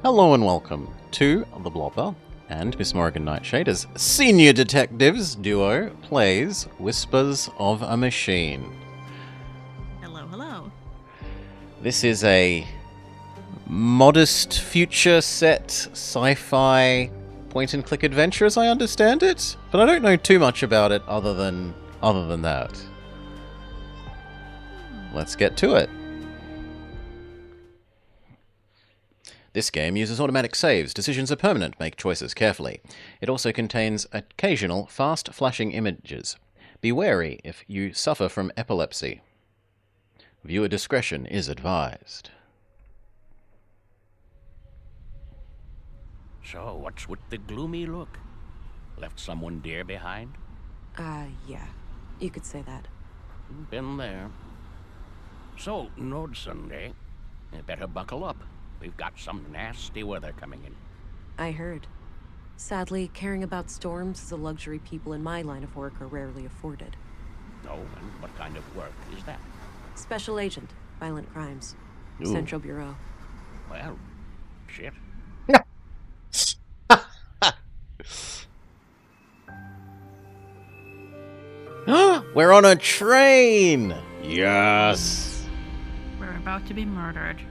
Hello and welcome to The Blobber and Miss Morrigan Nightshade as Senior Detectives duo plays Whispers of a Machine. Hello, hello. This is a modest future set sci-fi point-and-click adventure as I understand it, but I don't know too much about it other than that. Let's get to it. This game uses automatic saves. Decisions are permanent. Make choices carefully. It also contains occasional fast flashing images. Be wary if you suffer from epilepsy. Viewer discretion is advised. So, what's with the gloomy look? Left someone dear behind? Yeah. You could say that. Been there. So, Nord Sunday, you better buckle up. We've got some nasty weather coming in. I heard. Sadly, caring about storms is a luxury people in my line of work are rarely afforded. Oh, and what kind of work is that? Special Agent, Violent Crimes. Ooh. Central Bureau. Well, shit. We're on a train! Yes! We're about to be murdered.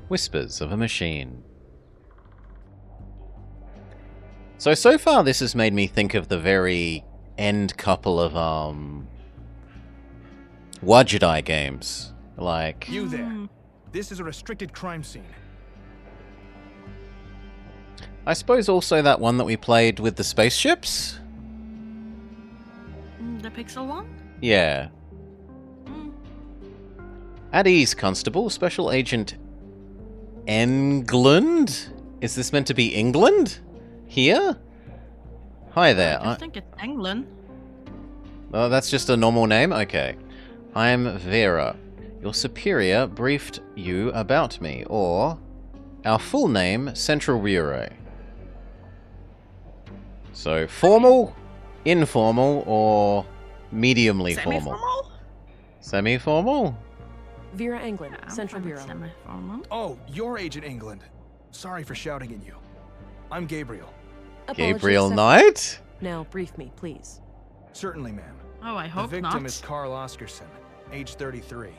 Whispers of a Machine. So far this has made me think of the very end couple of, Wajidai games. Like... You there. This is a restricted crime scene. I suppose also that one that we played with the spaceships? The pixel one? Yeah. At ease, Constable. Special Agent England? Is this meant to be England? Here? Hi there. I think it's England. Oh, that's just a normal name? Okay. I'm Vera. Your superior briefed you about me, or our full name, Central Bureau. So, formal, informal, or mediumly formal? Semi-formal? Semi-formal? Vera England, Yeah, I'm Central fine with Bureau. Semi-formal. Oh, you're Agent England. Sorry for shouting at you. I'm Gabriel. Apology Gabriel accepted. Knight? Now, brief me, please. Certainly, ma'am. Oh, I The hope victim not. is Carl Oscarson, age 33.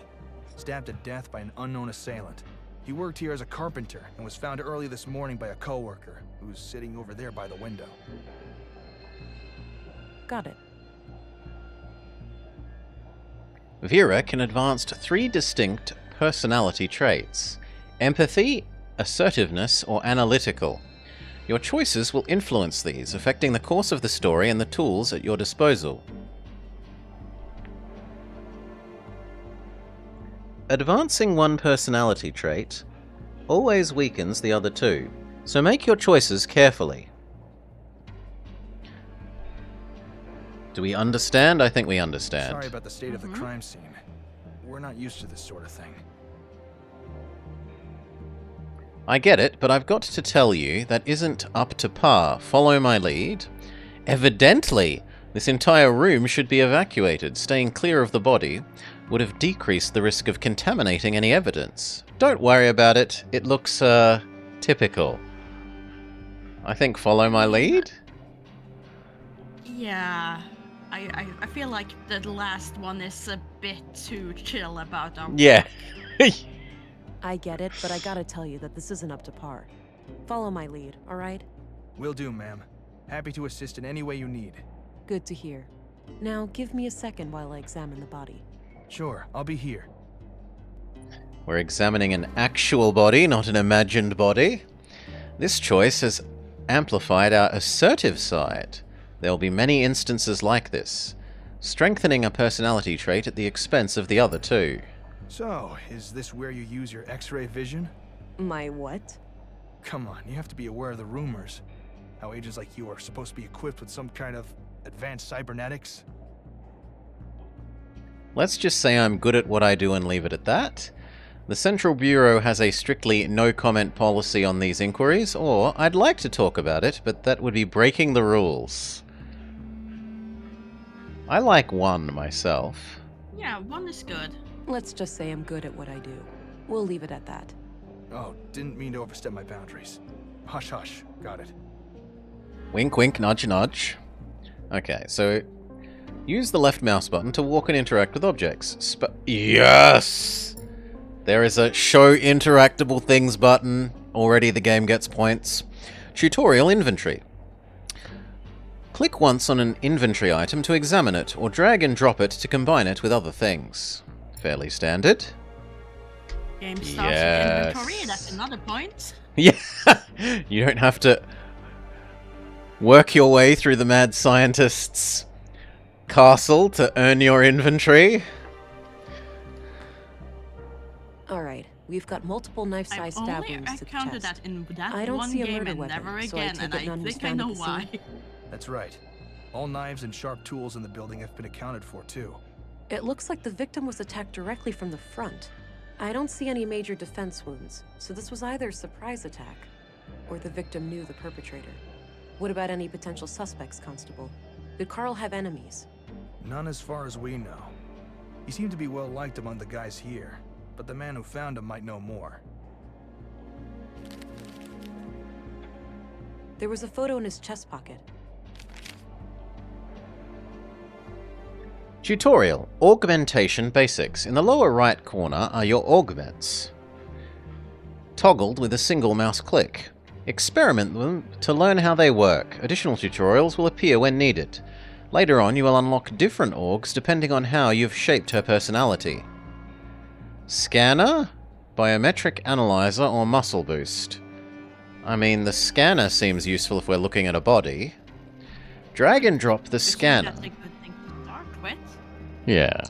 Stabbed to death by an unknown assailant. He worked here as a carpenter and was found early this morning by a coworker who's sitting over there by the window. Got it. Vera can advance 3 distinct personality traits: empathy, assertiveness, or analytical. Your choices will influence these, affecting the course of the story and the tools at your disposal. Advancing one personality trait always weakens the other 2, so make your choices carefully. Do we understand? I think we understand. Sorry about the state of the crime scene. We're not used to this sort of thing. I get it, but I've got to tell you that isn't up to par. Follow my lead. Evidently, this entire room should be evacuated. Staying clear of the body would have decreased the risk of contaminating any evidence. Don't worry about it. It looks, typical. I think follow my lead? Yeah. I feel like the last one is a bit too chill about our Yeah. I get it, but I gotta tell you that this isn't up to par. Follow my lead, alright? Will do, ma'am. Happy to assist in any way you need. Good to hear. Now, give me a second while I examine the body. Sure, I'll be here. We're examining an actual body, not an imagined body. This choice has amplified our assertive side. There will be many instances like this, strengthening a personality trait at the expense of the other 2. So, is this where you use your X-ray vision? My what? Come on, you have to be aware of the rumors. How agents like you are supposed to be equipped with some kind of advanced cybernetics. Let's just say I'm good at what I do and leave it at that. The Central Bureau has a strictly no-comment policy on these inquiries, or I'd like to talk about it, but that would be breaking the rules. I like 1 myself. Yeah, one is good. Let's just say I'm good at what I do. We'll leave it at that. Oh, didn't mean to overstep my boundaries. Hush, hush. Got it. Wink, wink, nudge, nudge. Okay, so use the left mouse button to walk and interact with objects. Yes! There is a show interactable things button. Already the game gets points. Tutorial inventory. Click once on an inventory item to examine it, or drag and drop it to combine it with other things. Fairly standard. Game starts with inventory, that's another point. Yeah, you don't have to work your way through the mad scientist's castle to earn your inventory. Alright, we've got multiple knife-sized stab I've only wounds to the encountered chest. that in that I don't one see a game murder and weapon, never so I again, take and it none I was think I found at know the why. scene. That's right. All knives and sharp tools in the building have been accounted for, too. It looks like the victim was attacked directly from the front. I don't see any major defense wounds, so this was either a surprise attack, or the victim knew the perpetrator. What about any potential suspects, Constable? Did Carl have enemies? None as far as we know. He seemed to be well liked among the guys here, but the man who found him might know more. There was a photo in his chest pocket. Tutorial. Augmentation Basics. In the lower right corner are your augments, toggled with a single mouse click. Experiment them to learn how they work. Additional tutorials will appear when needed. Later on, you will unlock different augs depending on how you've shaped her personality. Scanner, Biometric Analyzer, or Muscle Boost. I mean, the scanner seems useful if we're looking at a body. Drag and drop the scanner. That's a good thing to start with. Yeah.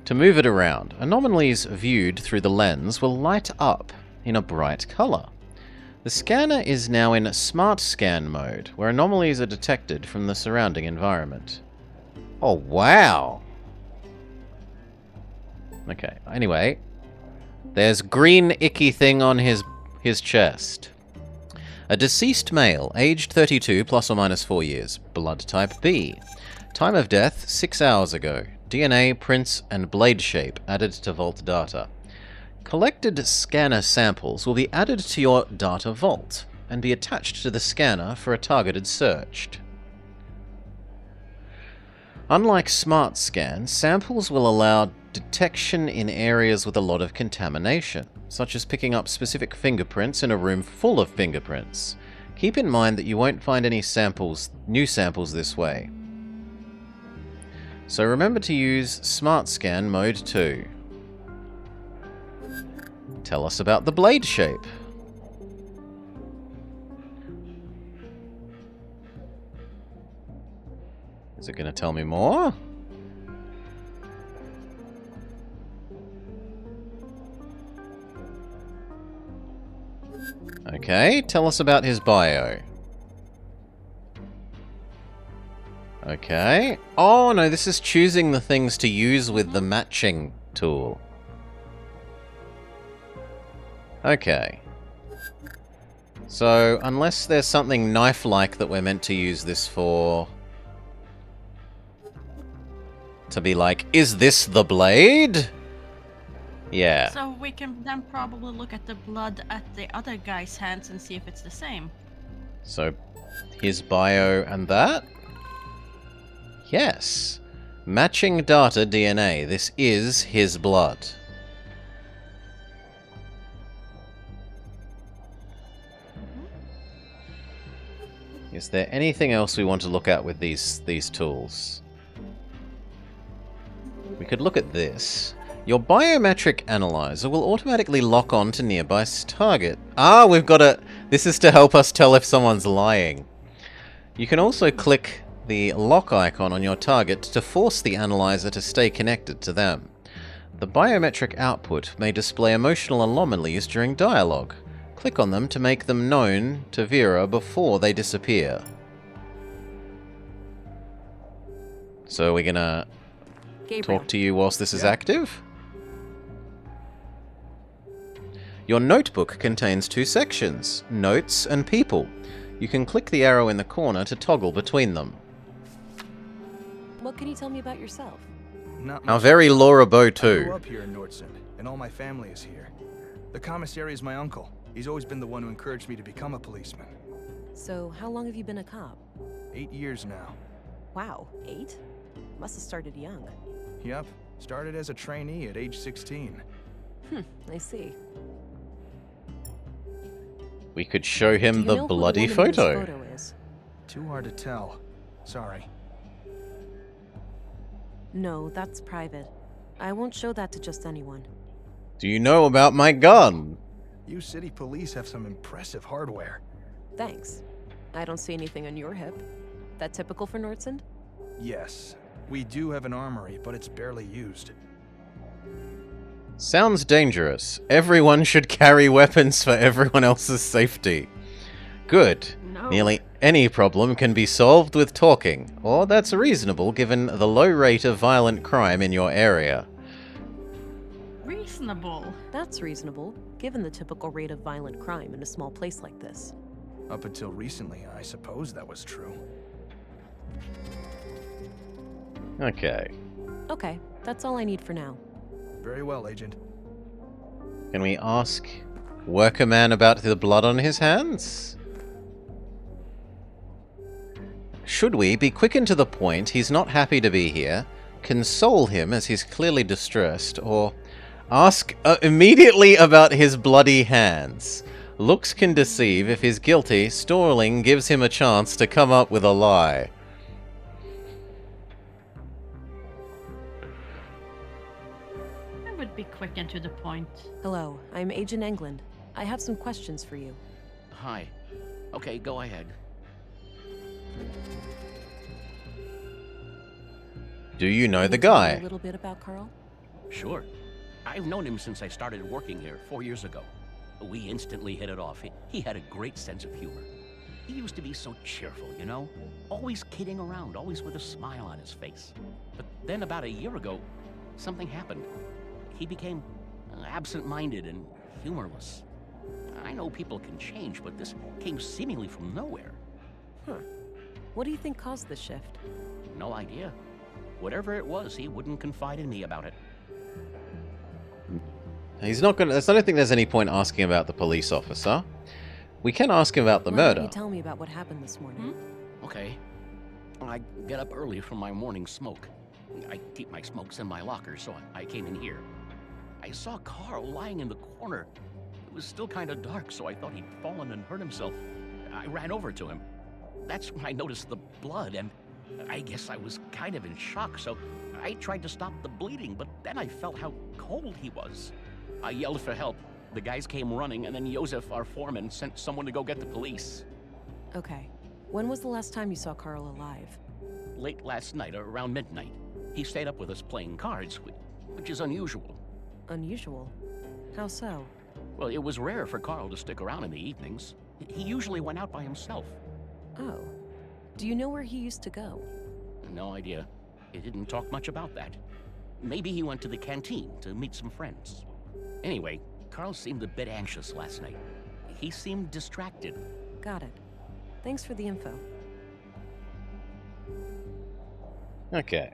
To move it around, anomalies viewed through the lens will light up in a bright color. The scanner is now in Smart Scan mode, where anomalies are detected from the surrounding environment. Oh, wow! Okay, anyway. There's green icky thing on his chest. A deceased male, aged 32 plus or minus 4 years. Blood type B. Time of death, 6 hours ago. DNA, prints, and blade shape added to Vault data. Collected scanner samples will be added to your data vault and be attached to the scanner for a targeted search. Unlike Smart Scan, samples will allow detection in areas with a lot of contamination, such as picking up specific fingerprints in a room full of fingerprints. Keep in mind that you won't find any new samples this way. So remember to use Smart Scan Mode 2. Tell us about the blade shape. Is it going to tell me more? Okay, tell us about his bio. Okay. Oh no, this is choosing the things to use with the matching tool. Okay. So, unless there's something knife-like that we're meant to use this for... To be like, is this the blade? Yeah. So we can then probably look at the blood at the other guy's hands and see if it's the same. So, his bio and that? Yes. Matching data DNA. This is his blood. Is there anything else we want to look at with these tools? We could look at this. Your biometric analyzer will automatically lock on to nearby target. Ah, we've got a... This is to help us tell if someone's lying. You can also click the lock icon on your target to force the analyzer to stay connected to them. The biometric output may display emotional anomalies during dialogue. Click on them to make them known to Vera before they disappear. So we're gonna Gabriel. talk to you whilst this is active? Your notebook contains 2 sections, Notes and People. You can click the arrow in the corner to toggle between them. What can you tell me about yourself? Not Our much. very Laura Bow I grew too. up here in Nordsund, and all my family is here. The commissary is my uncle. He's always been the one who encouraged me to become a policeman. So, how long have you been a cop? 8 years now. Wow, 8? Must have started young. Yep, started as a trainee at age 16. I see. We could show him Do you the know who bloody woman in this photo. photo is? Too hard to tell. Sorry. No, that's private. I won't show that to just anyone. Do you know about my gun? You city police have some impressive hardware. Thanks. I don't see anything on your hip. That typical for Nordsund? Yes, we do have an armory, but it's barely used. Sounds dangerous. Everyone should carry weapons for everyone else's safety. Good. No. Nearly any problem can be solved with talking, or that's reasonable given the low rate of violent crime in your area. Reasonable. That's reasonable, given the typical rate of violent crime in a small place like this. Up until recently, I suppose that was true. Okay. Okay, that's all I need for now. Very well, Agent. Can we ask Worker Man about the blood on his hands? Should we be quick and to the point, he's not happy to be here, console him as he's clearly distressed, or ask immediately about his bloody hands? Looks can deceive. If he's guilty, stalling gives him a chance to come up with a lie. I would be quick and to the point. Hello, I'm Agent England. I have some questions for you. Hi. Okay, go ahead. Do you know the Can you tell me guy? A little bit about Carl? Sure. I've known him since I started working here 4 years ago. We instantly hit it off. He had a great sense of humor. He used to be so cheerful, you know? Always kidding around, always with a smile on his face. But then about a year ago, something happened. He became absent-minded and humorless. I know people can change, but this came seemingly from nowhere. Huh. What do you think caused this shift? No idea. Whatever it was, he wouldn't confide in me about it. He's not gonna. I don't think there's any point asking about the police officer. We can ask him about the Why don't murder. you tell me about what happened this morning? Okay. I get up early from my morning smoke. I keep my smokes in my locker, so I came in here. I saw Carl lying in the corner. It was still kind of dark, so I thought he'd fallen and hurt himself. I ran over to him. That's when I noticed the blood, and I guess I was kind of in shock, so I tried to stop the bleeding, but then I felt how cold he was. I yelled for help. The guys came running, and then Josef, our foreman, sent someone to go get the police. Okay. When was the last time you saw Carl alive? Late last night, around midnight. He stayed up with us playing cards, which is unusual. Unusual. How so? Well, it was rare for Carl to stick around in the evenings. He usually went out by himself. Oh. Do you know where he used to go? No idea. He didn't talk much about that. Maybe he went to the canteen to meet some friends. Anyway, Carl seemed a bit anxious last night. He seemed distracted. Got it. Thanks for the info. Okay.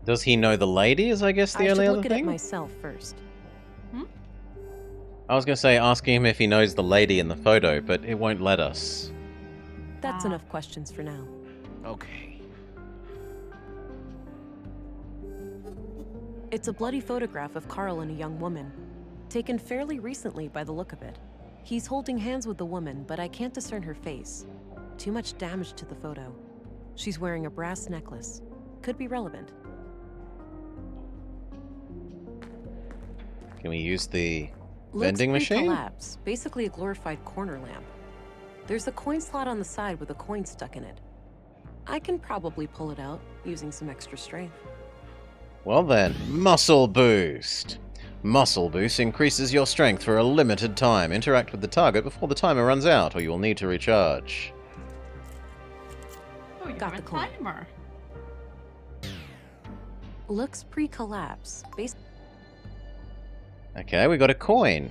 Does he know the lady? Is I guess the I only should other look at it thing. myself first. I was gonna say asking him if he knows the lady in the photo, but it won't let us. That's Ah. enough questions for now. Okay. It's a bloody photograph of Carl and a young woman, taken fairly recently by the look of it. He's holding hands with the woman, but I can't discern her face. Too much damage to the photo. She's wearing a brass necklace. Could be relevant. Can we use the Looks vending machine? pre-collapse, basically a glorified corner lamp. There's a coin slot on the side with a coin stuck in it. I can probably pull it out using some extra strength. Well then, muscle boost. Muscle boost increases your strength for a limited time. Interact with the target before the timer runs out, or you will need to recharge. Oh, you Got have the a coin. timer. Looks pre-collapse. Okay, we got a coin.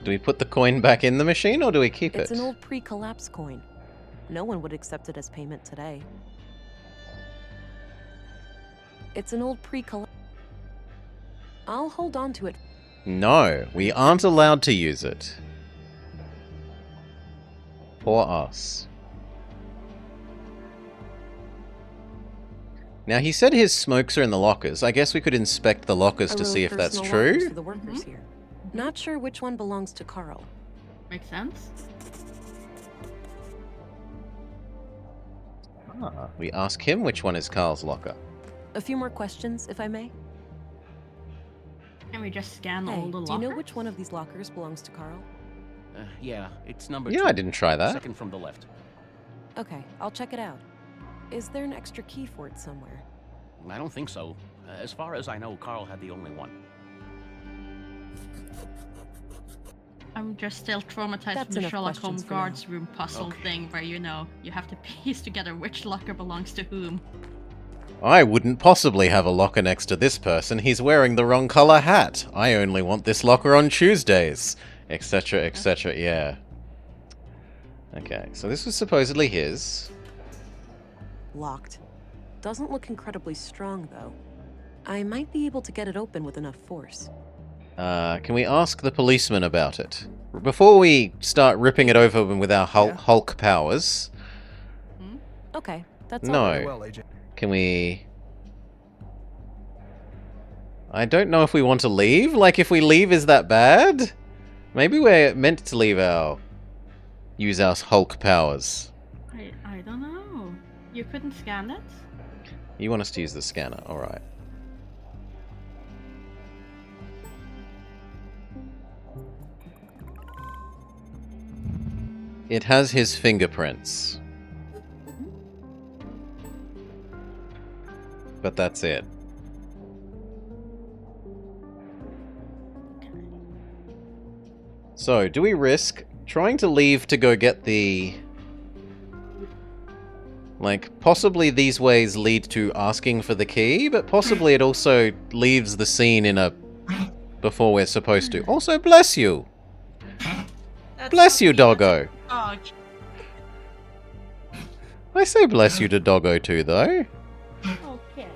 Do we put the coin back in the machine, or do we keep It's it? an old pre-collapse coin. No one would accept it as payment today. It's an old pre-collect. I'll hold on to it. No, we aren't allowed to use it. Poor us. Now, he said his smokes are in the lockers. I guess we could inspect the lockers Our to own see if that's personal lockers true. for the workers here. Not sure which one belongs to Carl. Makes sense. Ah, we ask him which one is Carl's locker. A few more questions, if I may. Can we just scan Hey, all the lockers? do you know which one of these lockers belongs to Carl? Yeah, it's number Yeah, 2. I didn't try that. Second from the left. Okay, I'll check it out. Is there an extra key for it somewhere? I don't think so. As far as I know, Carl had the only one. I'm just still traumatized That's from the enough Sherlock Holmes questions for now. guards room puzzle Okay. thing where, you know, you have to piece together which locker belongs to whom. I wouldn't possibly have a locker next to this person. He's wearing the wrong color hat. I only want this locker on Tuesdays. Etc, etc, yeah. Okay, so this was supposedly his. Locked. Doesn't look incredibly strong, though. I might be able to get it open with enough force. Can we ask the policeman about it? Before we start ripping it open with our Hulk powers, Okay, that's all. No. Very well, Agent. can we... I don't know if we want to leave. Like, if we leave, is that bad? Maybe we're meant to leave use our Hulk powers. I don't know. You couldn't scan it? You want us to use the scanner, alright. It has his fingerprints. But that's it. So, do we risk trying to leave to go get the... Like, possibly these ways lead to asking for the key, but possibly it also leaves the scene in a... before we're supposed to. Also, bless you! Bless you, doggo! Oh, I say bless you to doggo too, though. okay.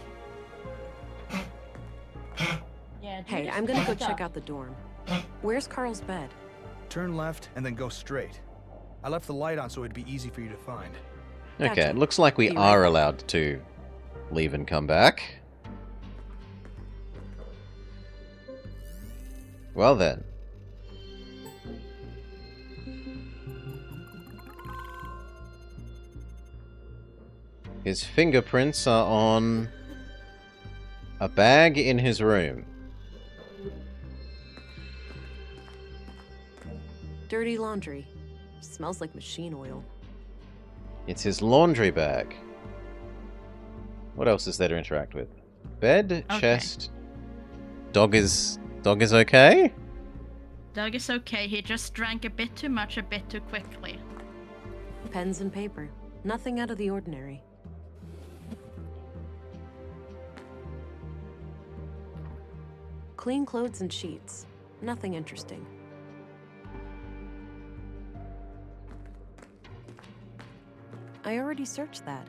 Yeah, Hey, I'm gonna go check out the dorm. Where's Carl's bed? Turn left and then go straight. I left the light on so it'd be easy for you to find. Okay, Gotcha. it looks like we Be are right back. allowed to leave and come back. Well then. His fingerprints are on a bag in his room. Dirty laundry. Smells like machine oil. It's his laundry bag. What else is there to interact with? Bed, Okay. chest. Dog is okay? Doug is okay. He just drank a bit too much, a bit too quickly. Pens and paper. Nothing out of the ordinary. Clean clothes and sheets. Nothing interesting. I already searched that.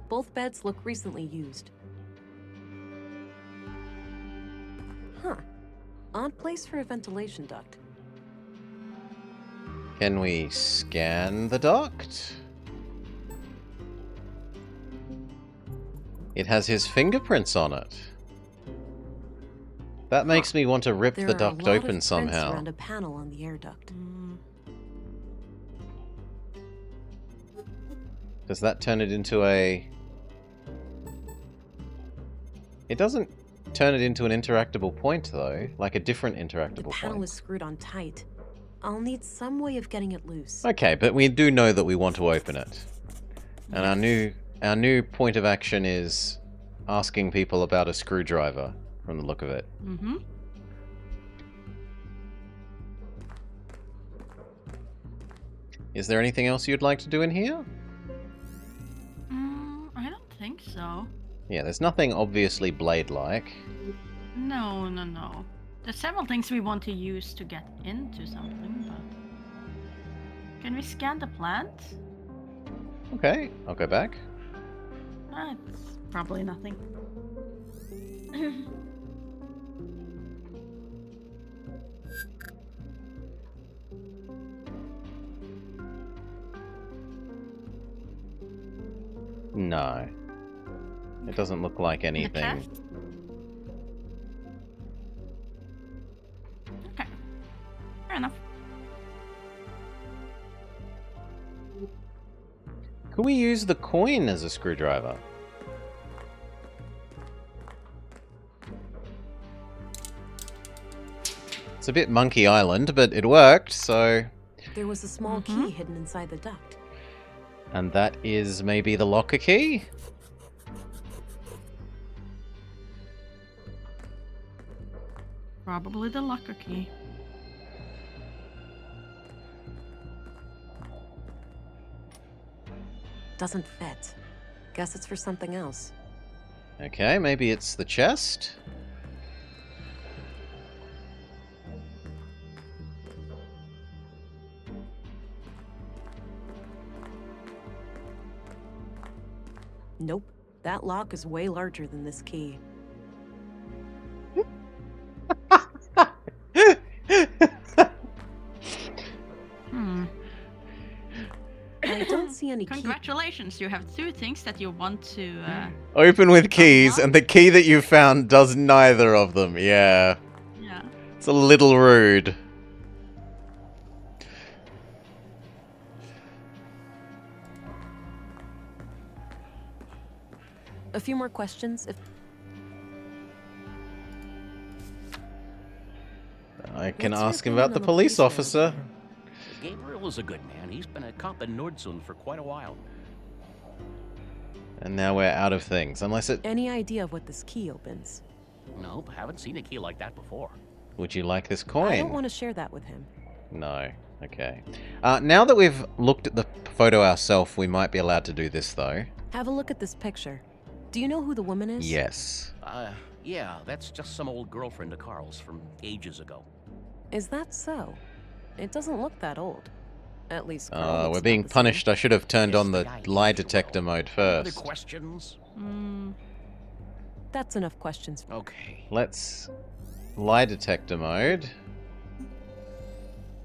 Both beds look recently used. Huh. Odd place for a ventilation duct. Can we scan the duct? It has his fingerprints on it. That makes me want to rip There the are a duct lot of open prints somehow. around a panel on the air duct. Does that turn it into a... It doesn't turn it into an interactable point, though. Like a different The interactable panel point. is screwed on tight. I'll need some way of getting it loose. Okay, but we do know that we want to open it. And our new point of action is asking people about a screwdriver, from the look of it. Mm-hmm. Is there anything else you'd like to do in here? I don't think so. Yeah, there's nothing obviously blade-like. No. There's several things we want to use to get into something, but... Can we scan the plant? Okay, I'll go back. It's probably nothing. No. It doesn't look like The anything. chest? Okay. Fair enough. Can we use the coin as a screwdriver? It's a bit Monkey Island, but it worked, so... There was a small key hidden inside the duct. And that is maybe the locker key? Probably the locker key. Doesn't fit. Guess it's for something else. Okay, maybe it's the chest? Nope. That lock is way larger than this key. Hmm. I don't see any key. Congratulations, you have two things that you want to. Open with keys, Unlock? and the key that you found does neither of them. Yeah. Yeah. It's a little rude. A few more questions, if I can What's your ask him opinion about the on the police police officer. Gabriel is a good man. He's been a cop in Nordsund for quite a while. And now we're out of things. Unless it... any idea of what this key opens? Nope, haven't seen a key like that before. Would you like this I coin? don't want to share that with him. No. Okay. Now that we've looked at the photo ourselves, we might be allowed to do this, though. Have a look at this picture. Do you know who the woman is? Yes. Yeah, that's just some old girlfriend of Carl's from ages ago. Is that so? It doesn't look that old. At least Carl looks We're about being the same. punished. I should have turned Yes, on the idea lie is detector well. mode Other first. questions? Mm, That's enough questions. Okay. Let's lie detector mode,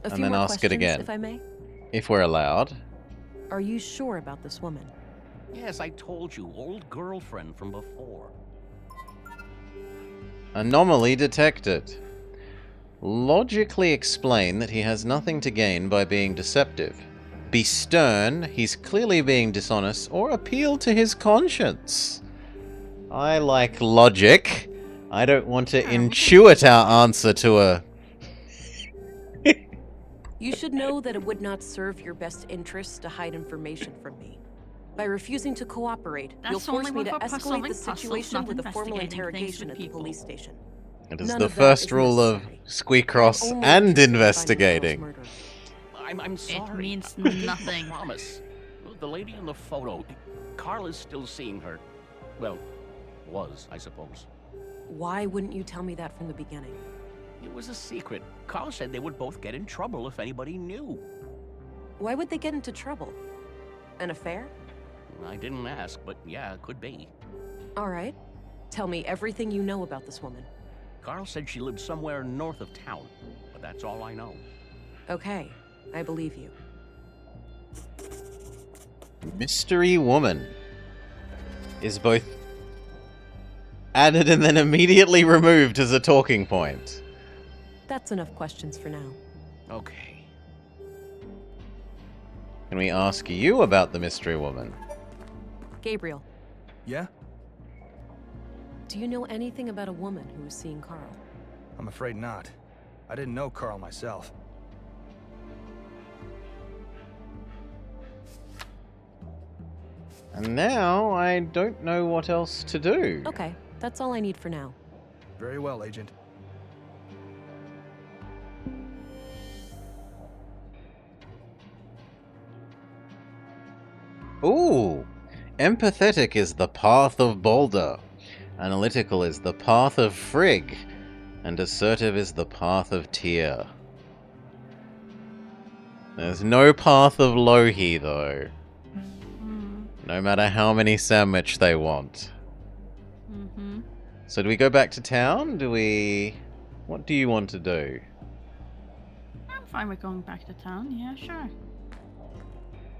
A And few then more ask it questions, again. if I may. if we're allowed. Are you sure about this woman? Yes, I told you, old girlfriend from before. Anomaly detected. Logically explain that he has nothing to gain by being deceptive. Be stern, he's clearly being dishonest, or appeal to his conscience. I like logic. I don't want to intuit our answer to a... You should know that it would not serve your best interests to hide information from me. By refusing to cooperate, you'll That's force only me to with escalate the puzzles, situation not with a formal investigating things interrogation with at the people. police station. It is None the of that first is rule of necessary. Squeecross I'm only and interested in finding Carl's investigating. murderer. I'm sorry. means I nothing. promise. The lady in the photo, Carl is still seeing her. Well, was, I suppose. Why wouldn't you tell me that from the beginning? It was a secret. Carl said they would both get in trouble if anybody knew. Why would they get into trouble? An affair? I didn't ask, but yeah, it could be. All right. Tell me everything you know about this woman. Carl said she lived somewhere north of town, but that's all I know. Okay, I believe you. Mystery woman is both added and then immediately removed as a talking point. That's enough questions for now. Okay. Can we ask you about the mystery woman? Gabriel, Yeah? do you know anything about a woman who was seeing Carl? I'm afraid not. I didn't know Carl myself. And now I don't know what else to do. Okay, that's all I need for now. Very well, Agent. Ooh! Empathetic is the path of Balder. Analytical is the path of Frigg. And assertive is the path of Tyr. There's no path of Lohi, though. No matter how many sandwich they want. Mm-hmm. So do we go back to town? Do we... What do you want to do? I'm fine with going back to town. Yeah, sure.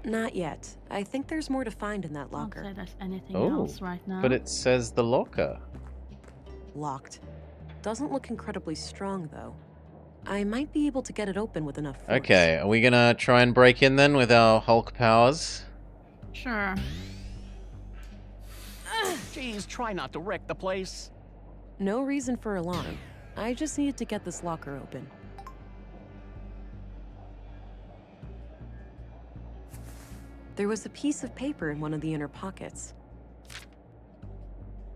Not yet. I think there's more to find in that I'll locker. say there's anything Oh, else right now. But it says the locker. Locked. Doesn't look incredibly strong, though. I might be able to get it open with enough force. Okay, are we gonna try and break in then with our Hulk powers? Sure. Jeez, try not to wreck the place. No reason for alarm. I just needed to get this locker open. There was a piece of paper in one of the inner pockets.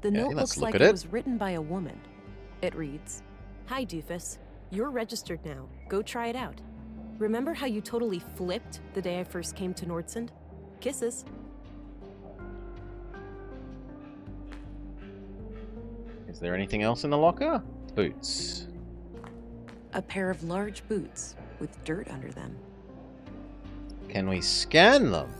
The note let's looks look like at it it. was written by a woman. It reads, "Hi, Doofus. You're registered now. Go try it out. Remember how you totally flipped the day I first came to Nordsund? Kisses." Is there anything else in the locker? Boots. A pair of large boots with dirt under them. Can we scan them?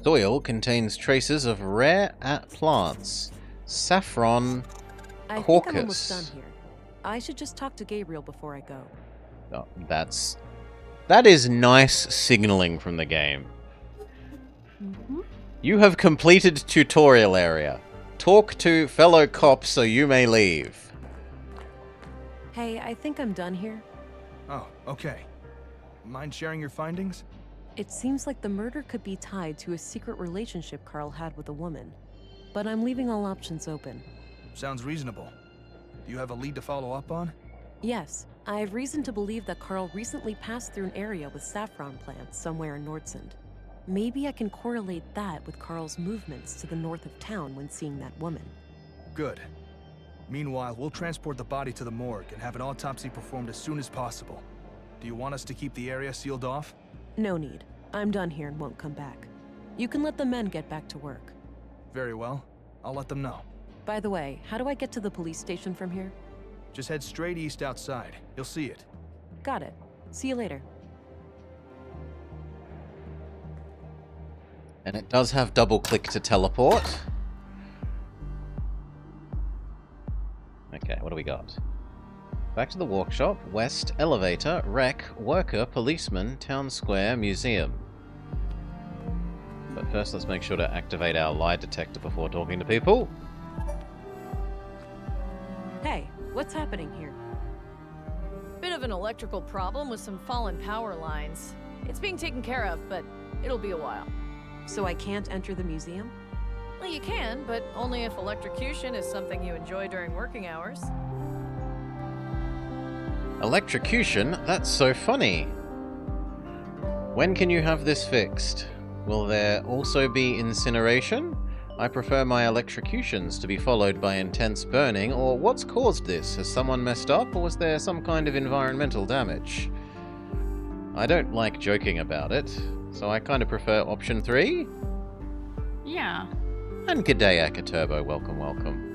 Soil contains traces of rare plants. Saffron I think Caucus. I'm almost done here. I should just talk to Gabriel before I go. Oh, that is nice signaling from the game. Mm-hmm. You have completed tutorial area. Talk to fellow cop so you may leave. Hey, I think I'm done here. Oh, okay. Mind sharing your findings? It seems like the murder could be tied to a secret relationship Carl had with a woman. But I'm leaving all options open. Sounds reasonable. Do you have a lead to follow up on? Yes, I have reason to believe that Carl recently passed through an area with saffron plants somewhere in Nordsund. Maybe I can correlate that with Carl's movements to the north of town when seeing that woman. Good. Meanwhile, we'll transport the body to the morgue and have an autopsy performed as soon as possible. Do you want us to keep the area sealed off? No need. I'm done here and won't come back. You can let the men get back to work. Very well. I'll let them know. By the way, how do I get to the police station from here? Just head straight east outside. You'll see it. Got it. See you later. And it does have double click to teleport. Okay, what do we got? Back to the workshop, west, elevator, rec, worker, policeman, town square, museum. But first let's make sure to activate our lie detector before talking to people. Hey, what's happening here? Bit of an electrical problem with some fallen power lines. It's being taken care of, but it'll be a while. So I can't enter the museum? Well, you can, but only if electrocution is something you enjoy during working hours. Electrocution? That's so funny. When can you have this fixed? Will there also be incineration? I prefer my electrocutions to be followed by intense burning, or what's caused this? Has someone messed up, or was there some kind of environmental damage? I don't like joking about it, so I kind of prefer option 3. Yeah. And g'day, Akaturbo, welcome, welcome.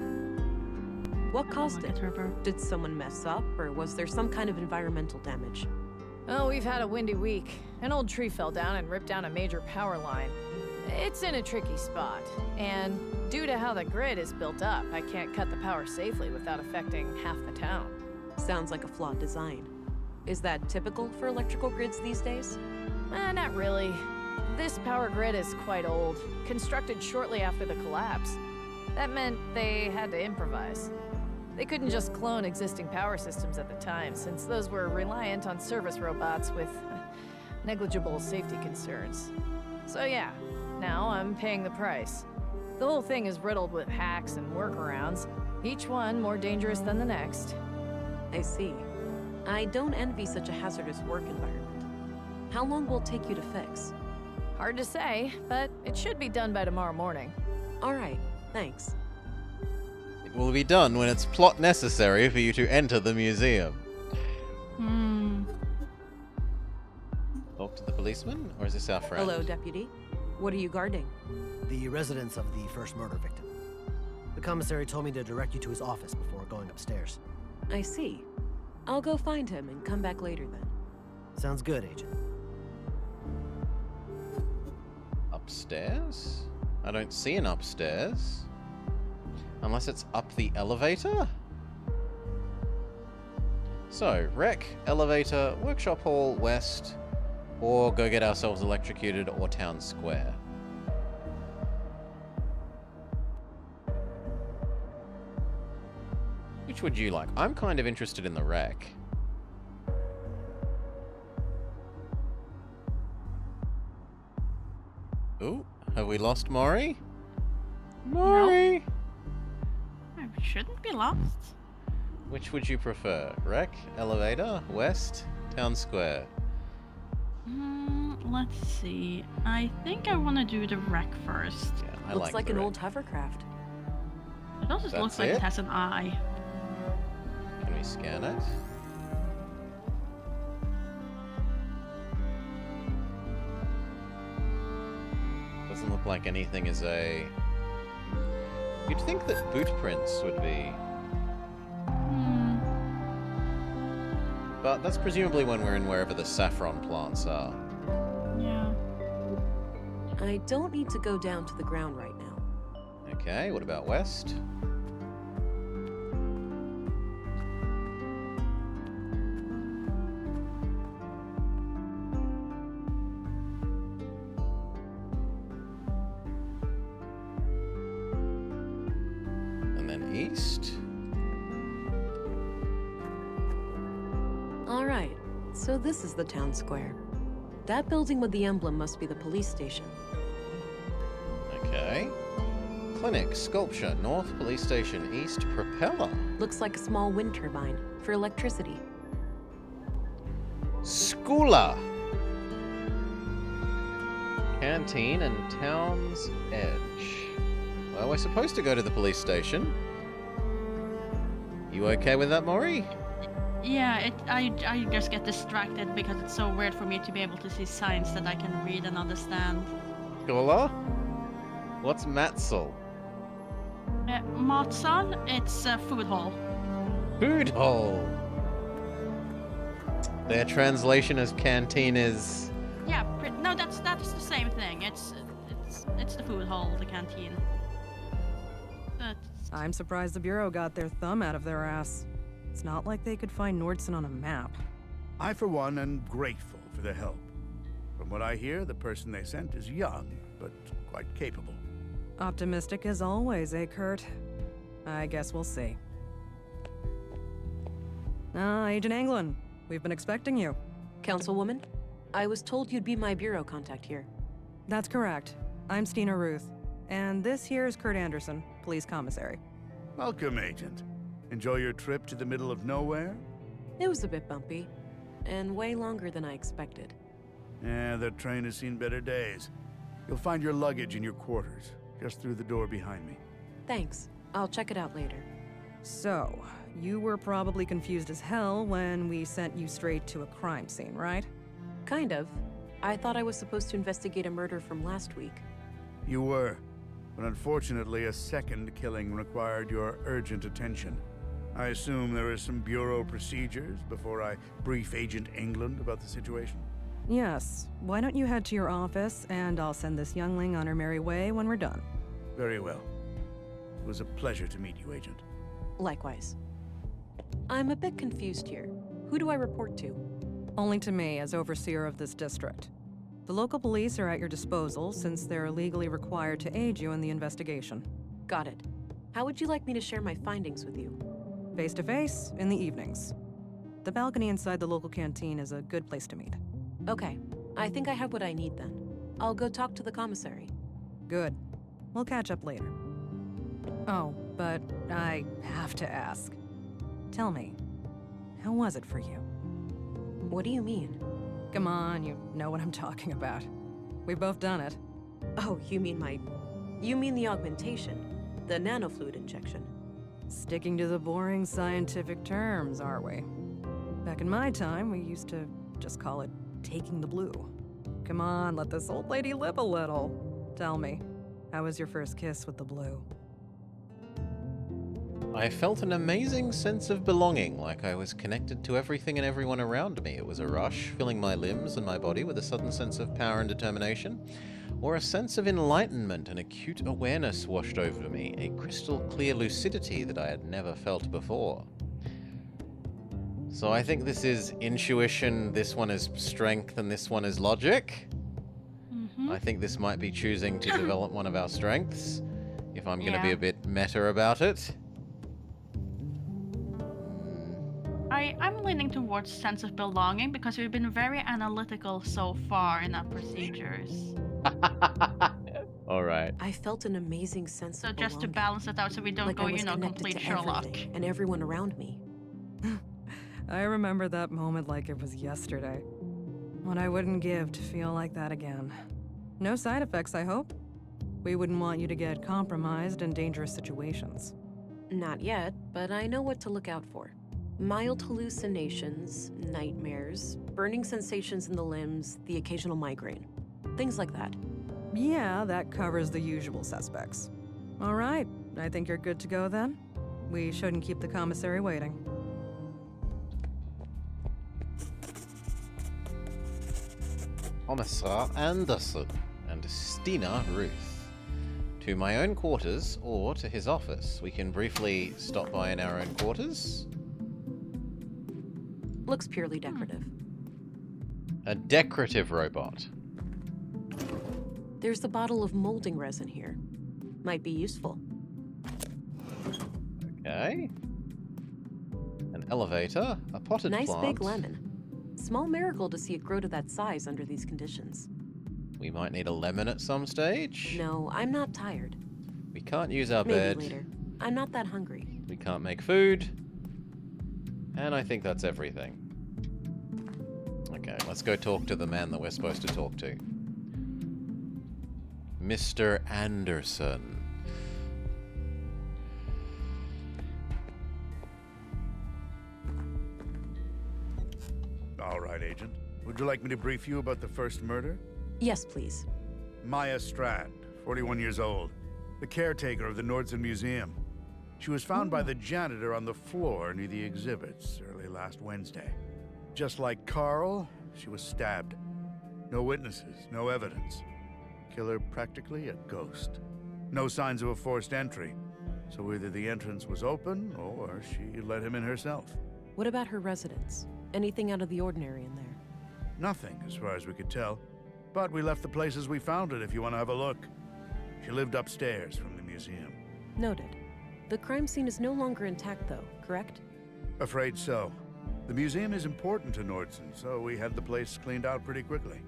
What caused it? Turbo. Did someone mess up, or was there some kind of environmental damage? Oh, we've had a windy week. An old tree fell down and ripped down a major power line. It's in a tricky spot, and due to how the grid is built up, I can't cut the power safely without affecting half the town. Sounds like a flawed design. Is that typical for electrical grids these days? Not really. This power grid is quite old, constructed shortly after the collapse. That meant they had to improvise. They couldn't just clone existing power systems at the time, since those were reliant on service robots with negligible safety concerns. So yeah, now I'm paying the price. The whole thing is riddled with hacks and workarounds, each one more dangerous than the next. I see. I don't envy such a hazardous work environment. How long will it take you to fix? Hard to say, but it should be done by tomorrow morning. All right, thanks. It will be done when it's plot necessary for you to enter the museum. Hmm. Talk to the policeman, or is this our friend? Hello, Deputy. What are you guarding? The residence of the first murder victim. The commissary told me to direct you to his office before going upstairs. I see. I'll go find him and come back later then. Sounds good, Agent. Upstairs? I don't see an upstairs. Unless it's up the elevator? So, rec, elevator, workshop hall, west, or go get ourselves electrocuted, or town square. Which would you like? I'm kind of interested in the rec. Ooh, have we lost Maury? Maury! I shouldn't be lost. Which would you prefer? Rec, elevator, west, town square? Let's see. I think I want to do the wreck first. Yeah, I Looks like the an rec. old hovercraft. It also That's looks like it? it has an eye. Can we scan it? Doesn't look like anything is a... You'd think that boot prints would be... But that's presumably when we're in wherever the saffron plants are. Yeah. I don't need to go down to the ground right now. Okay, what about west? And then east? All right, so this is the town square. That building with the emblem must be the police station. Okay. Clinic, sculpture, north, police station, east, propeller. Looks like a small wind turbine for electricity. Schooler. Canteen and Town's Edge. Well, we're supposed to go to the police station. You okay with that, Maury? Yeah, I just get distracted because it's so weird for me to be able to see signs that I can read and understand. Schooler? What's Matzel? Matsal, it's a food hall. Food hall. Their translation as canteen is... Yeah, no, that's the same thing. It's the food hall, the canteen. That's I'm surprised the Bureau got their thumb out of their ass. It's not like they could find Nordson on a map. I, for one, am grateful for their help. From what I hear, the person they sent is young, but quite capable. Optimistic as always, eh, Kurt? I guess we'll see. Agent Anglin, we've been expecting you. Councilwoman, I was told you'd be my bureau contact here. That's correct. I'm Stina Ruth, and this here is Kurt Anderson, police commissary. Welcome, Agent. Enjoy your trip to the middle of nowhere? It was a bit bumpy, and way longer than I expected. Yeah, the train has seen better days. You'll find your luggage in your quarters, just through the door behind me. Thanks. I'll check it out later. So, you were probably confused as hell when we sent you straight to a crime scene, right? Kind of. I thought I was supposed to investigate a murder from last week. You were, but unfortunately a second killing required your urgent attention. I assume there are some Bureau procedures before I brief Agent England about the situation? Yes. Why don't you head to your office, and I'll send this youngling on her merry way when we're done. Very well. It was a pleasure to meet you, Agent. Likewise. I'm a bit confused here. Who do I report to? Only to me as overseer of this district. The local police are at your disposal since they're legally required to aid you in the investigation. Got it. How would you like me to share my findings with you? Face to face, in the evenings. The balcony inside the local canteen is a good place to meet. Okay. I think I have what I need then. I'll go talk to the commissary. Good. We'll catch up later. Oh, but I have to ask. Tell me, how was it for you? What do you mean? Come on, you know what I'm talking about. We've both done it. Oh, you mean the augmentation. The nanofluid injection. Sticking to the boring scientific terms, are we? Back in my time, we used to just call it taking the blue. Come on, let this old lady live a little. Tell me, how was your first kiss with the blue? I felt an amazing sense of belonging, like I was connected to everything and everyone around me. It was a rush, filling my limbs and my body with a sudden sense of power and determination, or a sense of enlightenment and acute awareness washed over me, a crystal clear lucidity that I had never felt before. So I think this is intuition, this one is strength, and this one is logic. Mm-hmm. I think this might be choosing to develop one of our strengths, if I'm going to be Yeah. a bit meta about it. I'm leaning towards sense of belonging because we've been very analytical so far in our procedures. Alright. I felt an amazing sense So of just to belonging. balance it out so we don't Like go, I was connected complete to Sherlock. everything and everyone around me. I remember that moment like it was yesterday. What I wouldn't give to feel like that again. No side effects, I hope? We wouldn't want you to get compromised in dangerous situations. Not yet, but I know what to look out for. Mild hallucinations, nightmares, burning sensations in the limbs, the occasional migraine. Things like that. Yeah, that covers the usual suspects. All right, I think you're good to go then. We shouldn't keep the commissary waiting. Commissar Anderson and Stina Ruth. To my own quarters or to his office. We can briefly stop by in our own quarters. Looks purely decorative. A decorative robot. There's a bottle of molding resin here. Might be useful. Okay. An elevator, a potted Nice plant. big lemon. Small miracle to see it grow to that size under these conditions. We might need a lemon at some stage. No, I'm not tired. We can't use our Maybe bed. later. I'm not that hungry. We can't make food. And I think that's everything. Okay, let's go talk to the man that we're supposed to talk to. Mr. Anderson. All right, Agent. Would you like me to brief you about the first murder? Yes, please. Maya Strand, 41 years old, the caretaker of the Nordson Museum. She was found by the janitor on the floor near the exhibits early last Wednesday. Just like Carl, she was stabbed. No witnesses, no evidence. Killer practically a ghost. No signs of a forced entry, so either the entrance was open or she let him in herself. What about her residence? Anything out of the ordinary in there? Nothing, as far as we could tell. But we left the place as we found it if you want to have a look. She lived upstairs from the museum. Noted. The crime scene is no longer intact, though, correct? Afraid so. The museum is important to Nordson, so we had the place cleaned out pretty quickly.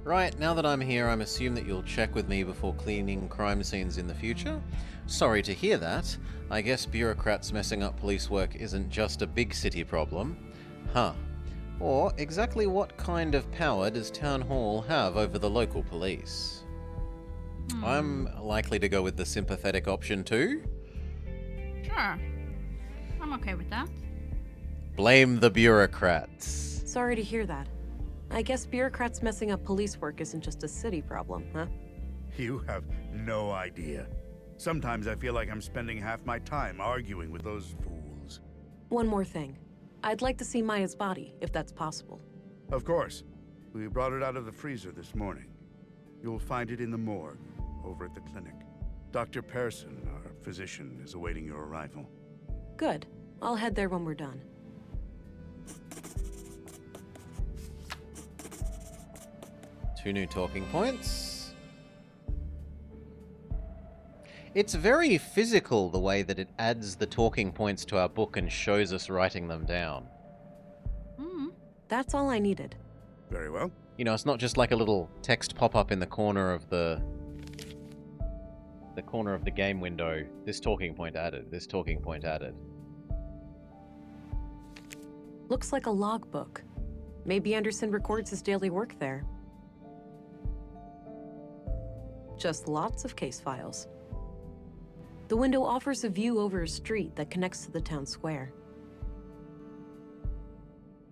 Right, now that I'm here, I'm assume that you'll check with me before cleaning crime scenes in the future. Sorry to hear that. I guess bureaucrats messing up police work isn't just a big city problem. Huh. Or exactly what kind of power does Town Hall have over the local police? I'm likely to go with the sympathetic option too. Sure. I'm okay with that. Blame the bureaucrats. Sorry to hear that. I guess bureaucrats messing up police work isn't just a city problem, huh? You have no idea. Sometimes I feel like I'm spending half my time arguing with those fools. One more thing. I'd like to see Maya's body, if that's possible. Of course. We brought it out of the freezer this morning. You'll find it in the morgue, over at the clinic. Dr. Pearson, our physician, is awaiting your arrival. Good. I'll head there when we're done. Two new talking points. It's very physical the way that it adds the talking points to our book and shows us writing them down. That's all I needed. Very well. You know, it's not just like a little text pop-up in the corner of the game window. This talking point added. This talking point added. Looks like a logbook. Maybe Anderson records his daily work there. Just lots of case files. The window offers a view over a street that connects to the town square.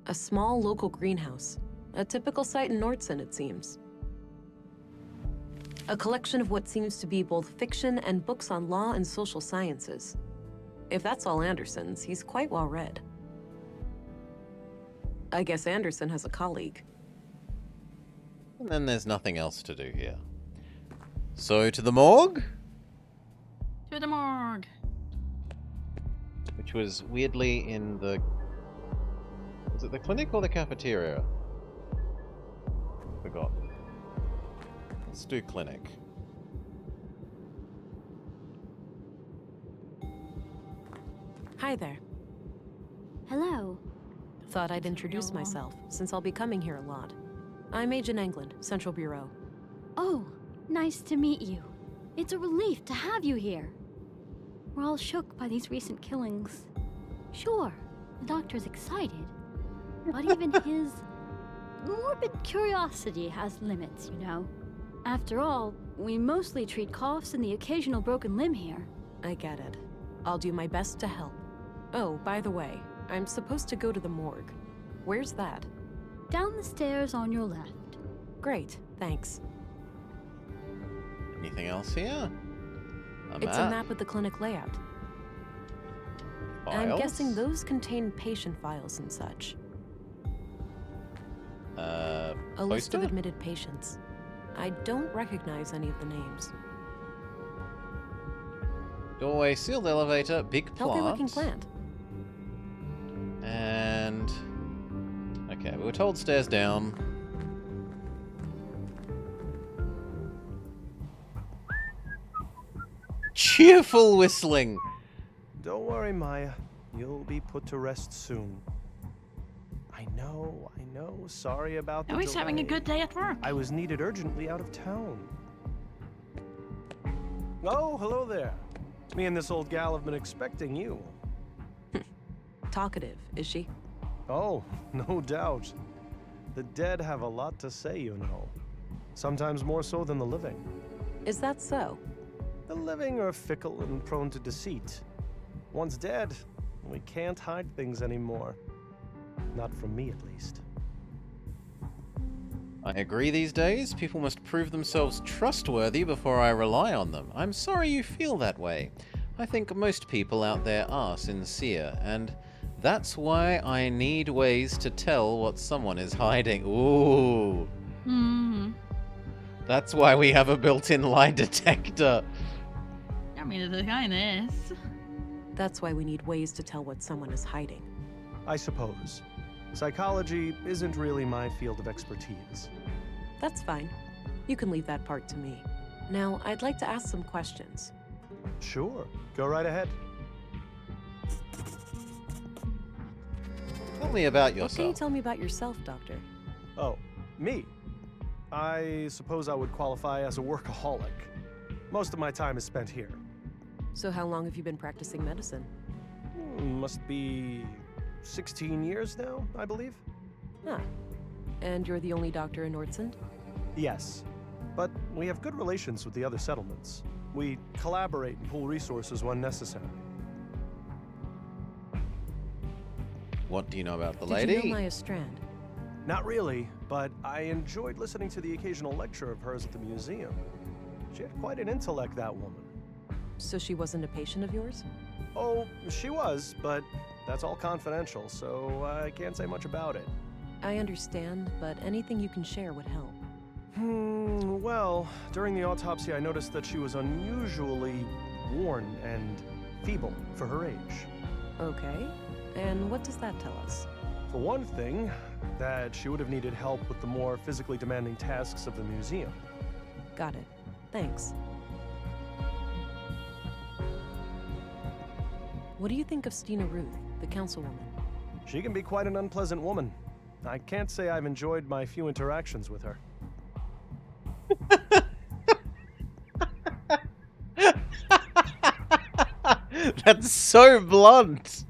A small local greenhouse. A typical site in Nordson, it seems. A collection of what seems to be both fiction and books on law and social sciences. If that's all Anderson's, he's quite well read. I guess Anderson has a colleague. And then there's nothing else to do here. So, to the morgue? To the morgue. Which was weirdly in the... Was it the clinic or the cafeteria? Forgot. Let's do clinic. Hi there. Hello. Thought I'd introduce myself, since I'll be coming here a lot. I'm Agent England, Central Bureau. Oh, nice to meet you. It's a relief to have you here. We're all shook by these recent killings. Sure, the doctor's excited, but even his morbid curiosity has limits, you know. After all, we mostly treat coughs and the occasional broken limb here. I get it. I'll do my best to help. Oh, by the way, I'm supposed to go to the morgue. Where's that? Down the stairs on your left. Great, thanks. Anything else here? It's a map of the clinic layout. I'm guessing those contain patient files and such. A list of Poster? admitted patients. I don't recognize any of the names. Doorway, sealed elevator, big plant. Healthy looking plant. And... Okay, we were told stairs down. Cheerful whistling! Don't worry, Maya. You'll be put to rest soon. I know. Sorry about the Oh, he's having a delay. good day at work. I was needed urgently out of town. Oh, hello there. Me and this old gal have been expecting you. Talkative, is she? Oh, no doubt. The dead have a lot to say, you know. Sometimes more so than the living. Is that so? The living are fickle and prone to deceit. Once dead, we can't hide things anymore. Not from me, at least. I agree these days. People must prove themselves trustworthy before I rely on them. I'm sorry you feel that way. I think most people out there are sincere, and that's why I need ways to tell what someone is hiding. Ooh. That's why we have a built-in lie detector. I mean, it kind of is. That's why we need ways to tell what someone is hiding. I suppose. Psychology isn't really my field of expertise. That's fine. You can leave that part to me. Now, I'd like to ask some questions. Sure, go right ahead. Tell me about What can you yourself. tell me about yourself, Doctor? Oh, me? I suppose I would qualify as a workaholic. Most of my time is spent here. So how long have you been practicing medicine? Must be 16 years now, I believe. Ah. And you're the only doctor in Nordsund? Yes, but we have good relations with the other settlements. We collaborate and pool resources when necessary. What do you know about the Did lady? you know Maya Strand? Not really, but I enjoyed listening to the occasional lecture of hers at the museum. She had quite an intellect, that woman. So she wasn't a patient of yours? Oh, she was, but that's all confidential, so I can't say much about it. I understand, but anything you can share would help. Well, during the autopsy I noticed that she was unusually worn and feeble for her age. Okay. And what does that tell us? For one thing, that she would have needed help with the more physically demanding tasks of the museum. Got it. Thanks. What do you think of Stina Ruth, the councilwoman? She can be quite an unpleasant woman. I can't say I've enjoyed my few interactions with her. That's so blunt.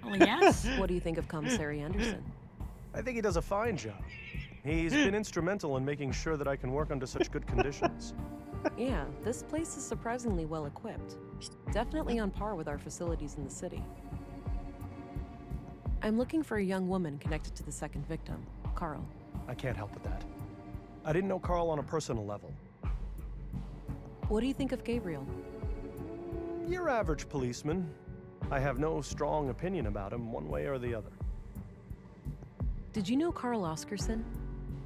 Well, yes. What do you think of Commissary Anderson? I think he does a fine job. He's been instrumental in making sure that I can work under such good conditions. Yeah, this place is surprisingly well equipped. Definitely on par with our facilities in the city. I'm looking for a young woman connected to the second victim, Carl. I can't help with that. I didn't know Carl on a personal level. What do you think of Gabriel? Your average policeman. I have no strong opinion about him one way or the other. Did you know Carl Oscarson?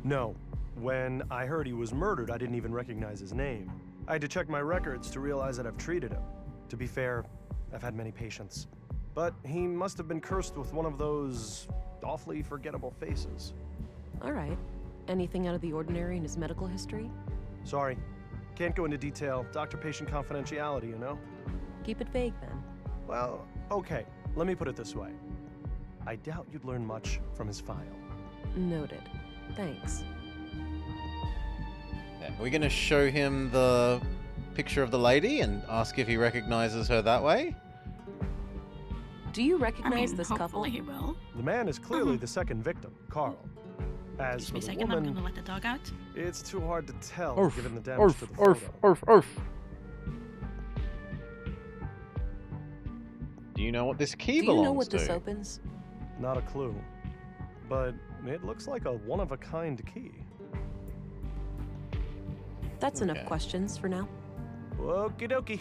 No. When I heard he was murdered, I didn't even recognize his name. I had to check my records to realize that I've treated him. To be fair, I've had many patients. But he must have been cursed with one of those awfully forgettable faces. All right. Anything out of the ordinary in his medical history? Sorry. Can't go into detail. Doctor-patient confidentiality, you know? Keep it vague, then. Well, okay. Let me put it this way. I doubt you'd learn much from his file. Noted. Thanks. Yeah. Are we going to show him the picture of the lady and ask if he recognizes her that way? Do you recognize this couple? Hopefully he will. The man is clearly the second victim, Carl. As Just for be a the second, I'm woman, gonna let the dog out. it's too hard to tell Orf, given the damage orf, to the orf, photo. orf, orf, orf. Do you know what this key Do belongs you know what to? this opens? Not a clue. But it looks like a one-of-a-kind key. That's enough Okay. questions for now. Okie dokie.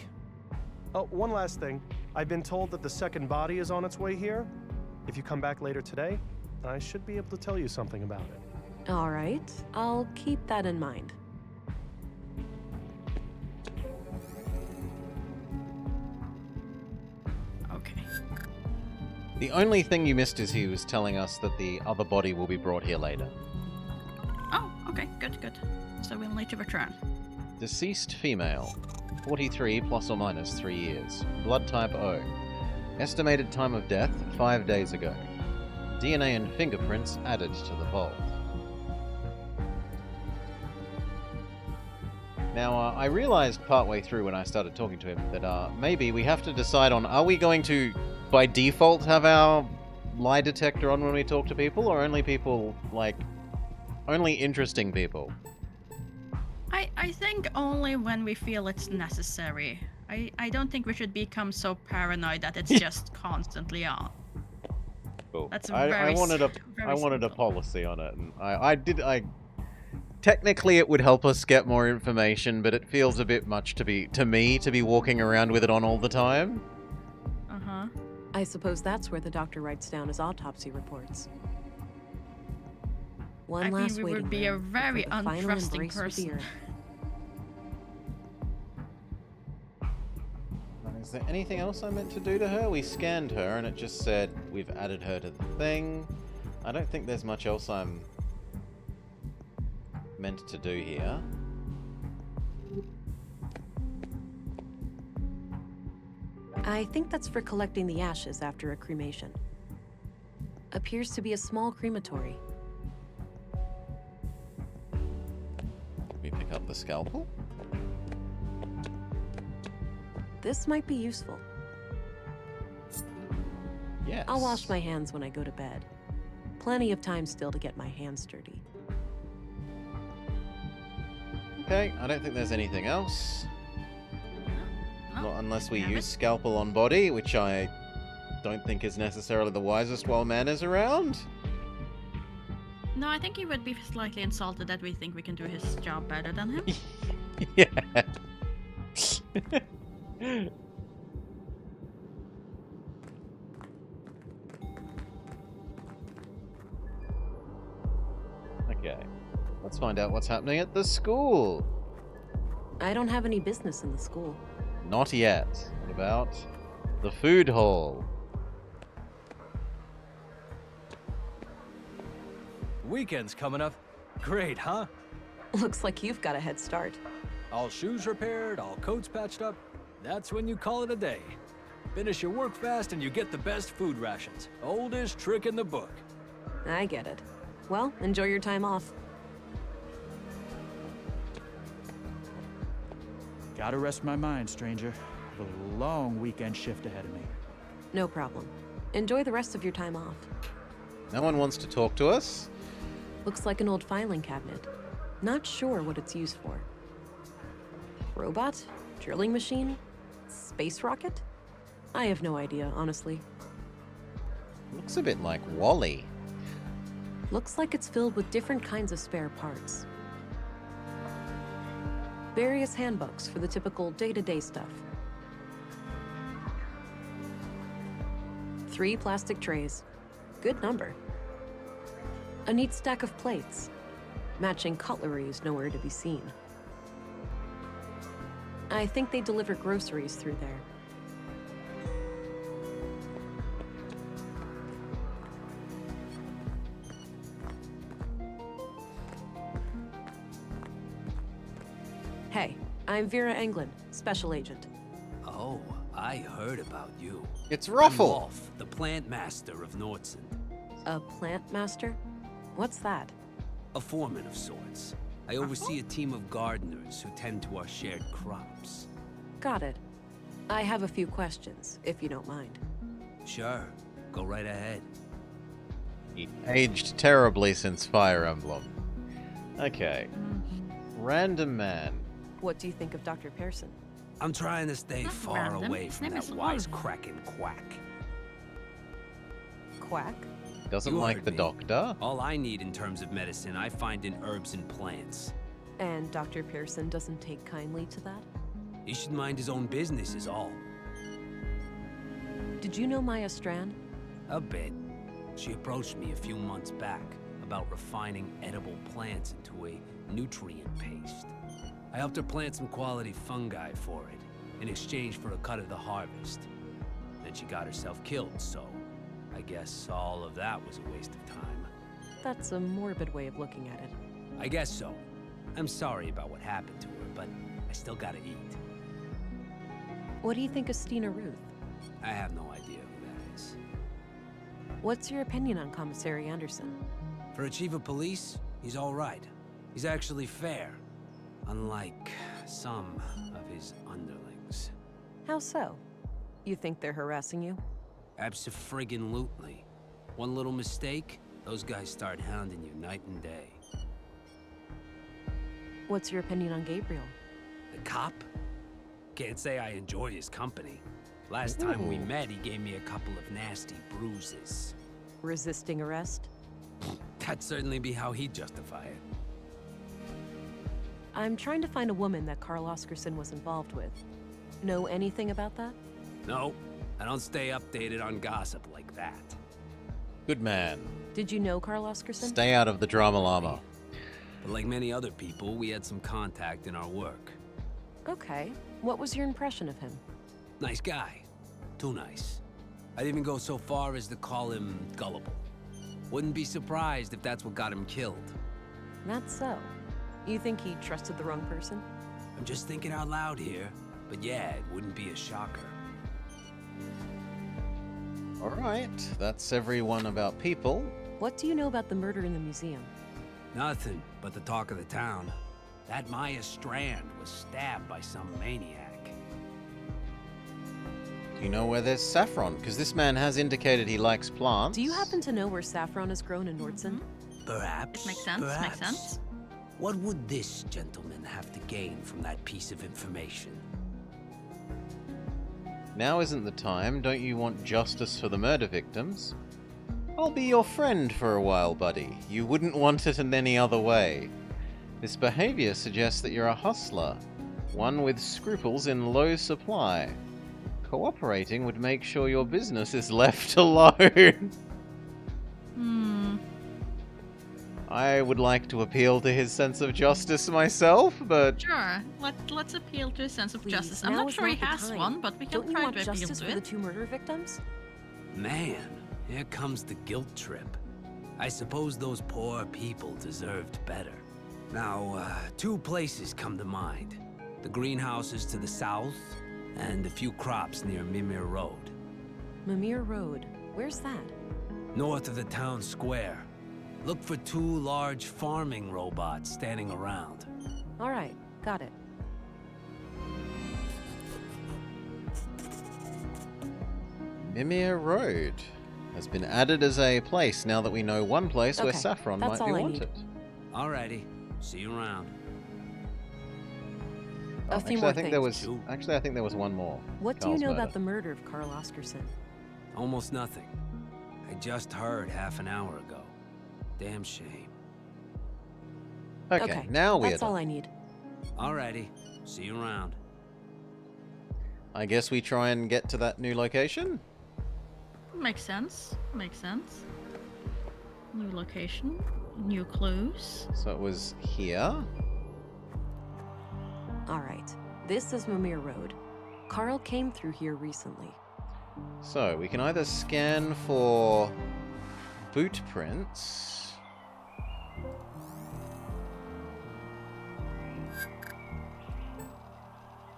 Oh, one last thing. I've been told that the second body is on its way here. If you come back later today, I should be able to tell you something about it. All right. I'll keep that in mind. Okay. The only thing you missed is he was telling us that the other body will be brought here later. Oh, okay, good, good. So we'll need to return. Deceased female, 43 plus or minus 3 years. Blood type O. Estimated time of death 5 days ago. DNA and fingerprints added to the vault. Now, I realized partway through when I started talking to him that maybe we have to decide on, are we going to, by default, have our lie detector on when we talk to people, or only people, like, only interesting people? I think only when we feel it's necessary. I don't think we should become so paranoid that it's just constantly on. Cool. That's I very wanted a very wanted a simple. policy on it, and I technically it would help us get more information, but it feels a bit much to me to be walking around with it on all the time. Uh-huh. I suppose that's where the doctor writes down his autopsy reports. One I mean, last we waiting would be a room very before the final untrusting embrace with the person. earth. Is there anything else I meant to do to her? We scanned her and it just said we've added her to the thing. I don't think there's much else I'm meant to do here. I think that's for collecting the ashes after a cremation. Appears to be a small crematory. Let me pick up the scalpel. This might be useful. Yes. I'll wash my hands when I go to bed. Plenty of time still to get my hands dirty. Okay, I don't think there's anything else. No, Not unless we have use it. scalpel on body, which I don't think is necessarily the wisest while man is around. No, I think he would be slightly insulted that we think we can do his job better than him. Yeah. Okay. Let's find out what's happening at the school. I don't have any business in the school. Not yet. What about the food hall? Weekend's coming up. Great, huh? Looks like you've got a head start. All shoes repaired, all coats patched up. That's when you call it a day. Finish your work fast and you get the best food rations. Oldest trick in the book. I get it. Well, enjoy your time off. Gotta rest my mind, stranger. I've a long weekend shift ahead of me. No problem. Enjoy the rest of your time off. No one wants to talk to us? Looks like an old filing cabinet. Not sure what it's used for. Robot? Drilling machine? Space rocket? I have no idea, honestly. Looks a bit like Wall-E. Looks like it's filled with different kinds of spare parts. Various handbooks for the typical day-to-day stuff. 3 plastic trays. Good number. A neat stack of plates. Matching cutlery is nowhere to be seen. I think they deliver groceries through there. Hey, I'm Vera Englund, Special Agent. Oh, I heard about you. It's I'm Ruffle! Wolf, the plant master of Nordson. A plant master? What's that? A foreman of sorts. I oversee a team of gardeners who tend to our shared crops. Got it. I have a few questions, if you don't mind. Sure, go right ahead. He aged terribly since Fire Emblem. Okay. Random man. What do you think of Dr. Pearson? I'm trying to stay Not far random. away His from name that is Wolf. wisecracking quack. Quack? Doesn't You like heard the me. doctor. All I need in terms of medicine, I find in herbs and plants. And Dr. Pearson doesn't take kindly to that? He should mind his own business is all. Did you know Maya Strand? A bit. She approached me a few months back about refining edible plants into a nutrient paste. I helped her plant some quality fungi for it, in exchange for a cut of the harvest. Then she got herself killed, so I guess all of that was a waste of time. That's a morbid way of looking at it. I guess so. I'm sorry about what happened to her, but I still gotta eat. What do you think of Stina Ruth? I have no idea who that is. What's your opinion on Commissary Anderson? For a chief of police, he's all right. He's actually fair, unlike some of his underlings. How so? You think they're harassing you? Abso-friggin-lutely. One little mistake, those guys start hounding you night and day. What's your opinion on Gabriel? The cop? Can't say I enjoy his company. Last time we met, he gave me a couple of nasty bruises. Resisting arrest? That'd certainly be how he'd justify it. I'm trying to find a woman that Carl Oscarson was involved with. Know anything about that? No, I don't stay updated on gossip like that. Good man. Did you know Carl Oscarson? Stay out of the drama llama. But like many other people, we had some contact in our work. Okay. What was your impression of him? Nice guy. Too nice. I'd even go so far as to call him gullible. Wouldn't be surprised if that's what got him killed. Not so. You think he trusted the wrong person? I'm just thinking out loud here. But yeah, it wouldn't be a shocker. Alright, that's everyone about people. What do you know about the murder in the museum? Nothing but the talk of the town. That Maya Strand was stabbed by some maniac. Do you know where there's saffron? Because this man has indicated he likes plants. Do you happen to know where saffron is grown in Nordson? Perhaps. It makes sense, perhaps. makes sense. What would this gentleman have to gain from that piece of information? Now isn't the time. Don't you want justice for the murder victims? I'll be your friend for a while, buddy. You wouldn't want it in any other way. This behavior suggests that you're a hustler, one with scruples in low supply. Cooperating would make sure your business is left alone. I would like to appeal to his sense of justice myself, but... Sure, let's appeal to a sense of Please, justice. I'm now not is sure he the has time. one, but we can Don't you try want to appeal justice to for the it. 2 murder victims? Man, here comes the guilt trip. I suppose those poor people deserved better. Now, 2 places come to mind. The greenhouses to the south, and a few crops near Mimir Road. Mimir Road. Where's that? North of the town square. Look for 2 large farming robots standing around. All right, got it. Mimir Road has been added as a place now that we know one place where Okay, saffron that's might be all I wanted. Alrighty, see you around. A few Actually, more I think there things. was. Actually, I think there was one more. What do you Carl's know murder. about the murder of Carl Oscarson? Almost nothing. I just heard half an hour ago. Damn shame. Okay, now we're That's done. all I need. Alrighty. See you around. I guess we try and get to that new location? Makes sense. Makes sense. New location, new clues. So it was here. Alright, this is Mimir Road. Carl came through here recently. So we can either scan for boot prints.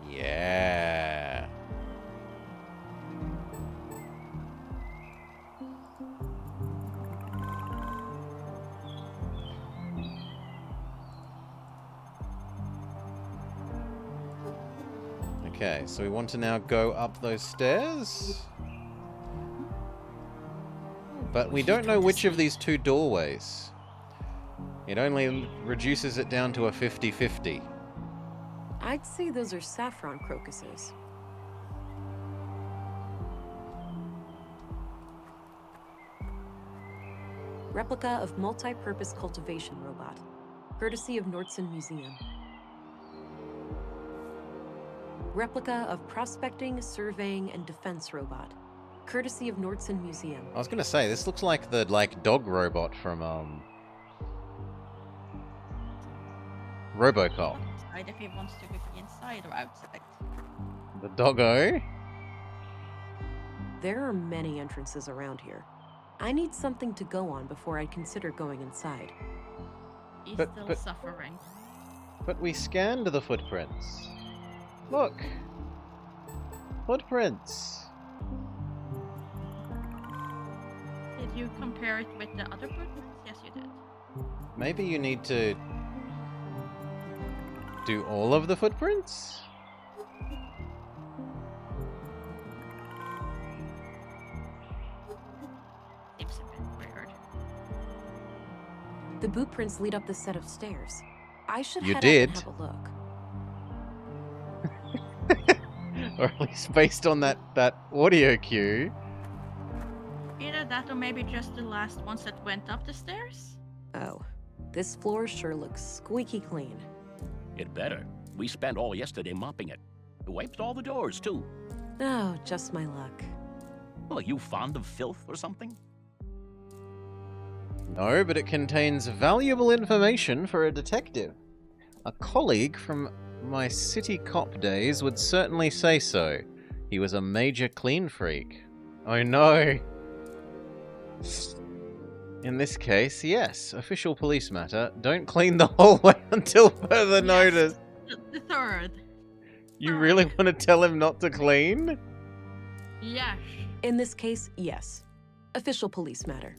Yeah. Okay, so we want to now go up those stairs. But we don't know which of these two doorways. It only reduces it down to a 50-50. I'd say those are saffron crocuses. Replica of multi-purpose cultivation robot, courtesy of Nordson Museum. Replica of prospecting, surveying, and defense robot, courtesy of Nordson Museum. I was gonna say, this looks like the dog robot from RoboCop. Decide if he wants to be inside or outside. The doggo. There are many entrances around here. I need something to go on before I'd consider going inside. He's But- still but- suffering. But we scanned the footprints. Look. Footprints. Did you compare it with the other footprints? Yes, you did. Maybe you need to do all of the footprints? Seems a bit weird. The boot prints lead up the set of stairs. I should You head did. up and have a look. Or at least based on that audio cue. Either that or maybe just the last ones that went up the stairs? Oh, this floor sure looks squeaky clean. It better. We spent all yesterday mopping it. Wiped all the doors, too. Oh, just my luck. Well, are you fond of filth or something? No, but it contains valuable information for a detective. A colleague from my city cop days would certainly say so. He was a major clean freak. Oh no! In this case, yes, official police matter. Don't clean the hallway until further notice. The third. You really want to tell him not to clean? Yes. In this case, yes. Official police matter.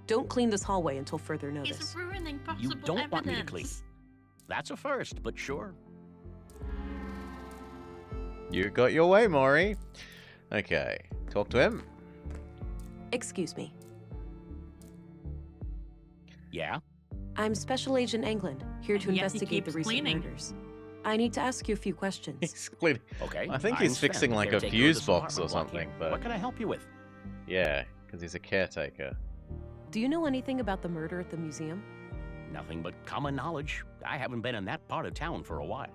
Don't clean this hallway until further He's notice. ruining possible You don't evidence. want me to clean. That's a first, but sure. You got your way, Maury. Okay, talk to him. Excuse me. Yeah? I'm Special Agent England, here to And yet he investigate the keeps recent cleaning. murders. I need to ask you a few questions. He's cleaning. Okay. I think I'm he's Sven, fixing like a caretaker of fuse this box or apartment block something, here. but What can I help you with? yeah, because he's a caretaker. Do you know anything about the murder at the museum? Nothing but common knowledge. I haven't been in that part of town for a while.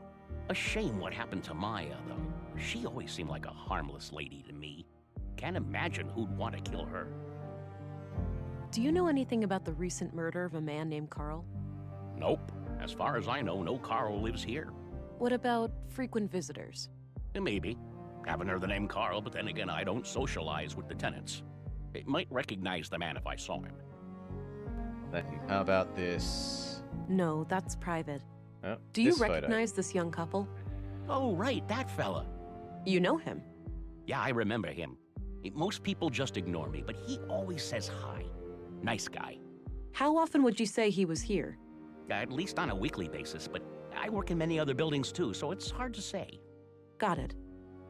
A shame what happened to Maya, though. She always seemed like a harmless lady to me. Can't imagine who'd want to kill her. Do you know anything about the recent murder of a man named Carl? Nope. As far as I know, no Carl lives here. What about frequent visitors? Maybe. Haven't heard the name Carl, but then again, I don't socialize with the tenants. I might recognize the man if I saw him. Then how about this? No, that's private. Oh, Do you this photo. recognize this young couple? Oh, right, that fella. You know him. Yeah, I remember him. Most people just ignore me, but he always says hi. Nice guy. How often would you say he was here? At least on a weekly basis, but I work in many other buildings too, so it's hard to say. Got it.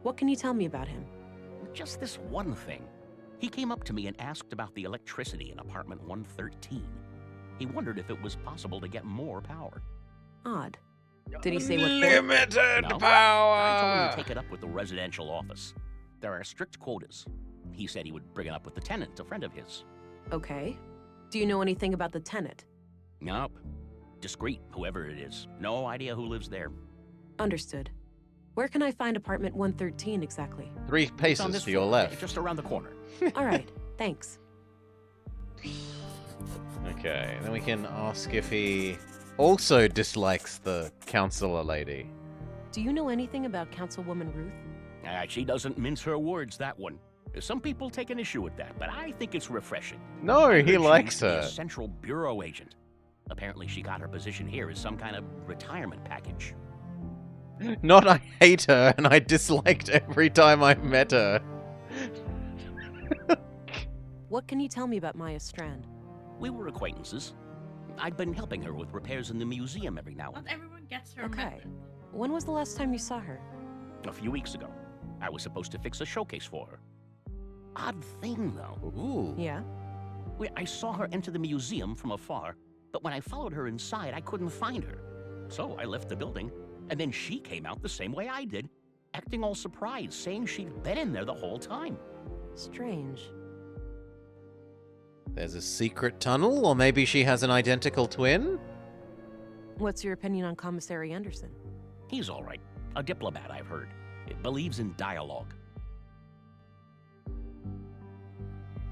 What can you tell me about him? Just this one thing. He came up to me and asked about the electricity in apartment 113. He wondered if it was possible to get more power. Odd. Did he say what for? Limited No. power! I told him to take it up with the residential office. There are strict quotas. He said he would bring it up with the tenant, a friend of his. Okay. Do you know anything about the tenant? Nope. Discreet, whoever it is. No idea who lives there. Understood. Where can I find apartment 113 exactly? 3 It's on paces this to your floor, left. just around the corner. All right, thanks. Okay, then we can ask if he also dislikes the counselor lady. Do you know anything about Councilwoman Ruth? She doesn't mince her words, that one. Some people take an issue with that, but I think it's refreshing. No, I he heard she likes used to be her. a Central Bureau agent. Apparently, she got her position here as some kind of retirement package. Not I hate her and I disliked every time I met her. What can you tell me about Maya Strand? We were acquaintances. I'd been helping her with repairs in the museum every now and Not everyone gets her Okay. method. When was the last time you saw her? then. A few weeks ago, I was supposed to fix a showcase for her. Odd thing, though. Ooh. Yeah? I saw her enter the museum from afar, but when I followed her inside, I couldn't find her. So I left the building, and then she came out the same way I did, acting all surprised, saying she'd been in there the whole time. Strange. There's a secret tunnel, or maybe she has an identical twin? What's your opinion on Commissary Anderson? He's all right. A diplomat, I've heard. It believes in dialogue.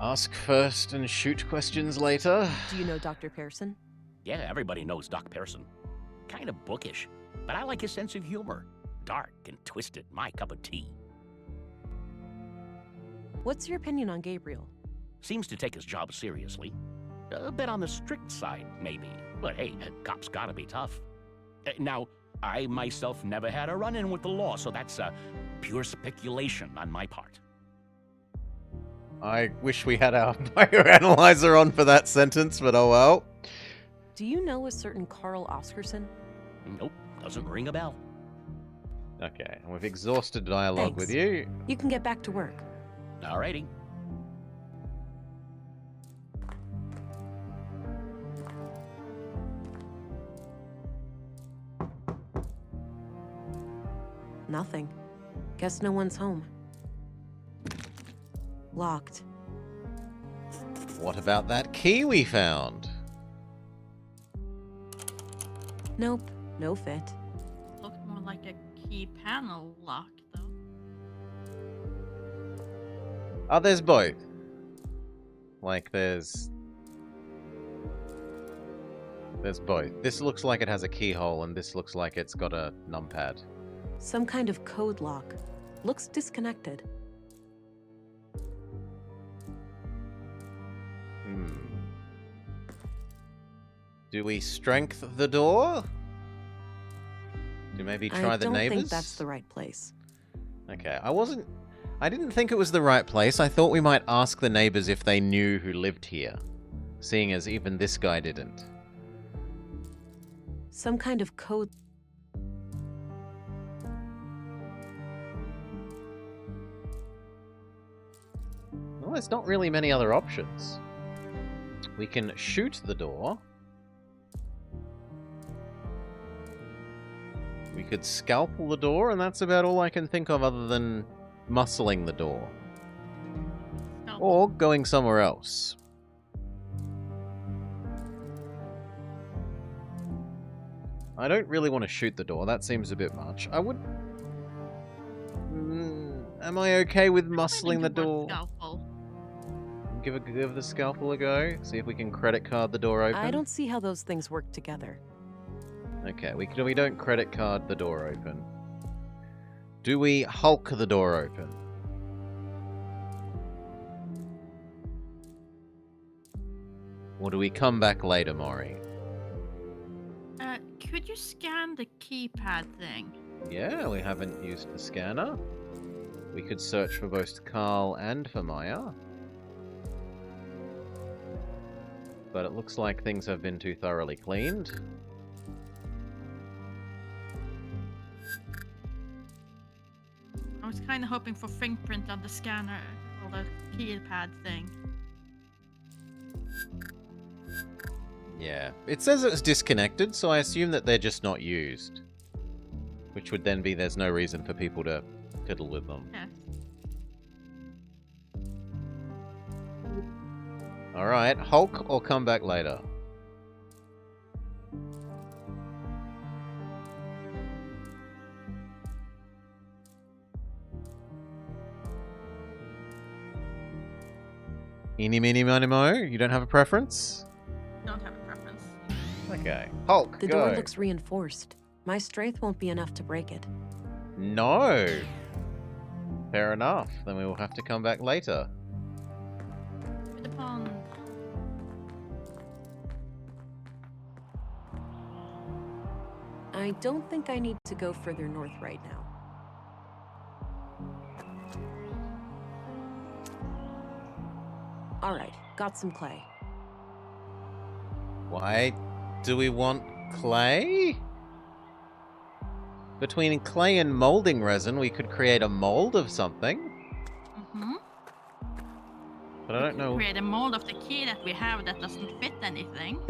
Ask first and shoot questions later. Do you know Dr. Pearson? Yeah, everybody knows Doc Pearson. Kind of bookish, but I like his sense of humor. Dark and twisted, my cup of tea. What's your opinion on Gabriel? Seems to take his job seriously. A bit on the strict side, maybe. But hey, cops gotta be tough. Now, I myself never had a run-in with the law, so that's pure speculation on my part. I wish we had our bioanalyzer on for that sentence, but oh well. Do you know a certain Carl Oscarson? Nope, doesn't ring a bell. Okay, and we've exhausted dialogue Thanks. with you. You can get back to work. Alrighty. Nothing. Guess no one's home. Locked. What about that key we found? Nope, no fit. Looked more like a key panel lock, though. Oh, there's both. Like, there's both. This looks like it has a keyhole, and this looks like it's got a numpad. Some kind of code lock. Looks disconnected. Do we strength the door? Do maybe try the I don't neighbors? think that's the right place. Okay, I didn't think it was the right place. I thought we might ask the neighbors if they knew who lived here, seeing as even this guy didn't. Some kind of code. Well, there's not really many other options. We can shoot the door. We could scalpel the door, and that's about all I can think of other than muscling the door. Or going somewhere else. I don't really want to shoot the door. That seems a bit much. I would... am I okay with muscling the door? Scalpel. Give the scalpel a go. See if we can credit card the door open. I don't see how those things work together. Okay, we don't credit card the door open. Do we Hulk the door open? Or do we come back later, Mori? Could you scan the keypad thing? Yeah, we haven't used the scanner. We could search for both Carl and for Maya. But it looks like things have been too thoroughly cleaned. I was kind of hoping for fingerprint on the scanner or the keypad thing. Yeah, it says it's disconnected, so I assume that they're just not used. Which would then be there's no reason for people to fiddle with them. Yes. Alright, Hulk or come back later? Eeny, meeny, miny, mo? You don't have a preference? Don't have a preference. Okay. Hulk, The go. door looks reinforced. My strength won't be enough to break it. No. Fair enough. Then we will have to come back later. To the pond. I don't think I need to go further north right now. Alright, got some clay. Why do we want clay? Between clay and molding resin, we could create a mold of something. Mm-hmm. But I don't know. Create a mold of the key that we have that doesn't fit anything.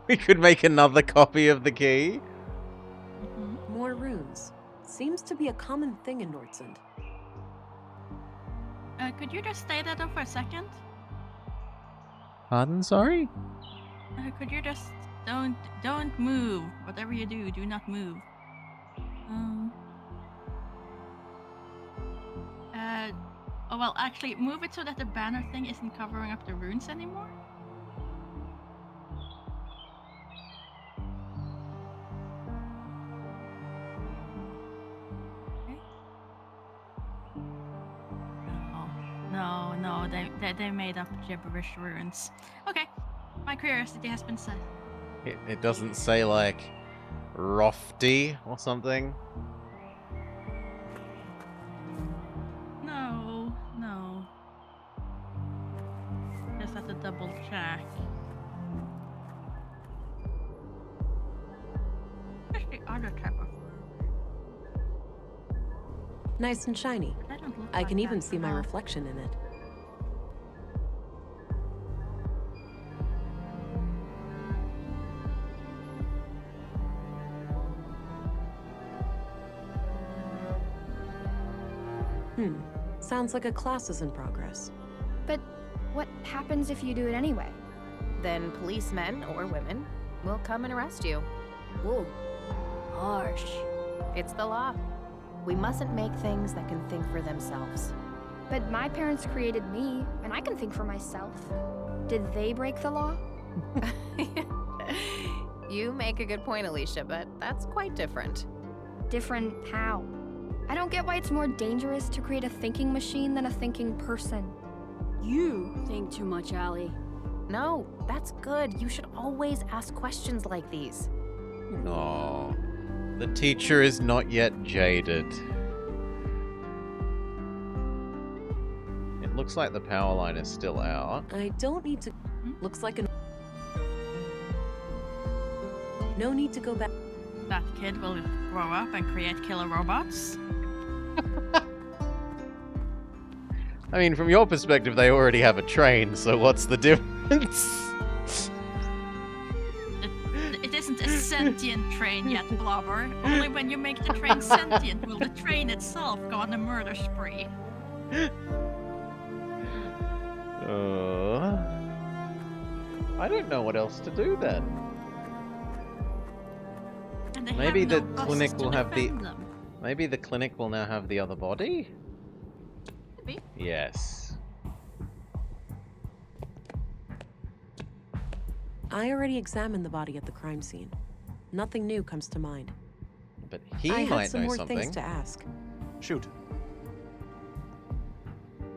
We could make another copy of the key. More runes. Seems to be a common thing in Nordsund. Could you just stay there though for a second? Pardon, sorry? Could you just don't move. Whatever you do, do not move. Oh well, actually, move it so that the banner thing isn't covering up the runes anymore. Okay. No, they made up gibberish runes. Okay, my curiosity has been set. It doesn't say like Rofty or something. No. Just have to double check. What's the other type of Nice and shiny. That don't look I like can even that see my at all. reflection in it. Sounds like a class is in progress. But what happens if you do it anyway? Then policemen or women will come and arrest you. Whoa. Harsh. It's the law. We mustn't make things that can think for themselves. But my parents created me, and I can think for myself. Did they break the law? You make a good point, Alicia, but that's quite different. Different how? I don't get why it's more dangerous to create a thinking machine than a thinking person. You think too much, Allie. No, that's good. You should always ask questions like these. No. The teacher is not yet jaded. It looks like the power line is still out. I don't need to... Looks like an... No need to go back. That kid will grow up and create killer robots. I mean, from your perspective, they already have a train, so what's the difference? It isn't a sentient train yet, Blobber. Only when you make the train sentient will the train itself go on a murder spree. I don't know what else to do then. And they Maybe have the no buses clinic to will have the... defend them. Maybe the clinic will now have the other body? Could be. Yes. I already examined the body at the crime scene. Nothing new comes to mind. But he I might have some know more something. things to ask. Shoot.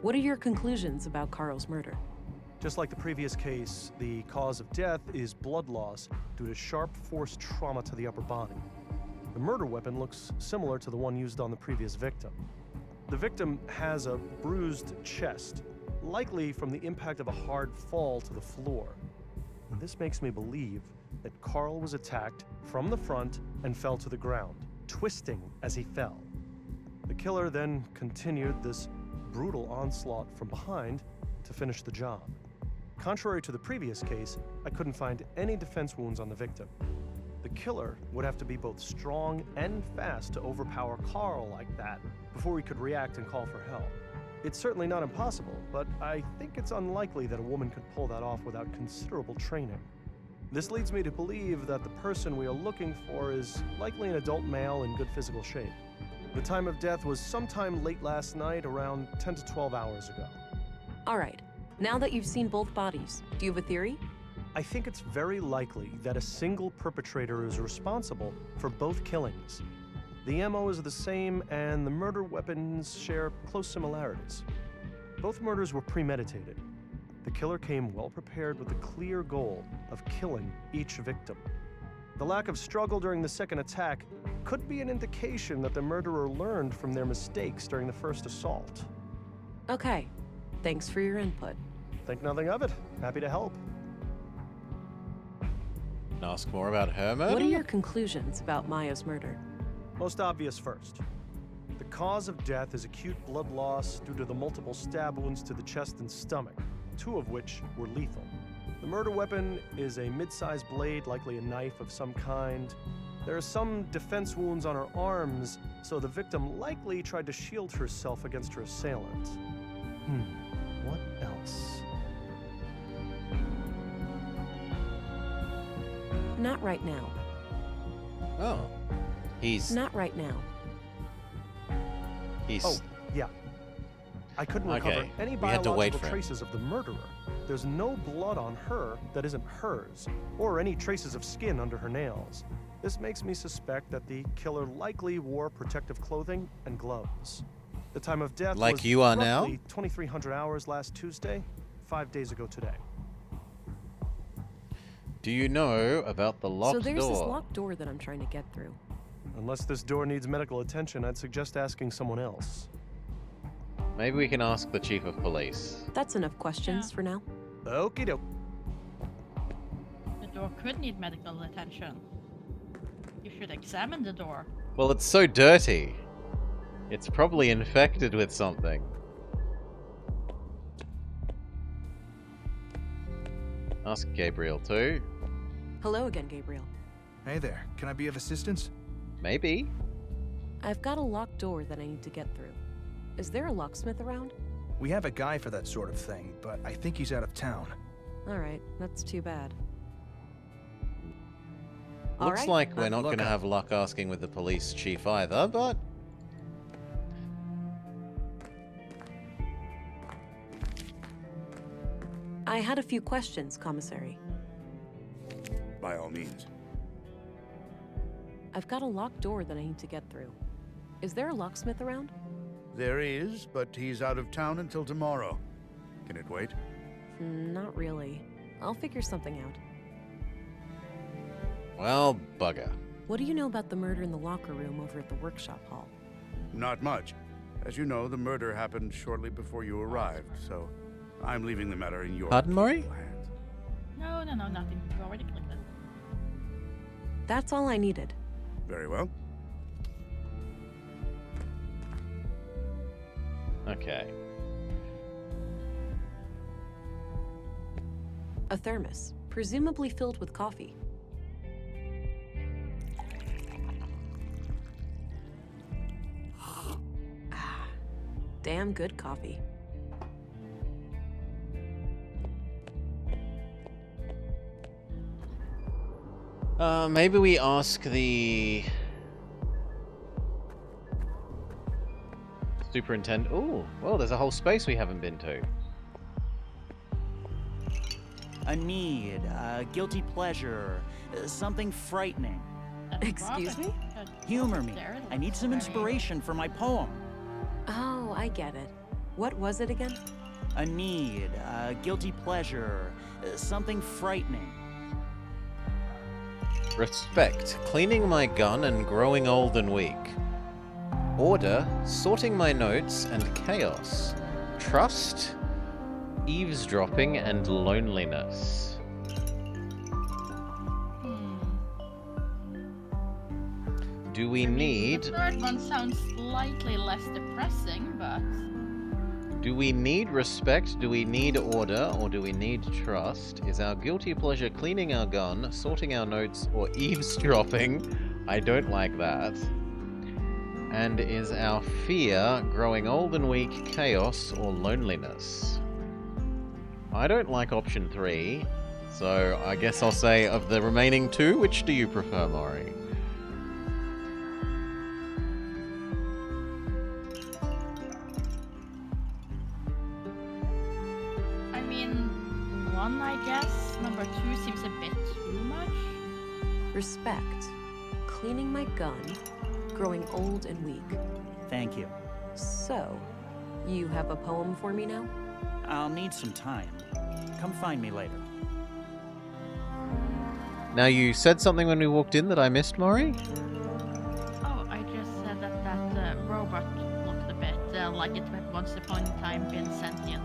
What are your conclusions about Carl's murder? Just like the previous case, the cause of death is blood loss due to sharp force trauma to the upper body. The murder weapon looks similar to the one used on the previous victim. The victim has a bruised chest, likely from the impact of a hard fall to the floor. And this makes me believe that Carl was attacked from the front and fell to the ground, twisting as he fell. The killer then continued this brutal onslaught from behind to finish the job. Contrary to the previous case, I couldn't find any defense wounds on the victim. The killer would have to be both strong and fast to overpower Carl like that before he could react and call for help. It's certainly not impossible, but I think it's unlikely that a woman could pull that off without considerable training. This leads me to believe that the person we are looking for is likely an adult male in good physical shape. The time of death was sometime late last night, around 10 to 12 hours ago. All right, Now that you've seen both bodies, do you have a theory? I think it's very likely that a single perpetrator is responsible for both killings. The MO is the same, and the murder weapons share close similarities. Both murders were premeditated. The killer came well prepared with the clear goal of killing each victim. The lack of struggle during the second attack could be an indication that the murderer learned from their mistakes during the first assault. Okay. Thanks for your input. Think nothing of it. Happy to help. Ask more about her murder? What are your conclusions about Maya's murder? Most obvious first. The cause of death is acute blood loss due to the multiple stab wounds to the chest and stomach, 2 of which were lethal. The murder weapon is a mid-sized blade, likely a knife of some kind. There are some defense wounds on her arms, so the victim likely tried to shield herself against her assailant. What else? Not right now. Oh. He's... Not right now. He's... Oh, yeah. I couldn't recover Okay, any we had to wait biological for him. traces of the murderer. There's no blood on her that isn't hers, or any traces of skin under her nails. This makes me suspect that the killer likely wore protective clothing and gloves. The time of death Like was you are now? roughly 2,300 hours last Tuesday, 5 days ago today. Do you know about the locked So there's door? this locked door that I'm trying to get through. Unless this door needs medical attention, I'd suggest asking someone else. Maybe we can ask the chief of police. That's enough questions for now. Okie doke. The door could need medical attention. You should examine the door. Well, it's so dirty. It's probably infected with something. Ask Gabriel too. Hello again, Gabriel. Hey there, can I be of assistance? Maybe. I've got a locked door that I need to get through. Is there a locksmith around? We have a guy for that sort of thing, but I think he's out of town. Alright, that's too bad. Looks Alright, like we're on the not going to lookout. have luck asking with the police chief either, but... I had a few questions, Commissary. By all means. I've got a locked door that I need to get through. Is there a locksmith around? There is, but he's out of town until tomorrow. Can it wait? Not really. I'll figure something out. Well, bugger. What do you know about the murder in the locker room over at the workshop hall? Not much. As you know, the murder happened shortly before you arrived, so I'm leaving the matter in your Pardon, Maury? capable hands. No, nothing. You already clicked it. That's all I needed. Very well. Okay. A thermos, presumably filled with coffee. Damn good coffee. Maybe we ask the... superintendent... Ooh, well, there's a whole space we haven't been to. A need, a guilty pleasure, something frightening. Excuse me? Humor me. I need some inspiration for my poem. Oh, I get it. What was it again? A need, a guilty pleasure, something frightening. Respect, cleaning my gun and growing old and weak. Order, sorting my notes and chaos. Trust, eavesdropping and loneliness. Do we need... The third one sounds slightly less depressing, but... Do we need respect? Do we need order? Or do we need trust? Is our guilty pleasure cleaning our gun, sorting our notes, or eavesdropping? I don't like that. And is our fear growing old and weak, chaos, or loneliness? I don't like option 3, so I guess I'll say of the remaining 2, which do you prefer, Maury? I mean, 1, I guess. Number 2 seems a bit too much. Respect. Cleaning my gun. Growing old and weak. Thank you. So, you have a poem for me now? I'll need some time. Come find me later. Now, you said something when we walked in that I missed, Maury? Oh, I just said that robot looked a bit like it had once upon a time been sentient.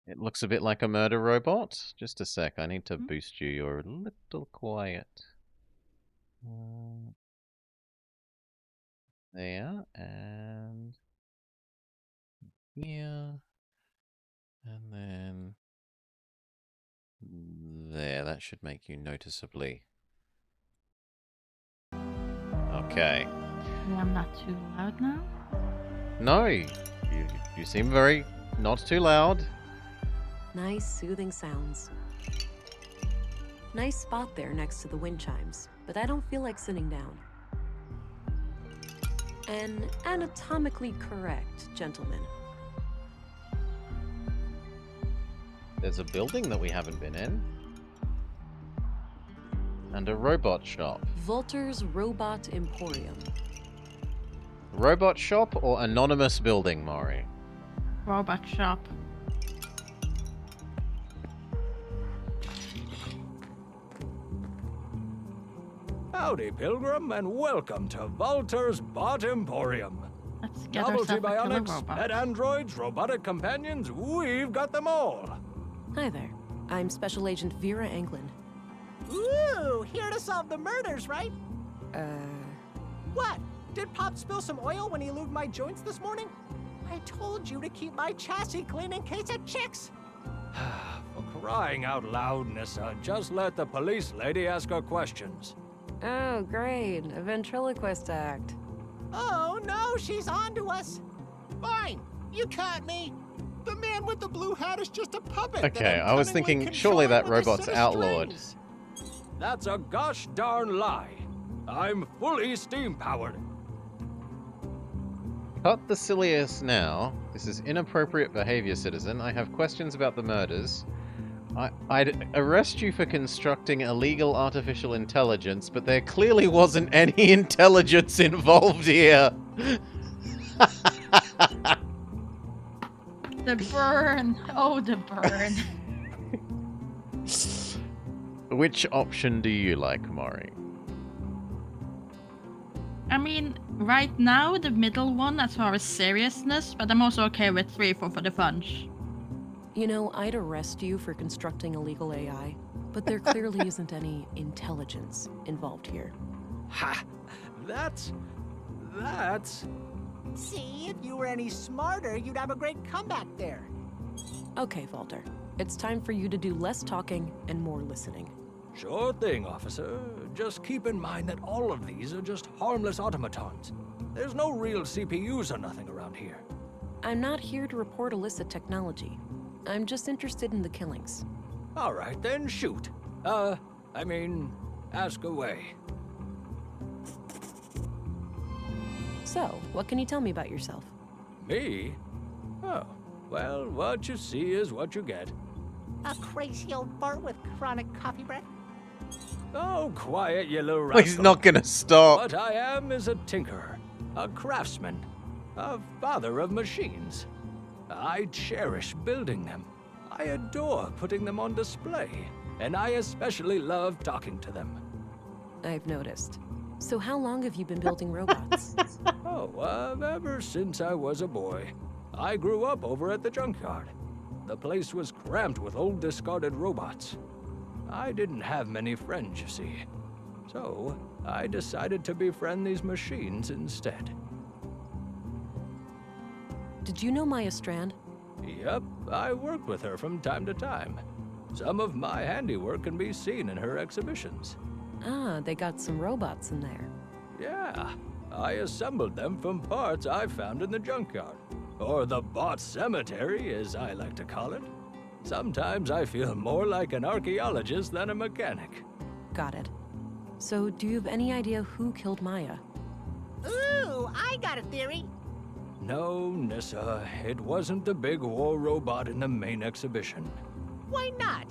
It looks a bit like a murder robot. Just a sec, I need to boost you. You're a little quiet. There, and here, and then there. That should make you noticeably. Okay. I'm not too loud now? No, you seem very not too loud. Nice, soothing sounds. Nice spot there next to the wind chimes, but I don't feel like sitting down. An anatomically correct gentleman. There's a building that we haven't been in. And a robot shop. Volter's Robot Emporium. Robot shop or anonymous building, Maury? Robot shop. Howdy, Pilgrim, and welcome to Volter's Bot Emporium. Let's get Novelty ourselves a killer bionics, robot. pet androids, robotic companions, we've got them all. Hi there. I'm Special Agent Vera Anglin. Ooh, here to solve the murders, right? What? Did Pop spill some oil when he lubed my joints this morning? I told you to keep my chassis clean in case of chicks. For crying out loud, Nissa, just let the police lady ask her questions. Oh, great. A ventriloquist act. Oh no, she's on to us. Fine, you caught me. The man with the blue hat is just a puppet. Okay, I was thinking, surely that robot's outlawed. That's a gosh darn lie. I'm fully steam-powered. Cut the silliest now. This is inappropriate behavior, citizen. I have questions about the murders. I'd arrest you for constructing illegal artificial intelligence, but there clearly wasn't any intelligence involved here. The burn. Oh, the burn. Which option do you like, Maury? I mean, right now, the middle one as far as seriousness, but I'm also okay with 3 for the funch. You know, I'd arrest you for constructing illegal AI, but there clearly isn't any intelligence involved here. Ha! That's... See, if you were any smarter, you'd have a great comeback there. Okay, Volter. It's time for you to do less talking and more listening. Sure thing, officer. Just keep in mind that all of these are just harmless automatons. There's no real CPUs or nothing around here. I'm not here to report illicit technology. I'm just interested in the killings. All right, then shoot. Ask away. So, what can you tell me about yourself? Me? Oh, well, what you see is what you get. A crazy old fart with chronic coffee breath? Oh, quiet, you little rascal. He's not gonna stop. What I am is a tinkerer, a craftsman, a father of machines. I cherish building them. I adore putting them on display, and I especially love talking to them. I've noticed. So how long have you been building robots? Ever since I was a boy. I grew up over at the junkyard. The place was crammed with old discarded robots. I didn't have many friends, you see. So, I decided to befriend these machines instead. Did you know Maya Strand? Yep, I worked with her from time to time. Some of my handiwork can be seen in her exhibitions. Ah, they got some robots in there. Yeah, I assembled them from parts I found in the junkyard. Or the bot cemetery, as I like to call it. Sometimes I feel more like an archaeologist than a mechanic. Got it. So, do you have any idea who killed Maya? Ooh, I got a theory. No, Nissa, it wasn't the big war robot in the main exhibition. Why not?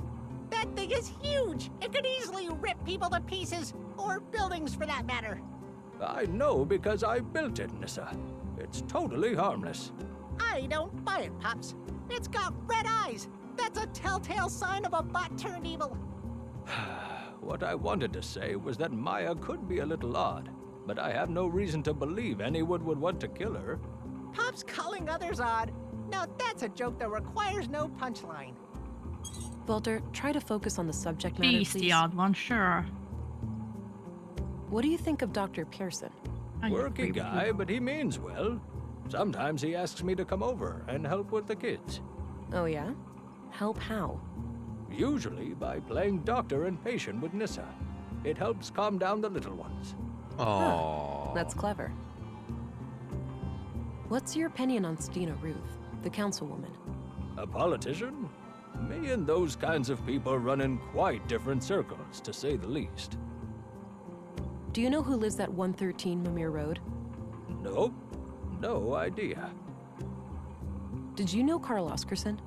That thing is huge! It could easily rip people to pieces, or buildings for that matter. I know because I built it, Nissa. It's totally harmless. I don't buy it, Pops. It's got red eyes. That's a telltale sign of a bot turned evil. What I wanted to say was that Maya could be a little odd, but I have no reason to believe anyone would want to kill her. Pops calling others odd. Now that's a joke that requires no punchline. Walter, try to focus on the subject matter, He's please. the odd one, sure. What do you think of Dr. Pearson? Quirky guy, but he means well. Sometimes he asks me to come over and help with the kids. Oh yeah? Help how? Usually by playing doctor and patient with Nissa. It helps calm down the little ones. Oh, That's clever. What's your opinion on Stina Ruth, the councilwoman? A politician? Me and those kinds of people run in quite different circles, to say the least. Do you know who lives at 113 Mimir Road? Nope. No idea. Did you know Carl Oscarson?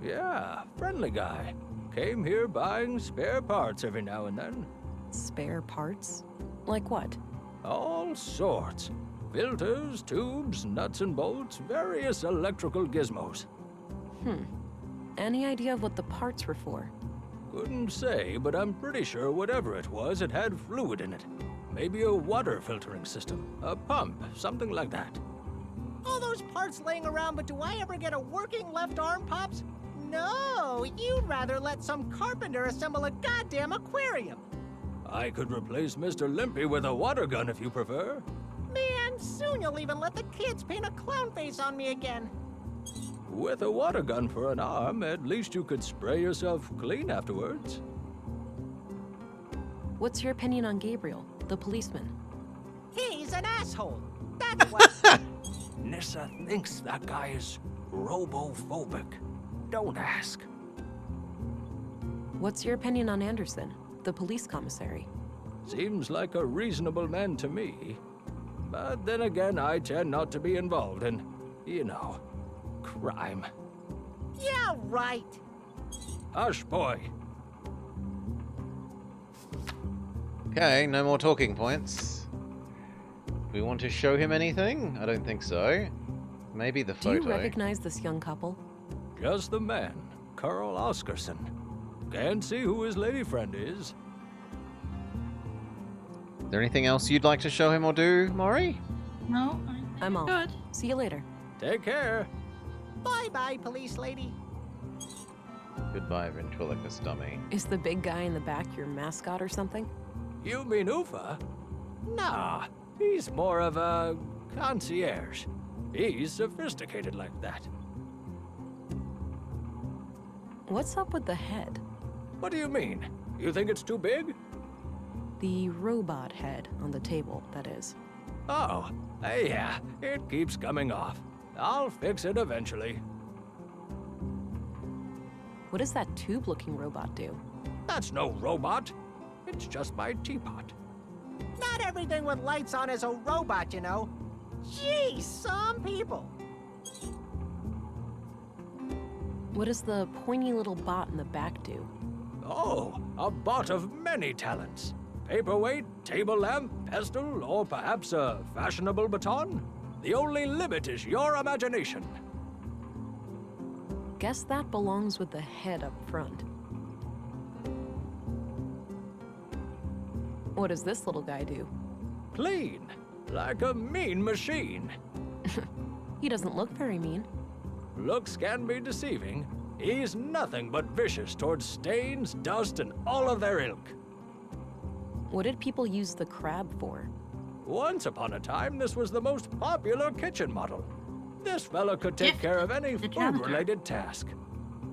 Yeah, friendly guy. Came here buying spare parts every now and then. Spare parts? Like what? All sorts. Filters, tubes, nuts and bolts, various electrical gizmos. Any idea of what the parts were for? Couldn't say, but I'm pretty sure whatever it was, it had fluid in it. Maybe a water filtering system, a pump, something like that. All those parts laying around, but do I ever get a working left arm, Pops? No, you'd rather let some carpenter assemble a goddamn aquarium. I could replace Mr. Limpy with a water gun if you prefer. Man, soon you'll even let the kids paint a clown face on me again. With a water gun for an arm, at least you could spray yourself clean afterwards. What's your opinion on Gabriel, the policeman? He's an asshole. That's what. Nissa thinks that guy is robophobic. Don't ask. What's your opinion on Anderson, the police commissary? Seems like a reasonable man to me. But then again, I tend not to be involved in, crime. Yeah, right. Hush, boy. okay. No more talking points. We want to show him anything? I don't think so. Maybe the Do photo. you recognize this young couple? Just the man, Carl Oscarson. Can't see who his lady friend is. Is there anything else you'd like to show him or do, Maury? No, I'm off. good. See you later. Take care. Bye-bye, police lady. Goodbye, ventriloquist dummy. Is the big guy in the back your mascot or something? You mean Ufa? Nah, he's more of a concierge. He's sophisticated like that. What's up with the head? What do you mean? You think it's too big? The robot head on the table, that is. Oh, yeah, it keeps coming off. I'll fix it eventually. What does that tube-looking robot do? That's no robot. It's just my teapot. Not everything with lights on is a robot, you know. Jeez, some people. What does the pointy little bot in the back do? Oh, a bot of many talents. Paperweight, table lamp, pestle, or perhaps a fashionable baton? The only limit is your imagination. Guess that belongs with the head up front. What does this little guy do? Clean, like a mean machine. He doesn't look very mean. Looks can be deceiving. He's nothing but vicious towards stains, dust, and all of their ilk. What did people use the crab for? Once upon a time, this was the most popular kitchen model. This fella could take care of any food-related task.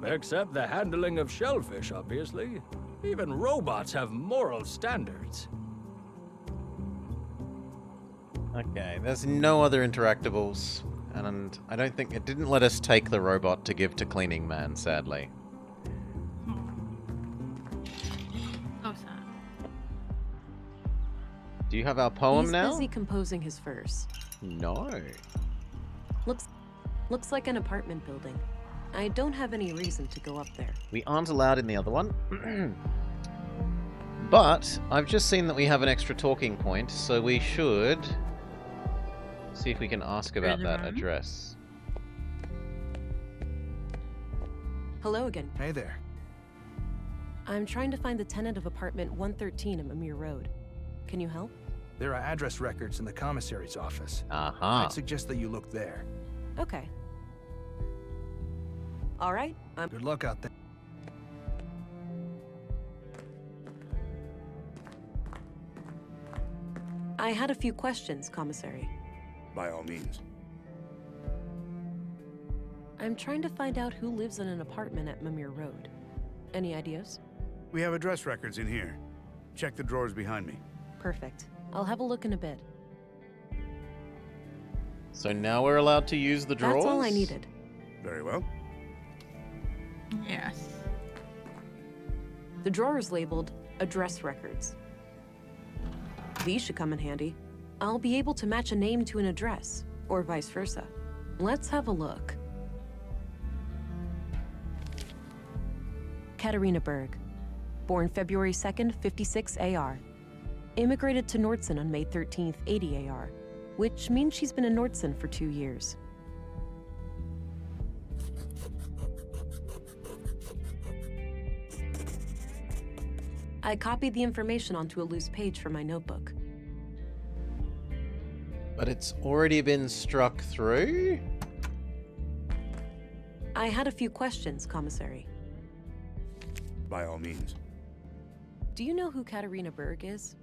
Except the handling of shellfish, obviously. Even robots have moral standards. Okay, there's no other interactables, and I don't think it didn't let us take the robot to give to Cleaning Man, sadly. So sad. Do you have our poem He's now? busy composing his verse. No. Looks like an apartment building. I don't have any reason to go up there. We aren't allowed in the other one. But I've just seen that we have an extra talking point, so we should see if we can ask about that address. Hello again. Hey there. I'm trying to find the tenant of apartment 113 at Mimir Road. Can you help? There are address records in the commissary's office. Aha. I'd suggest that you look there. Okay. All right. Good luck out there. I had a few questions, Commissary. By all means. I'm trying to find out who lives in an apartment at Mimir Road. Any ideas? We have address records in here. Check the drawers behind me. Perfect. I'll have a look in a bit. So now we're allowed to use the drawers? That's all I needed. Very well. Yes. The drawer is labeled Address Records. These should come in handy. I'll be able to match a name to an address, or vice versa. Let's have a look. Katarina Berg. Born February 2nd, 56 AR. Immigrated to Nordson on May 13th, 80 AR, which means she's been in Nordson for 2 years. I copied the information onto a loose page from my notebook. But it's already been struck through? I had a few questions, Commissary. By all means. Do you know who Katarina Berg is?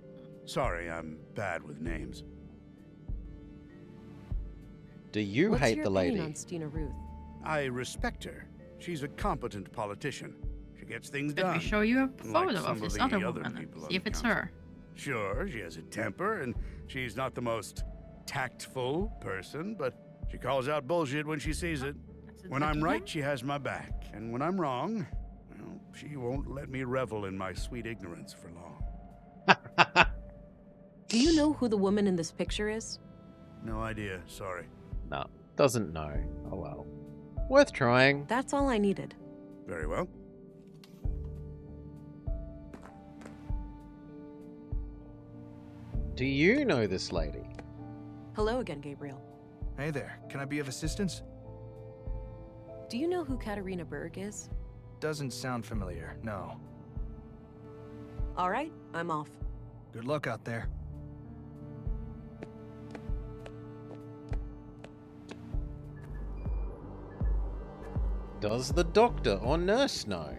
Sorry, I'm bad with names. Do you What's hate your the lady? opinion on Stina Ruth? I respect her. She's a competent politician. She gets things Could done. we show you a Like photo some of this the other other woman? people on See if the it's council. her. Sure, she has a temper, and she's not the most tactful person, but she calls out bullshit when she sees it. When I'm right, she has my back, and when I'm wrong, well, she won't let me revel in my sweet ignorance for long. Do you know who the woman in this picture is? No idea, sorry. No, doesn't know. Oh well. Worth trying. That's all I needed. Very well. Do you know this lady? Hello again, Gabriel. Hey there. Can I be of assistance? Do you know who Katarina Berg is? Doesn't sound familiar, no. All right, I'm off. Good luck out there. Does the doctor or nurse know?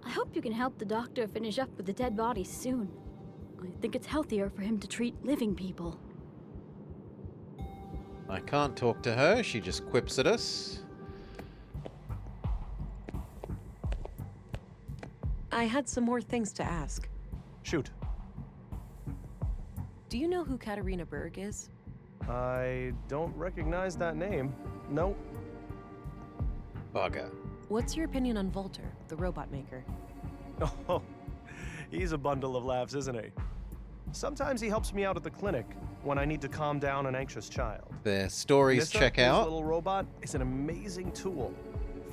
I hope you can help the doctor finish up with the dead bodies soon. I think it's healthier for him to treat living people. I can't talk to her, she just quips at us. I had some more things to ask. Shoot. Do you know who Katarina Berg is? I don't recognize that name. Nope. Bugger. What's your opinion on Volter, the robot maker? Oh, he's a bundle of laughs, isn't he? Sometimes he helps me out at the clinic when I need to calm down an anxious child. Their stories Nissa, check his out. little robot is an amazing tool.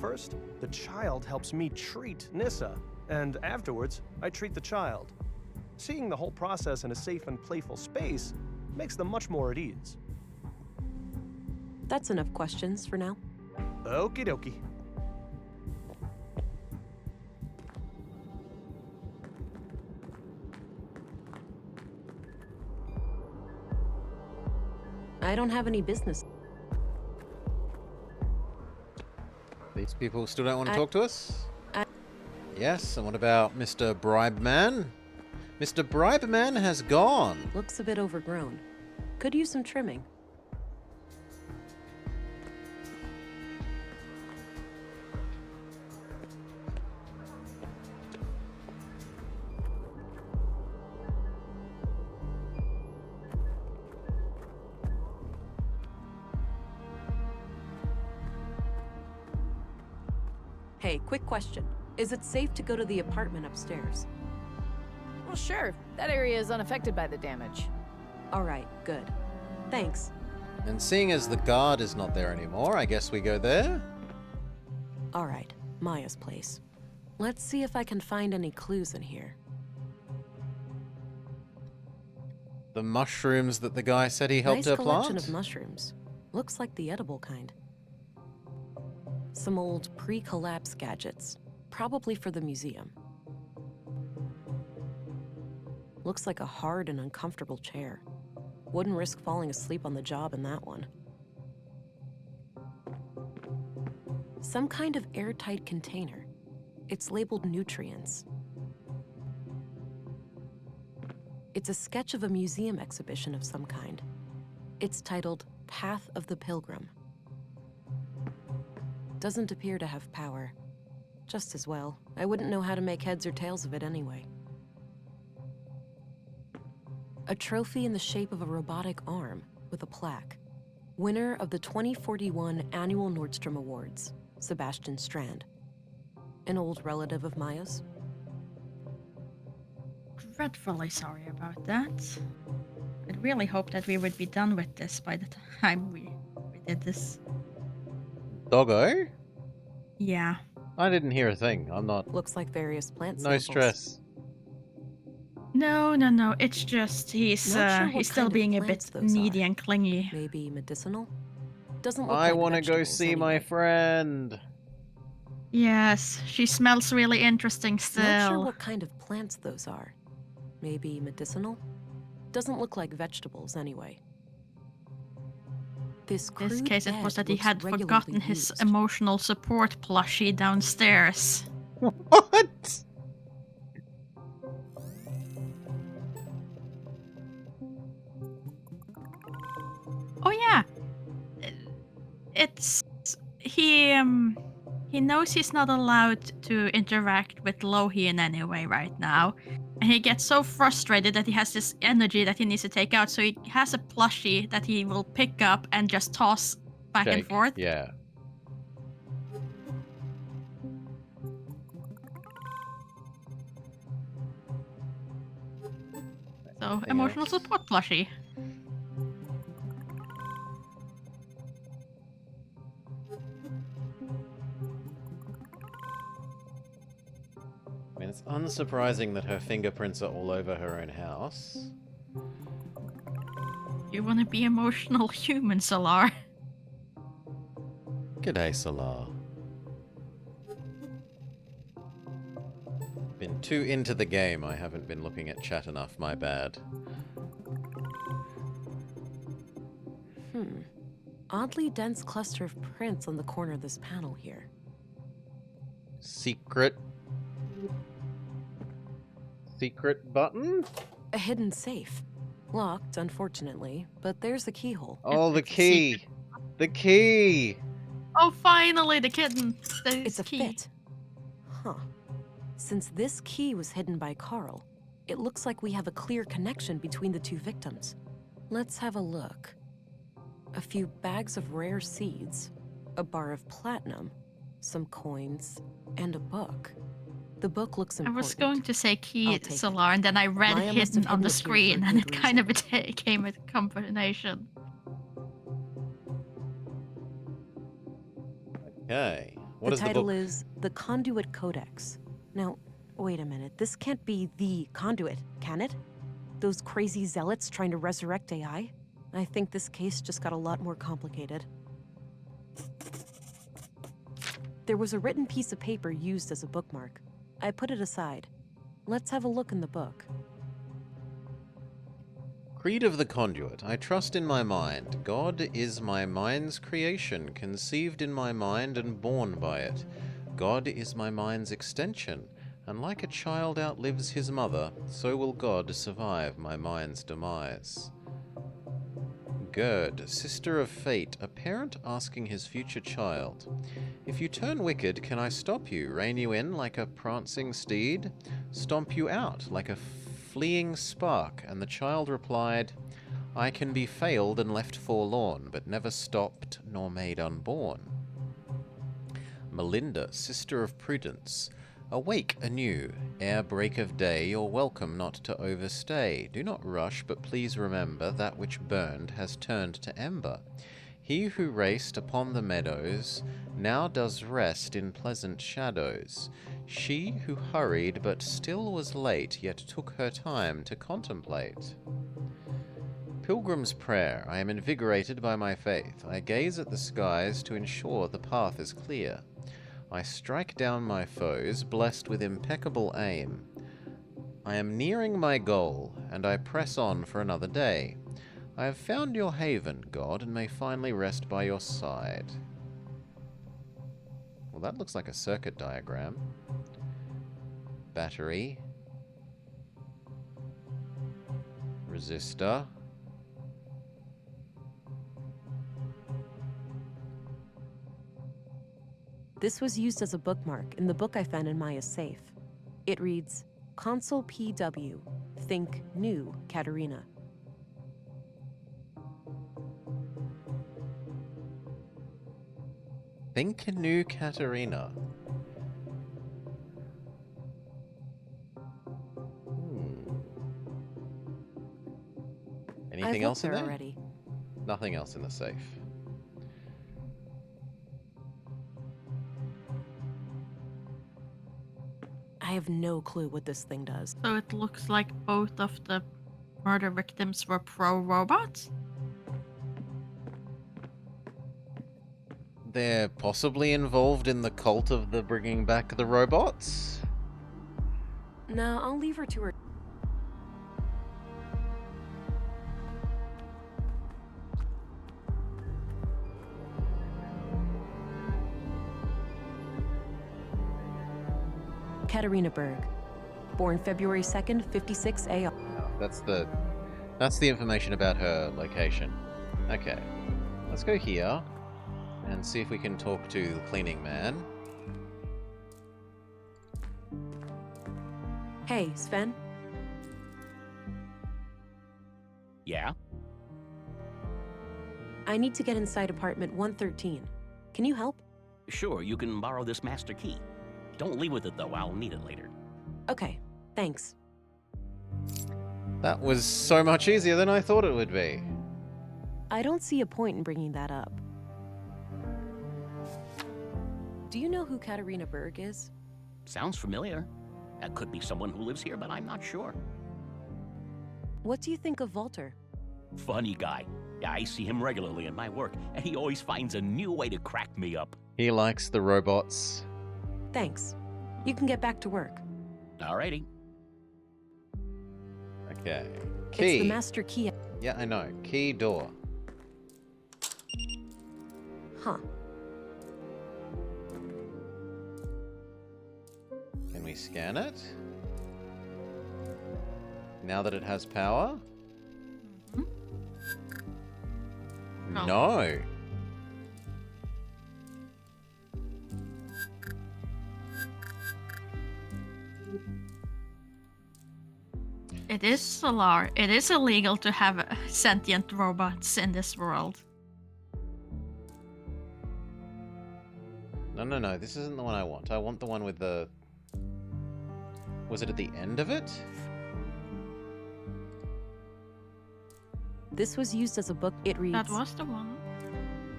First, the child helps me treat Nissa, and afterwards, I treat the child. Seeing the whole process in a safe and playful space makes them much more at ease. That's enough questions for now. Okie dokie. I don't have any business. These people still don't want to talk to us? I- Yes, and what about Mr. Bribeman? Mr. Bribeman has gone. Looks a bit overgrown. Could use some trimming. Hey, quick question. Is it safe to go to the apartment upstairs? Well, sure. That area is unaffected by the damage. All right, good. Thanks. And seeing as the guard is not there anymore, I guess we go there? Alright, Maya's place. Let's see if I can find any clues in here. The mushrooms that the guy said he helped Nice her collection plant? of mushrooms. Looks like the edible kind. Some old pre-collapse gadgets. Probably for the museum. Looks like a hard and uncomfortable chair. Wouldn't risk falling asleep on the job in that one. Some kind of airtight container. It's labeled nutrients. It's a sketch of a museum exhibition of some kind. It's titled Path of the Pilgrim. Doesn't appear to have power. Just as well. I wouldn't know how to make heads or tails of it anyway. A trophy in the shape of a robotic arm with a plaque. Winner of the 2041 Annual Nordstrom Awards, Sebastian Strand. An old relative of Maya's. Dreadfully sorry about that. I'd really hoped that we would be done with this by the time we did this. Doggo? Yeah. I didn't hear a thing. I'm not... Looks like various plant No samples. stress. No. It's just he's still being a bit needy and clingy. Maybe medicinal? Doesn't look I like want to go vegetables see my anyway. friend. Yes, she smells really interesting still. Not sure what kind of plants those are. Maybe medicinal? Doesn't look like vegetables anyway. This In this case, it was bed that he looks had regularly forgotten his used. emotional support plushie downstairs. What? Oh yeah, it's he knows he's not allowed to interact with Lohi in any way right now, and he gets so frustrated that he has this energy that he needs to take out. So he has a plushie that he will pick up and just toss back and Shake. forth. Yeah. So Anything emotional else? support plushie. I mean, it's unsurprising that her fingerprints are all over her own house. You want to be emotional human, Solar. G'day, Solar. Been too into the game. I haven't been looking at chat enough. My bad. Oddly dense cluster of prints on the corner of this panel here. Secret button? A hidden safe. Locked, unfortunately, but there's the keyhole. Oh, the key. The key. Oh, finally, the kitten. It's a fit. Huh. Since this key was hidden by Carl, it looks like we have a clear connection between the two victims. Let's have a look. A few bags of rare seeds, a bar of platinum, some coins, and a book. The book looks I important. was going to say key I'll take Solar, and then I read Maya must hidden have on hidden the it here for a screen, and good it kind of became a combination. Okay. What The is the title book? is The Conduit Codex. Now, wait a minute. This can't be the Conduit, can it? Those crazy zealots trying to resurrect AI? I think this case just got a lot more complicated. There was a written piece of paper used as a bookmark. I put it aside. Let's have a look in the book. Creed of the Conduit. I trust in my mind. God is my mind's creation, conceived in my mind and born by it. God is my mind's extension, and like a child outlives his mother, so will God survive my mind's demise. Gerd, sister of fate, a parent asking his future child, "If you turn wicked, can I stop you, rein you in like a prancing steed, stomp you out like a fleeing spark?" And the child replied, "I can be failed and left forlorn, but never stopped nor made unborn." Melinda, sister of Prudence, Awake anew, ere break of day, you're welcome not to overstay. Do not rush, but please remember that which burned has turned to ember. He who raced upon the meadows now does rest in pleasant shadows. She who hurried but still was late, yet took her time to contemplate. Pilgrim's prayer, I am invigorated by my faith. I gaze at the skies to ensure the path is clear. I strike down my foes, blessed with impeccable aim. I am nearing my goal, and I press on for another day. I have found your haven, God, and may finally rest by your side. Well, that looks like a circuit diagram. Battery. Resistor. This was used as a bookmark in the book I found in Maya's safe. It reads, Consul PW, think new Katerina. Think new Katerina. Anything else in there? Already. Nothing else in the safe. I have no clue what this thing does. So it looks like both of the murder victims were pro-robots? They're possibly involved in the cult of the bringing back the robots? No, I'll leave her to her. Katerina Berg, born February 2nd, 56 AR. That's the information about her location. Okay. Let's go here and see if we can talk to the cleaning man. Hey, Sven. Yeah? I need to get inside apartment 113. Can you help? Sure, you can borrow this master key. Don't leave with it, though. I'll need it later. Okay, thanks. That was so much easier than I thought it would be. I don't see a point in bringing that up. Do you know who Katerina Berg is? Sounds familiar. That could be someone who lives here, but I'm not sure. What do you think of Walter? Funny guy. Yeah, I see him regularly in my work, and he always finds a new way to crack me up. He likes the robots. Thanks. You can get back to work. Alrighty. Okay. It's Key. the master key. Yeah, I know. Key door. Huh. Can we scan it? Now that it has power? No. No. It is Solar. It is illegal to have sentient robots in this world. No, no, no. This isn't the one I want. I want the one with the... Was it at the end of it? This was used as a book. It reads. That was the one.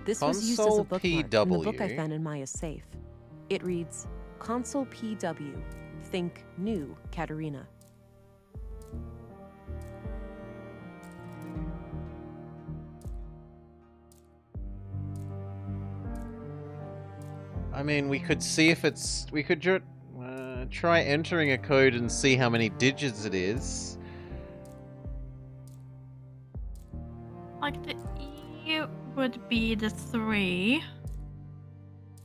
This was used as a Console bookmark in the book I PW. found in Maya's safe. It reads, Consul PW, think new Katerina. I mean, we could see if it's... We could try entering a code and see how many digits it is. Like the E would be the 3.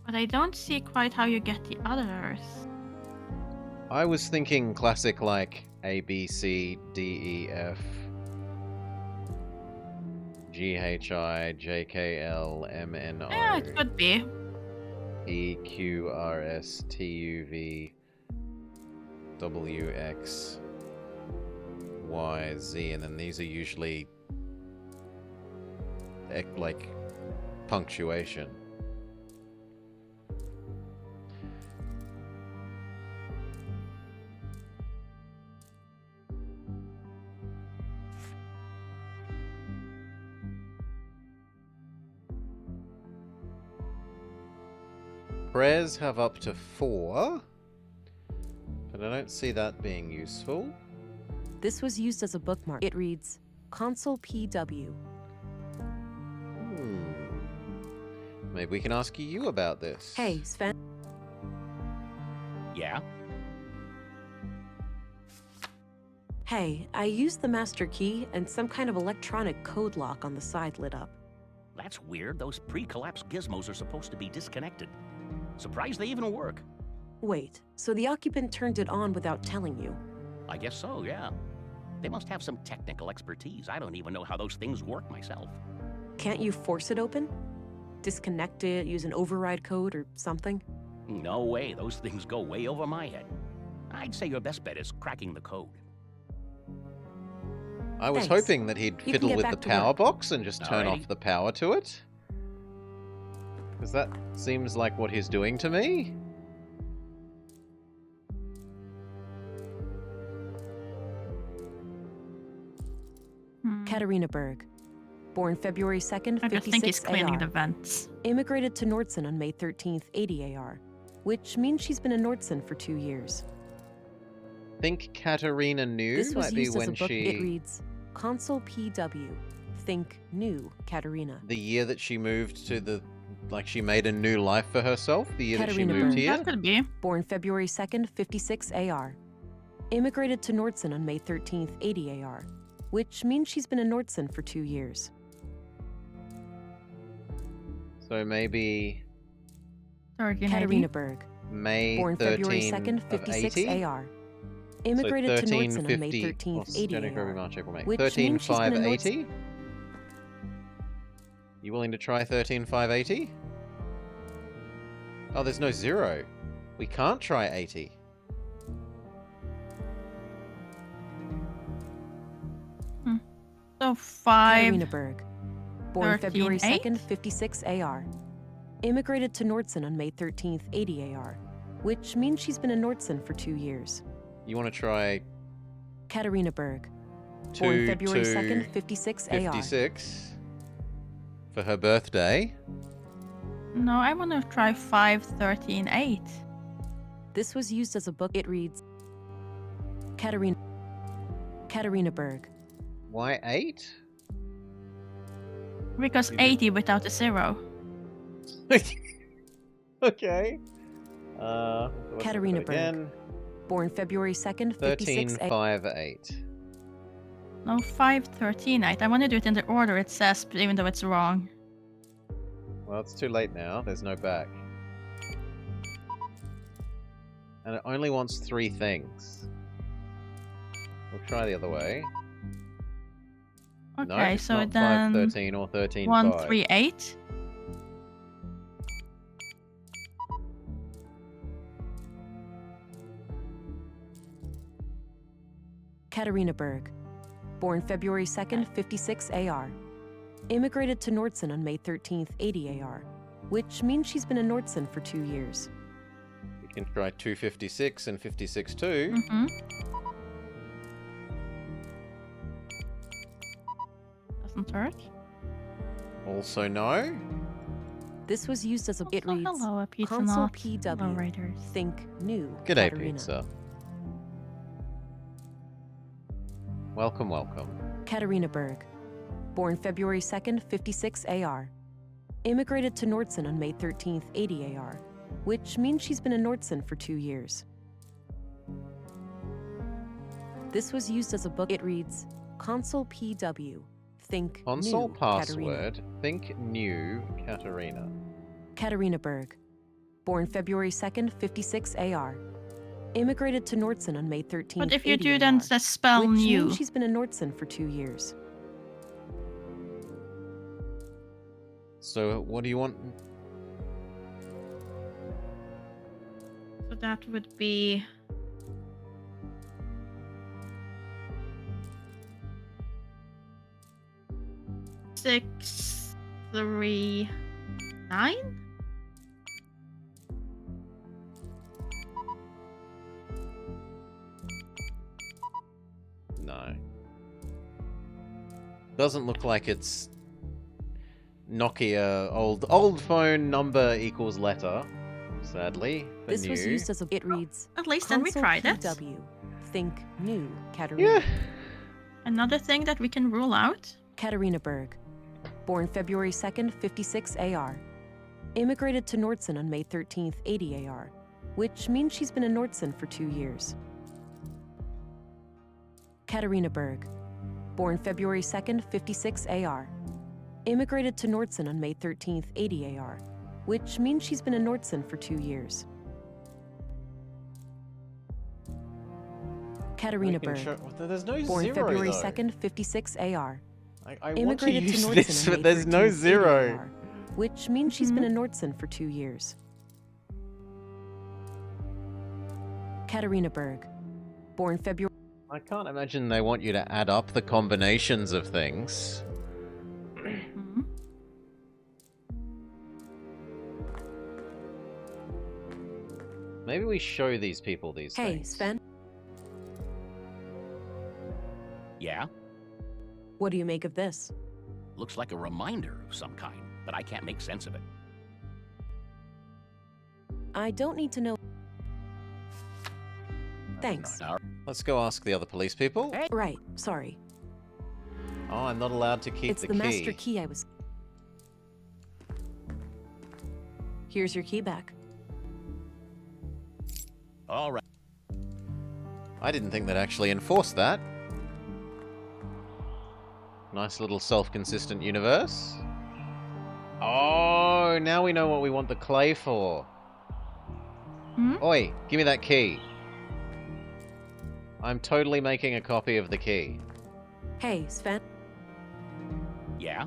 But I don't see quite how you get the others. I was thinking classic like A, B, C, D, E, F, G, H, I, J, K, L, M, N, O. Yeah, it could be. E, Q, R, S, T, U, V, W, X, Y, Z, and then these are usually like punctuation. prayers have up to 4, but I don't see that being useful. This was used as a bookmark. It reads, Console PW. Maybe we can ask you about this. Hey, Sven. Yeah? Hey, I used the master key and some kind of electronic code lock on the side lit up. That's weird. Those pre-collapse gizmos are supposed to be disconnected. Surprised they even work. Wait, so the occupant turned it on without telling you? I guess so, yeah. They must have some technical expertise. I don't even know how those things work myself. Can't you force it open? Disconnect it, use an override code or something? No way. Those things go way over my head. I'd say your best bet is cracking the code. I was Thanks. hoping that he'd You fiddle can with get the back to power work. box and just turn Alrighty. off the power to it. Because that seems like what he's doing to me. Katarina Berg. Born February 2nd, I just think he's 56 cleaning AR. the vents. Immigrated to Nordson on May 13th, 80 AR. Which means she's been in Nordson for 2 years. Think Katarina knew This was might be used as when a book. she... It reads, Console PW. Think new Katarina. The year that she moved to the... Like, she made a new life for herself? The year Katarina that she moved Berg. here? That could be. Born February 2nd, 56 AR. Immigrated to Nordson on May 13th, 80 AR. Which means she's been in Nordson for 2 years. So maybe... Katarina Berg. May Born 13 February 2nd, of 56 80? AR. Immigrated so to Nordson on May 1350 13th, 80 January, February, AR. March, April, May. Which means she's been in 13580? You willing to try 13580? Oh, there's no 0. We can't try 80. So 5. Katarina Berg. Born 13, February 8? 2nd, 56 AR. Immigrated to Nordson on May 13th, 80 AR. Which means she's been in Nordson for 2 years. You want to try Katarina Berg. Born 2 February to 2nd, 56 AR. 56 for her birthday? No, I want to try 5, 13, 8. This was used as a book. It reads, Katarina Berg. Why 8? Because 80 without a 0. Okay. Let's look Katarina at it Berg. again. Born February 2nd, 56 AR. 1358. No, 5, 13, 8. I want to do it in the order it says, even though it's wrong. Well, it's too late now. There's no back. And it only wants 3 things. We'll try the other way. Okay, No, it's so not then 513 or 13 1, 5. 3, 8. Katarina Berg. Born February 2nd, 56 AR. Immigrated to Nordson on May 13th, 80 AR. Which means she's been in Nordson for 2 years. We can try 256 and 56 too. Mm-hmm. Doesn't work. Also no. This was used as a. It Oh, reads, hello, Pizza Console Nut. Hello, PW. Raiders. Think new G'day, Katarina. pizza. Welcome, welcome. Katarina Berg. Born February 2nd, 56 AR. Immigrated to Nordson on May 13th, 80 AR. Which means she's been in Nordson for 2 years. This was used as a book. It reads, Console PW. Think Console new Katarina. password. Think new Katarina. Katarina Berg. Born February 2nd, 56 AR. Immigrated to Nordson on May 13th. But if you 80 do then AR, the spell which new. means she's been in Nordson for 2 years. So what do you want? So that would be... Six, 3, 9? No. Doesn't look like it's Nokia old phone number equals letter. Sadly, for This new. was used as a. It reads. At least then we Console tried it. PW. Think new, Katerina. Yeah. Another thing that we can rule out. Katerina Berg. Born February 2nd, 56 AR. Immigrated to Nordson on May 13th, 80 AR. Which means she's been in Nordson for 2 years. Katerina Berg. Born February 2nd, 56 AR. Immigrated to Nordson on May 13th, 80 AR. Which means she's been in Nordson for 2 years. Katerina Berg. There's no Born zero, February though. 2nd, 56 AR. I want to Immigrated use Nordson this, on but May there's no 13th, 80 zero. AR, which means she's been in Nordson for 2 years. Katerina Berg. Born February. I can't imagine they want you to add up the combinations of things. Maybe we show these people these Hey, things. Sven. Yeah? What do you make of this? Looks like a reminder of some kind, but I can't make sense of it. I don't need to know. Thanks. Let's go ask the other police people. Right, sorry. Oh, I'm not allowed to keep It's the the key. master key I was. Here's your key back. All right. I didn't think they'd actually enforce that. Nice little self-consistent universe. Oh, now we know what we want the clay for. Oi, give me that key. I'm totally making a copy of the key. Hey, Sven. Yeah?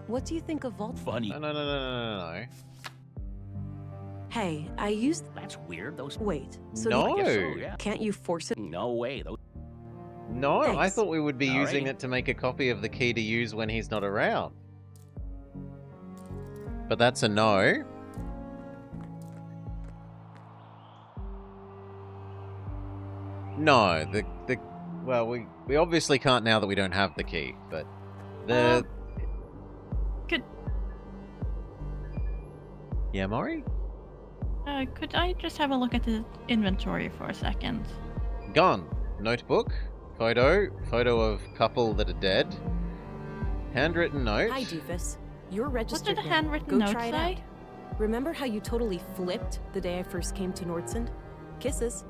What do you think of Vault? Funny. No. Hey, I used. That's weird. Those. Wait. So No. I guess so, yeah. Can't you force it? No way. Those. No, I Thanks. thought we would be using Alrighty. it to make a copy of the key to use when he's not around. But that's a no. No, well, we obviously can't now that we don't have the key, but the... Could Yeah, Maury? could I just have a look at the inventory for a second? Gone. Notebook. Photo of couple that are dead. Handwritten note. Hi, Doofus. You're registered the now. handwritten Go note try it say? out. Remember how you totally flipped the day I first came to Nordsund? Kisses.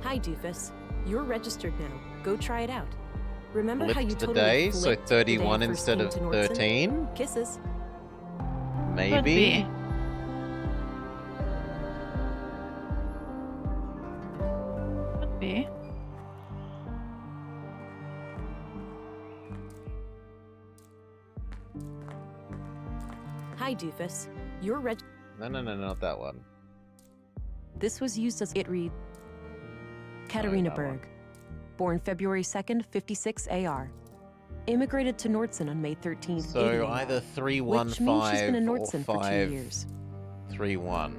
Hi, Doofus. You're registered now. Go try it out. Remember how you Flipped the totally day, so flipped the day I 31 first instead came of to Nordsund? 13? Kisses. Maybe? Could be. Hi, Doofus. You're reg. No, not that one. This was used as it read. Katerina that one. Berg. Born February 2nd, 56 AR. Immigrated to Nordsund on May 13th. So 80 either which means she's been in 315 or Nordsund for 2 years. 531.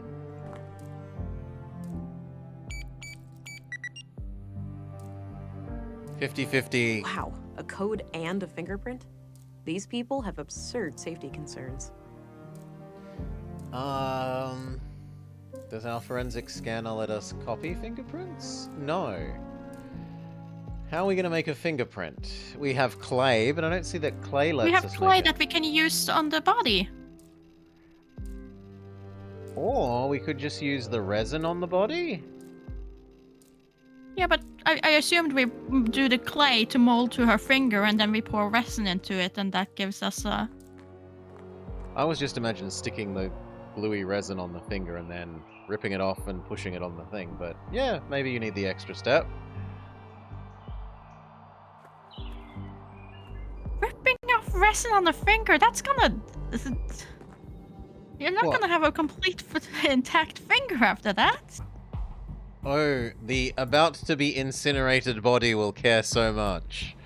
$50-50. Wow, a code and a fingerprint? These people have absurd safety concerns. Does our forensic scanner let us copy fingerprints? No. How are we going to make a fingerprint? We have clay, but I don't see that clay lets We have us clay make it. that we can use on the body. Or we could just use the resin on the body? Yeah, but I assumed we do the clay to mold to her finger and then we pour resin into it and that gives us a... I was just imagining sticking the gluey resin on the finger and then ripping it off and pushing it on the thing, but yeah, maybe you need the extra step. Ripping off resin on the finger, that's gonna... You're not What? gonna have a complete intact finger after that. Oh, the about to be incinerated body will care so much.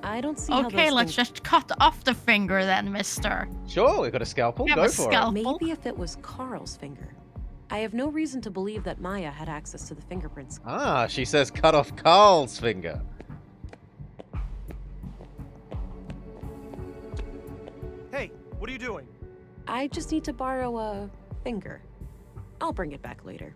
I don't see how Okay, those let's things... just cut off the finger then, mister. Sure, we've got a scalpel. You have Go a for scalpel. it. Maybe if it was Carl's finger. I have no reason to believe that Maya had access to the fingerprints. Ah, she says cut off Carl's finger. Hey, what are you doing? I just need to borrow a finger. I'll bring it back later.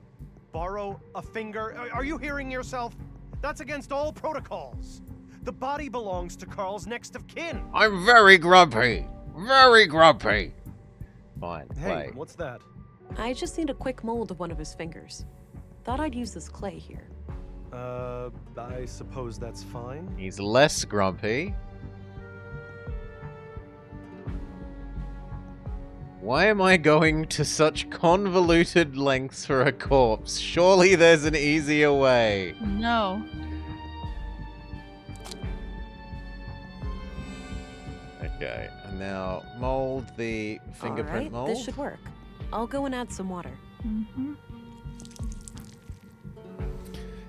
Borrow a finger? Are you hearing yourself? That's against all protocols. The body belongs to Carl's next of kin. I'm very grumpy. Very grumpy. Fine, Hey, play. what's that? I just need a quick mold of one of his fingers. Thought I'd use this clay here. I suppose that's fine. He's less grumpy. Why am I going to such convoluted lengths for a corpse? Surely there's an easier way. No. Okay, and now mold the fingerprint Alright, mold. this should work. I'll go and add some water. Mm-hmm.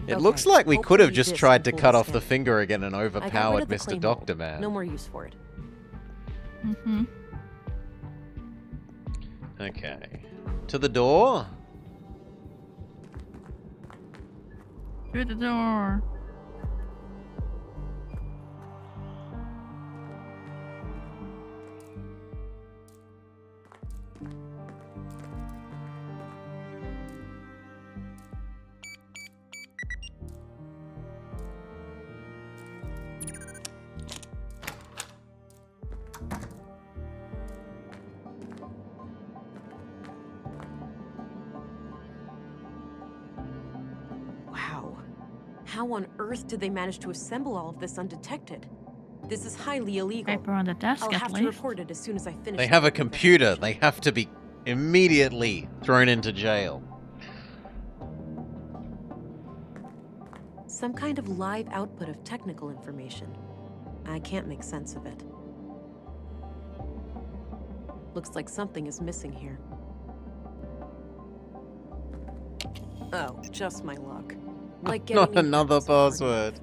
It Okay, looks like we could have hopefully just this tried will to pull cut the off the skin. finger again and I got rid overpowered of the Mr. clay Doctor mold. Man. No more use for it. Mm-hmm. Okay. To the door. Through the door. Wow. How on earth did they manage to assemble all of this undetected? This is highly illegal. Paper on the desk, I'll at have to least. report it as soon as I finish. They the have a work computer. They have to be immediately thrown into jail. Some kind of live output of technical information. I can't make sense of it. Looks like something is missing here. Oh, just my luck. Like getting Not in another is hard password.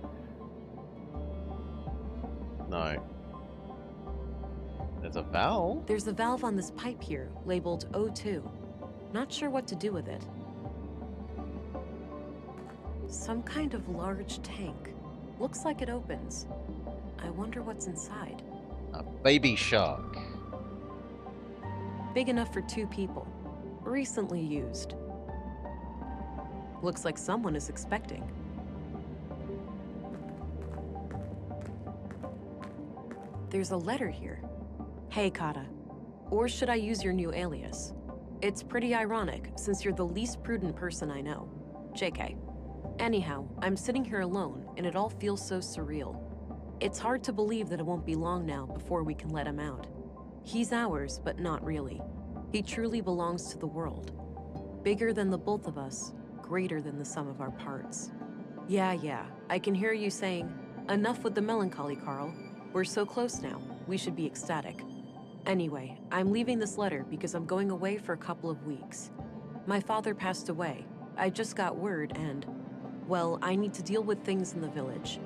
No. There's a valve. There's a valve on this pipe here, labeled O2. Not sure what to do with it. Some kind of large tank. Looks like it opens. I wonder what's inside. A baby shark. Big enough for 2 people. Recently used. Looks like someone is expecting. There's a letter here. Hey, Kata. Or should I use your new alias? It's pretty ironic, since you're the least prudent person I know. JK. Anyhow, I'm sitting here alone, and it all feels so surreal. It's hard to believe that it won't be long now before we can let him out. He's ours, but not really. He truly belongs to the world. Bigger than the both of us, greater than the sum of our parts. Yeah, I can hear you saying, enough with the melancholy, Carl. We're so close now, we should be ecstatic. Anyway, I'm leaving this letter because I'm going away for a couple of weeks. My father passed away. I just got word and, well, I need to deal with things in the village.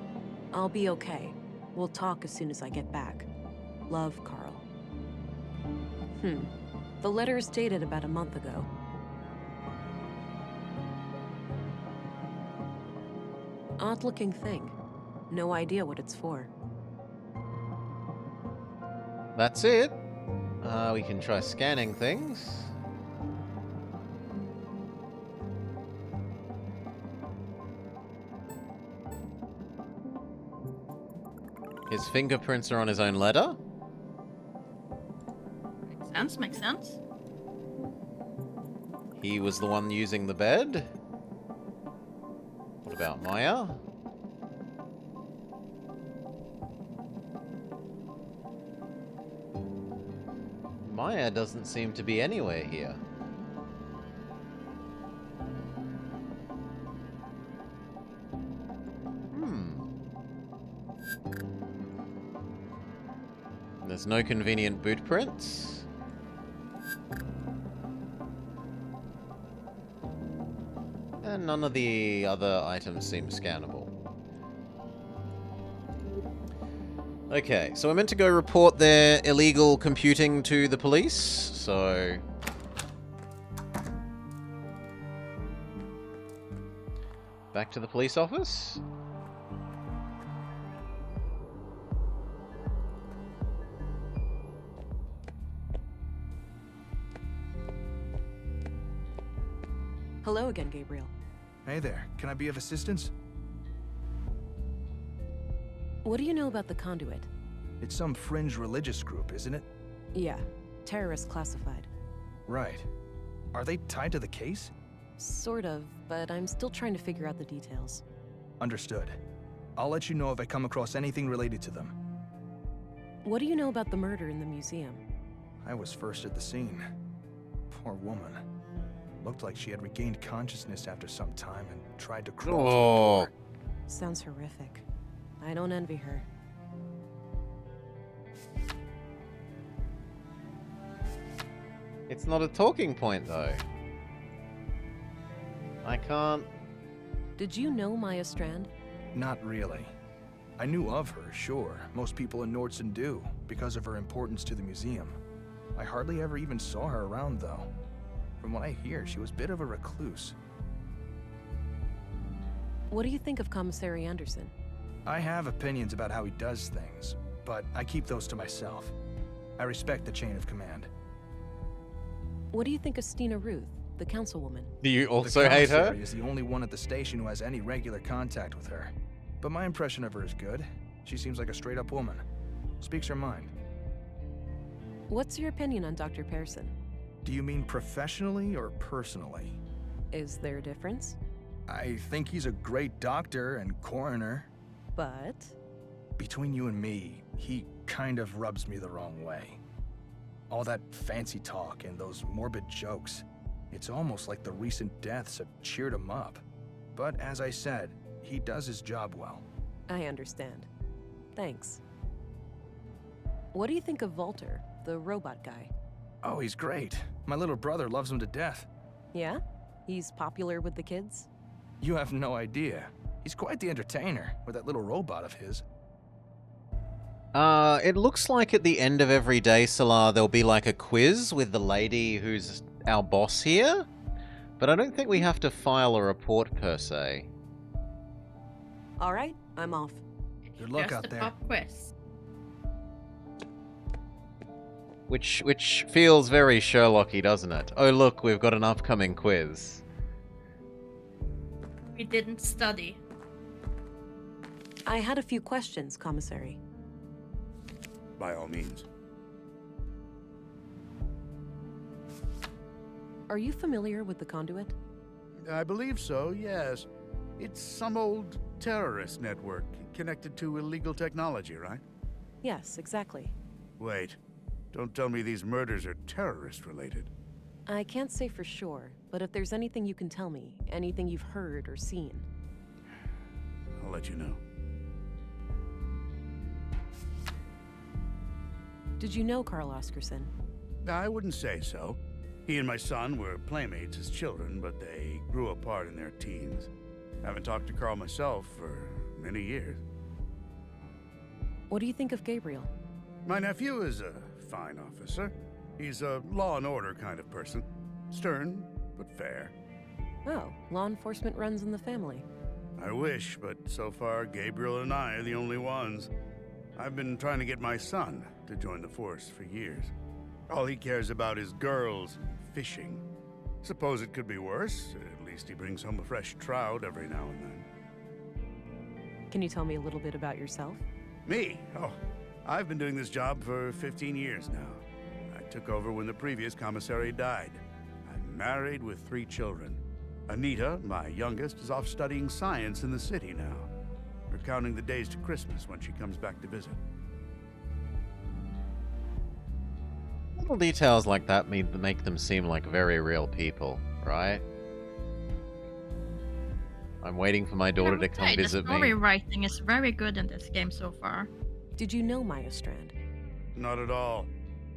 I'll be okay. We'll talk as soon as I get back. Love, Carl. The letter is dated about a month ago. Odd-looking thing. No idea what it's for. That's it. We can try scanning things. His fingerprints are on his own letter. Makes sense. He was the one using the bed. What about Maya? Maya doesn't seem to be anywhere here. There's no convenient boot prints. And none of the other items seem scannable. Okay, so we're meant to go report their illegal computing to the police, so... Back to the police office? Hello again, Gabriel. Hey there, can I be of assistance? What do you know about the Conduit? It's some fringe religious group, isn't it? Yeah, terrorist classified. Right. Are they tied to the case? Sort of, but I'm still trying to figure out the details. Understood. I'll let you know if I come across anything related to them. What do you know about the murder in the museum? I was first at the scene. Poor woman. Looked like she had regained consciousness after some time and tried to crawl to the door. Sounds horrific. I don't envy her. It's not a talking point, though. I can't... Did you know Maya Strand? Not really. I knew of her, sure. Most people in Nordson do, because of her importance to the museum. I hardly ever even saw her around, though. From what I hear, she was a bit of a recluse. What do you think of Commissary Anderson? I have opinions about how he does things, but I keep those to myself. I respect the chain of command. What do you think of Stina Ruth, the councilwoman? Do you also hate her? The commissary is the only one at the station who has any regular contact with her. But my impression of her is good. She seems like a straight-up woman. Speaks her mind. What's your opinion on Dr. Pearson? Do you mean professionally or personally? Is there a difference? I think he's a great doctor and coroner. But? Between you and me, he kind of rubs me the wrong way. All that fancy talk and those morbid jokes. It's almost like the recent deaths have cheered him up. But as I said, he does his job well. I understand. Thanks. What do you think of Volter, the robot guy? Oh, he's great. My little brother loves him to death. Yeah? He's popular with the kids? You have no idea. He's quite the entertainer with that little robot of his. It looks like at the end of every day, Salar, there'll be like a quiz with the lady who's our boss here. But I don't think we have to file a report per se. All right, I'm off. Good luck out Just a there. pop quiz. Which feels very Sherlocky, doesn't it? Oh look, we've got an upcoming quiz. We didn't study. I had a few questions, Commissary. By all means. Are you familiar with the Conduit? I believe so, yes. It's some old terrorist network connected to illegal technology, right? Yes, exactly. Wait. Don't tell me these murders are terrorist-related. I can't say for sure, but if there's anything you can tell me, anything you've heard or seen. I'll let you know. Did you know Carl Oscarson? I wouldn't say so. He and my son were playmates as children, but they grew apart in their teens. I haven't talked to Carl myself for many years. What do you think of Gabriel? My nephew is a fine officer. He's a law and order kind of person. Stern, but fair. Oh, law enforcement runs in the family. I wish, but so far Gabriel and I are the only ones. I've been trying to get my son to join the force for years. All he cares about is girls and fishing. Suppose it could be worse. At least he brings home a fresh trout every now and then. Can you tell me a little bit about yourself? Me? Oh, I've been doing this job for 15 years now. I took over when the previous commissary died. I'm married with 3 children. Anita, my youngest, is off studying science in the city now. We're counting the days to Christmas when she comes back to visit. Little details like that make them seem like very real people, right? I'm waiting for my daughter to come visit The story me. writing is very good in this game so far. Did you know Maya Strand? Not at all.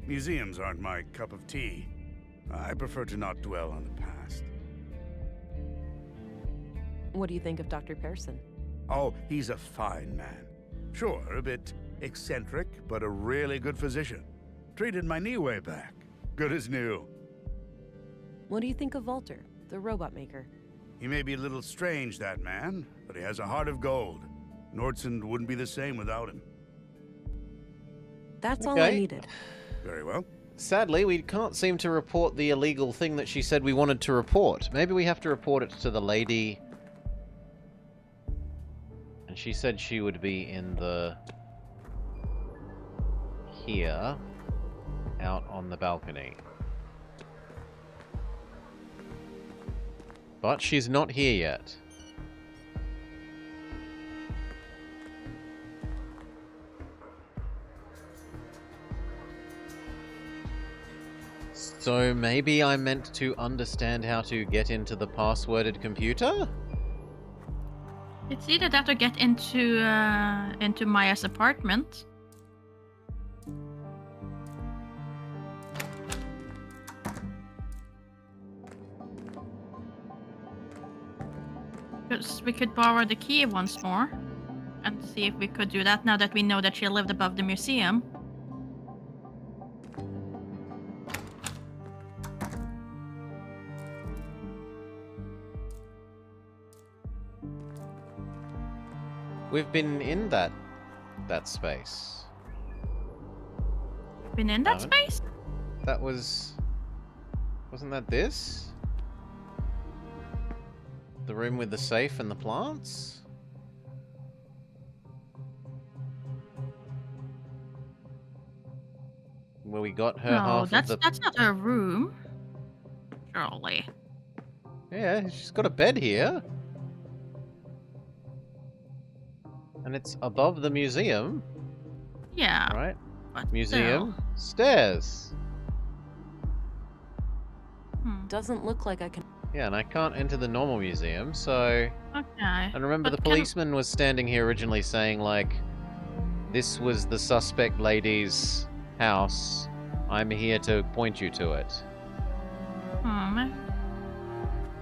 Museums aren't my cup of tea. I prefer to not dwell on the past. What do you think of Dr. Pearson? Oh, he's a fine man. Sure, a bit eccentric, but a really good physician. Treated my knee way back. Good as new. What do you think of Volter, the robot maker? He may be a little strange, that man, but he has a heart of gold. Nordsund wouldn't be the same without him. That's all I needed. Very well. Sadly, we can't seem to report the illegal thing that she said we wanted to report. Maybe we have to report it to the lady. And she said she would be in the... here. Out on the balcony. But she's not here yet. So maybe I'm meant to understand how to get into the passworded computer? It's either that or get into Maya's apartment. Because we could borrow the key once more and see if we could do that now that we know that she lived above the museum. We've been in that space. Been in that Haven't? space? That was... Wasn't that this? The room with the safe and the plants? Where we got her No, half that's of the... that's not her room. Surely. Yeah, she's got a bed here. And it's above the museum. Yeah. Right? But Museum. Stairs. Doesn't look like I can... Yeah, and I can't enter the normal museum, so... Okay. And remember, But the policeman was standing here originally saying, like, this was the suspect lady's house. I'm here to point you to it.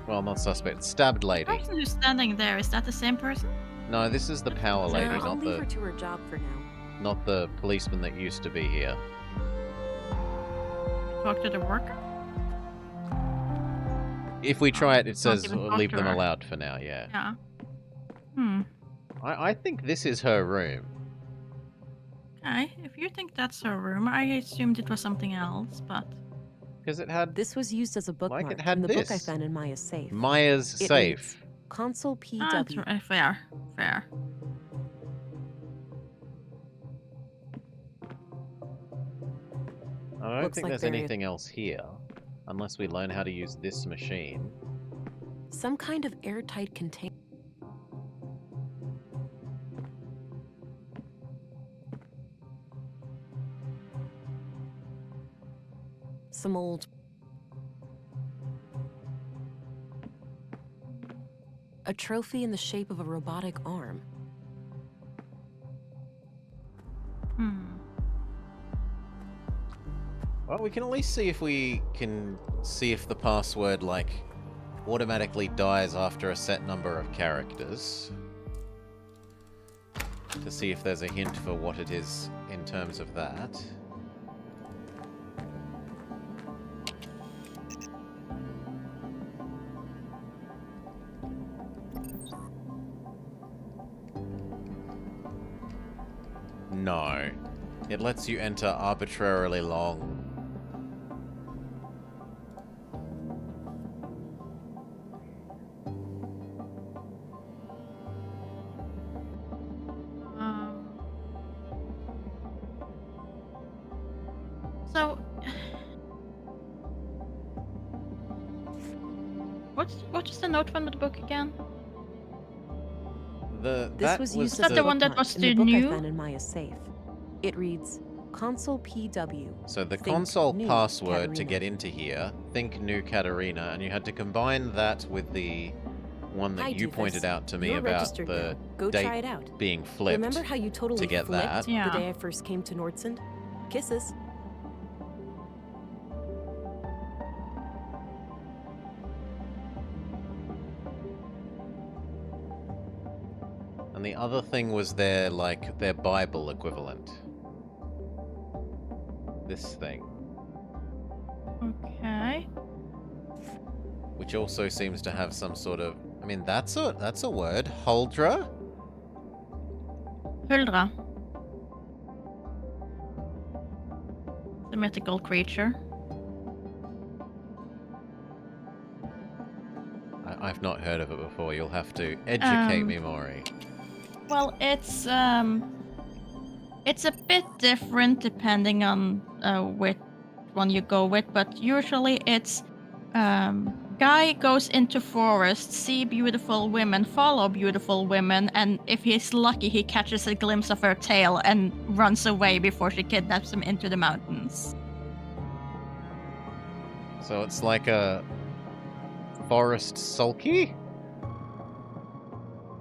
Well, not suspect, stabbed The lady. person who's standing there, is that the same person? No, this is the power lady, I'll not leave her the to her job for now. not the policeman that used to be here. Talk to the worker? If we try it, it says even talk leave to them her. allowed for now, yeah. Yeah. Hmm. I think this is her room. Okay, if you think that's her room, I assumed it was something else, but... Because it had... This was used as a bookmark had in the book I this. found in Maya's safe. Maya's It safe. reads, Console PW. That's right, fair. Fair. I don't Looks think like there's there is- anything else here. Unless we learn how to use this machine. Some kind of airtight container. Some old... A trophy in the shape of a robotic arm. Well, we can at least see if we can see if the password, like, automatically dies after a set number of characters. To see if there's a hint for what it is in terms of that. No. It lets you enter arbitrarily long. So... What is the note from the book again? This This was used that as the a one that bookmark was in the too book I new? found in Maya's safe. It reads, Console PW. So the Think console new password to Katarina. get into here, think new Katarina, and you had to combine that with the one that Hi, you Doofus. pointed out to me You're about registered the now. Go date try it out. being flipped. Remember how you totally to get flipped that. the Yeah. day I first came to Nordsund? Kisses. And the other thing was their, like, their Bible equivalent. This thing. Okay. Which also seems to have some sort of I mean, that's a word. Huldra? Huldra. The mythical creature. I've not heard of it before. You'll have to educate me, Maury. Well, it's a bit different depending on which one you go with, but usually it's guy goes into forest, see beautiful women, follow beautiful women, and if he's lucky, he catches a glimpse of her tail and runs away before she kidnaps him into the mountains. So it's like a forest sulky?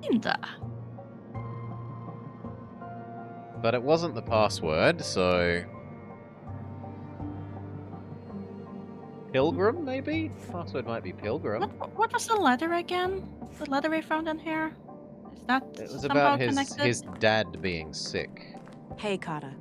Kinda. But it wasn't the password, so... Pilgrim, maybe? Password might be Pilgrim. What was the letter again? The letter we found in here? Is that It was somehow about connected? his dad being sick. Hey, Kata.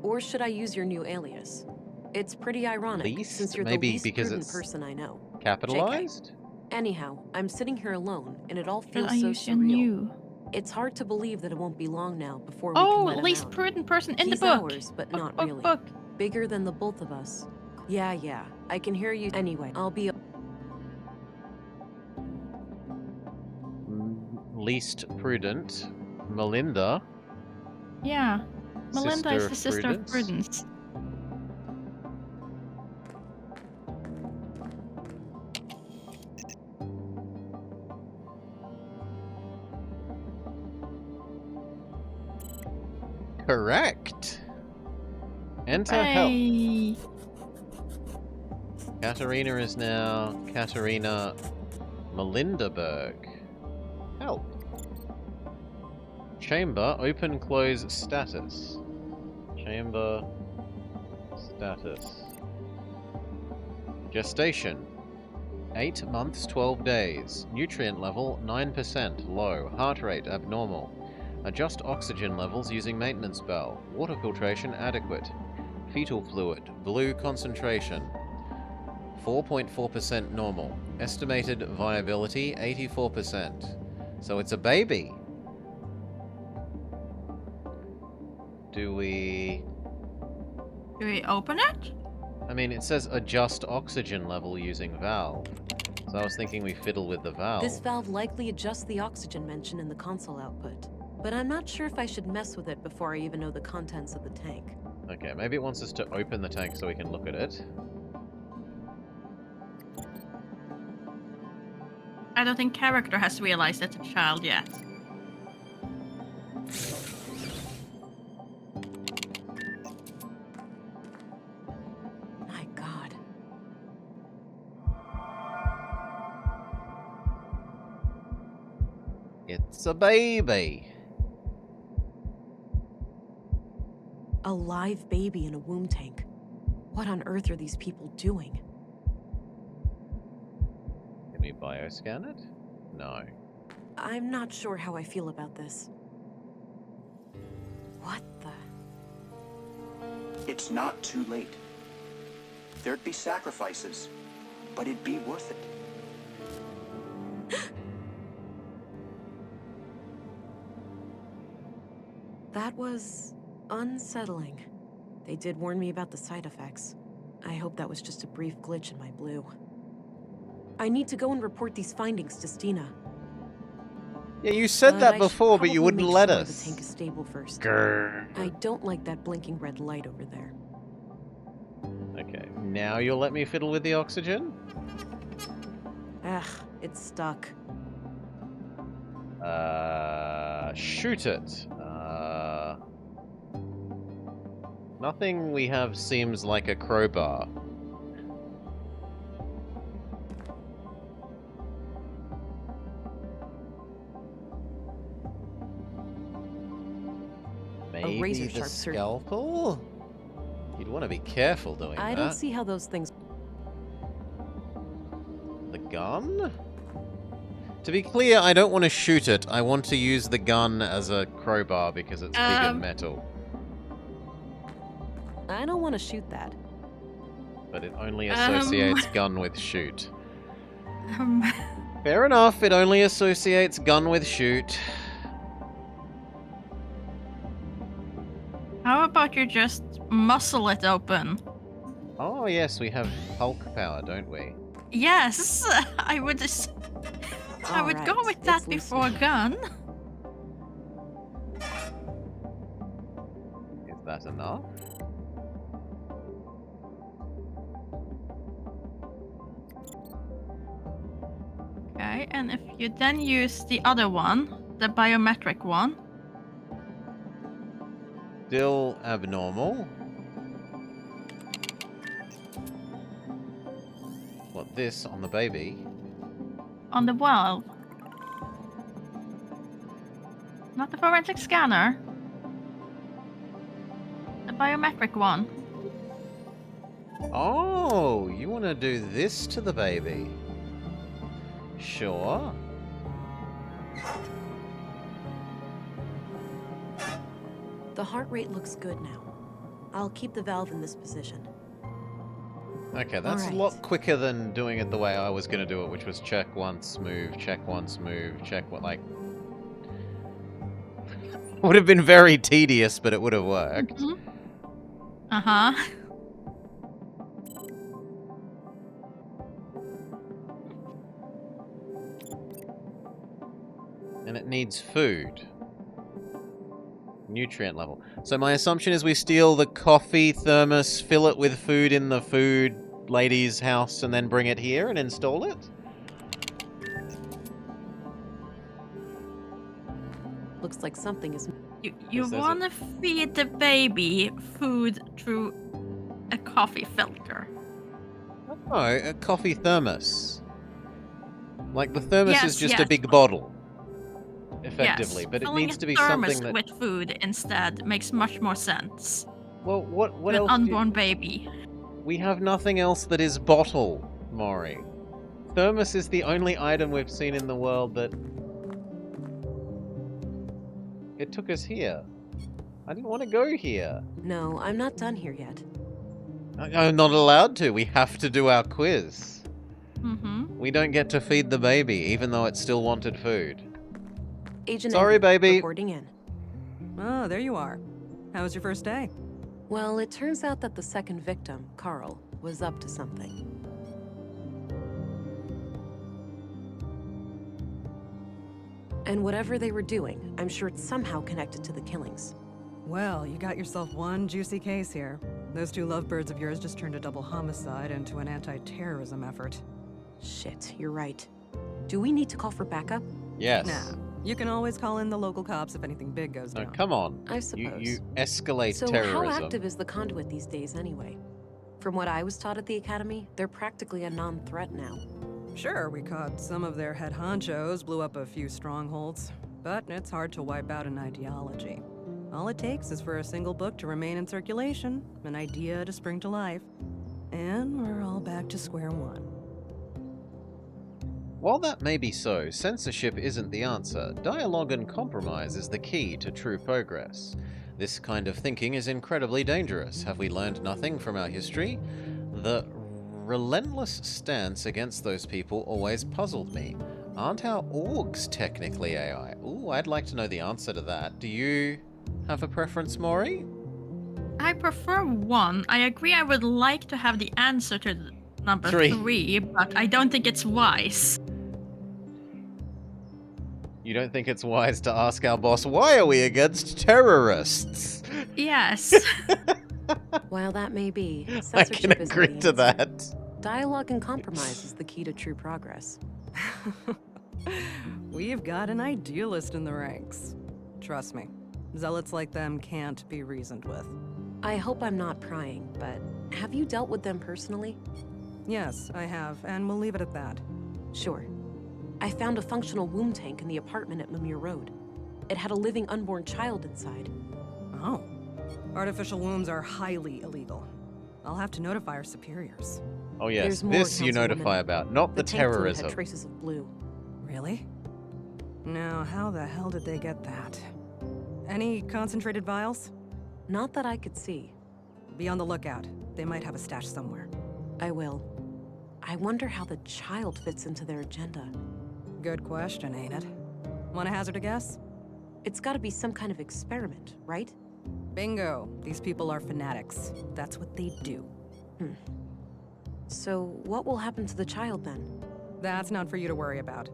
Or should I use your new alias? It's pretty ironic, Least? since you're Maybe the least because prudent it's person I know. capitalized? JK. Anyhow, I'm sitting here alone, and it all Should feels I so use your surreal. new? It's hard to believe that it won't be long now before we Oh, can let him least out. prudent person in He's the book. ours, but not book, really. book. Bigger than the both of us. Yeah. I can hear you. Anyway, I'll be... Least prudent. Melinda. Yeah. Melinda Sister is of the sister of Prudence. Prudence. Correct. Enter help. Hey. Katarina is now Katarina Melindaberg. Help. Chamber open close status. Chamber status. Gestation 8 months 12 days. Nutrient level 9% low. Heart rate abnormal. Adjust oxygen levels using maintenance bell. Water filtration adequate. Fetal fluid blue concentration 4.4% normal. Estimated viability 84%. So it's a baby. Do we open it? I mean, it says adjust oxygen level using valve. So I was thinking we fiddle with the valve. This valve likely adjusts the oxygen mentioned in the console output. But I'm not sure if I should mess with it before I even know the contents of the tank. Okay, maybe it wants us to open the tank so we can look at it. I don't think character has realized it's a child yet. My God. It's a baby. A live baby in a womb tank. What on earth are these people doing? Can we bioscan it? No. I'm not sure how I feel about this. What the? It's not too late. There'd be sacrifices, but it'd be worth it. That was unsettling. They did warn me about the side effects. I hope that was just a brief glitch in my blue. I need to go and report these findings to Stina. Yeah, you said that I should before, but you probably wouldn't make let sure us. The tank is stable first. Grr. I don't like that blinking red light over there. Okay, now you'll let me fiddle with the oxygen? Ugh, it's stuck. Shoot it. Nothing we have seems like a crowbar. Maybe razor the sharp surgeon. scalpel? You'd want to be careful doing I that. don't see how those things... The gun? To be clear, I don't want to shoot it. I want to use the gun as a crowbar because it's big and metal. I don't want to shoot that. But it only associates gun with shoot. Fair enough, it only associates gun with shoot. How about you just muscle it open? Oh yes, we have Hulk power, don't we? Yes, I would just. I would go Alright, with that it's before a loosening. gun. Is that enough? Okay, and if you then use the other one, the biometric one. Still abnormal. What, this on the baby? On the wall. Not the forensic scanner. The biometric one. Oh, you want to do this to the baby? Sure. The heart rate looks good now. I'll keep the valve in this position. Okay, that's a Alright. lot quicker than doing it the way I was going to do it, which was check once, move, check once, move, check what, like... would have been very tedious, but it would have worked. Uh-huh. And it needs food. Nutrient level. So my assumption is we steal the coffee thermos, fill it with food in the food lady's house, and then bring it here and install it? Looks like something is... You Yes, there's want to feed the baby food through a coffee filter. No, a coffee thermos. Like the thermos is Yes, just a yes. big bottle. Effectively, Yes, but it filling needs a to be thermos something that... with food instead makes much more sense. Well, what With else an do you- unborn baby. We have nothing else that is bottle, Maury. Thermos is the only item we've seen in the world that... It took us here. I didn't want to go here. No, I'm not done here yet. I'm not allowed to. We have to do our quiz. Mm-hmm. We don't get to feed the baby, even though it still wanted food. Agent Sorry, Evan, baby. reporting in. Oh, there you are. How was your first day? Well, it turns out that the second victim, Carl, was up to something. And whatever they were doing, I'm sure it's somehow connected to the killings. Well, you got yourself one juicy case here. Those two lovebirds of yours just turned a double homicide into an anti-terrorism effort. Shit, you're right. Do we need to call for backup? Yes. Nah, you can always call in the local cops if anything big goes No, down. come on. I suppose. You escalate So terrorism. how active is the conduit these days anyway? From what I was taught at the academy, they're practically a non-threat now. Sure, we caught some of their head honchos, blew up a few strongholds, but it's hard to wipe out an ideology. All it takes is for a single book to remain in circulation, an idea to spring to life, and we're all back to square one. While that may be so, censorship isn't the answer. Dialogue and compromise is the key to true progress. This kind of thinking is incredibly dangerous. Have we learned nothing from our history? The relentless stance against those people always puzzled me. Aren't our orgs technically AI? Ooh, I'd like to know the answer to that. Do you have a preference, Maury? I prefer one. I agree I would like to have the answer to number three, but I don't think it's wise. You don't think it's wise to ask our boss, why are we against terrorists? Yes. While that may be, I censorship can isn't agree the to answer. that. Dialogue and compromise is the key to true progress. We've got an idealist in the ranks. Trust me, zealots like them can't be reasoned with. I hope I'm not prying, but have you dealt with them personally? Yes, I have, and we'll leave it at that. Sure. I found a functional womb tank in the apartment at Mimir Road. It had a living unborn child inside. Oh. Artificial wombs are highly illegal. I'll have to notify our superiors. Oh yes, There's more, this you Councilwoman. notify about, not the tank fluid terrorism. had traces of blue. Really? Now, how the hell did they get that? Any concentrated vials? Not that I could see. Be on the lookout. They might have a stash somewhere. I will. I wonder how the child fits into their agenda. Good question, ain't it? Want to hazard a guess? It's gotta be some kind of experiment, right? Bingo. These people are fanatics. That's what they do. So, what will happen to the child then? That's not for you to worry about.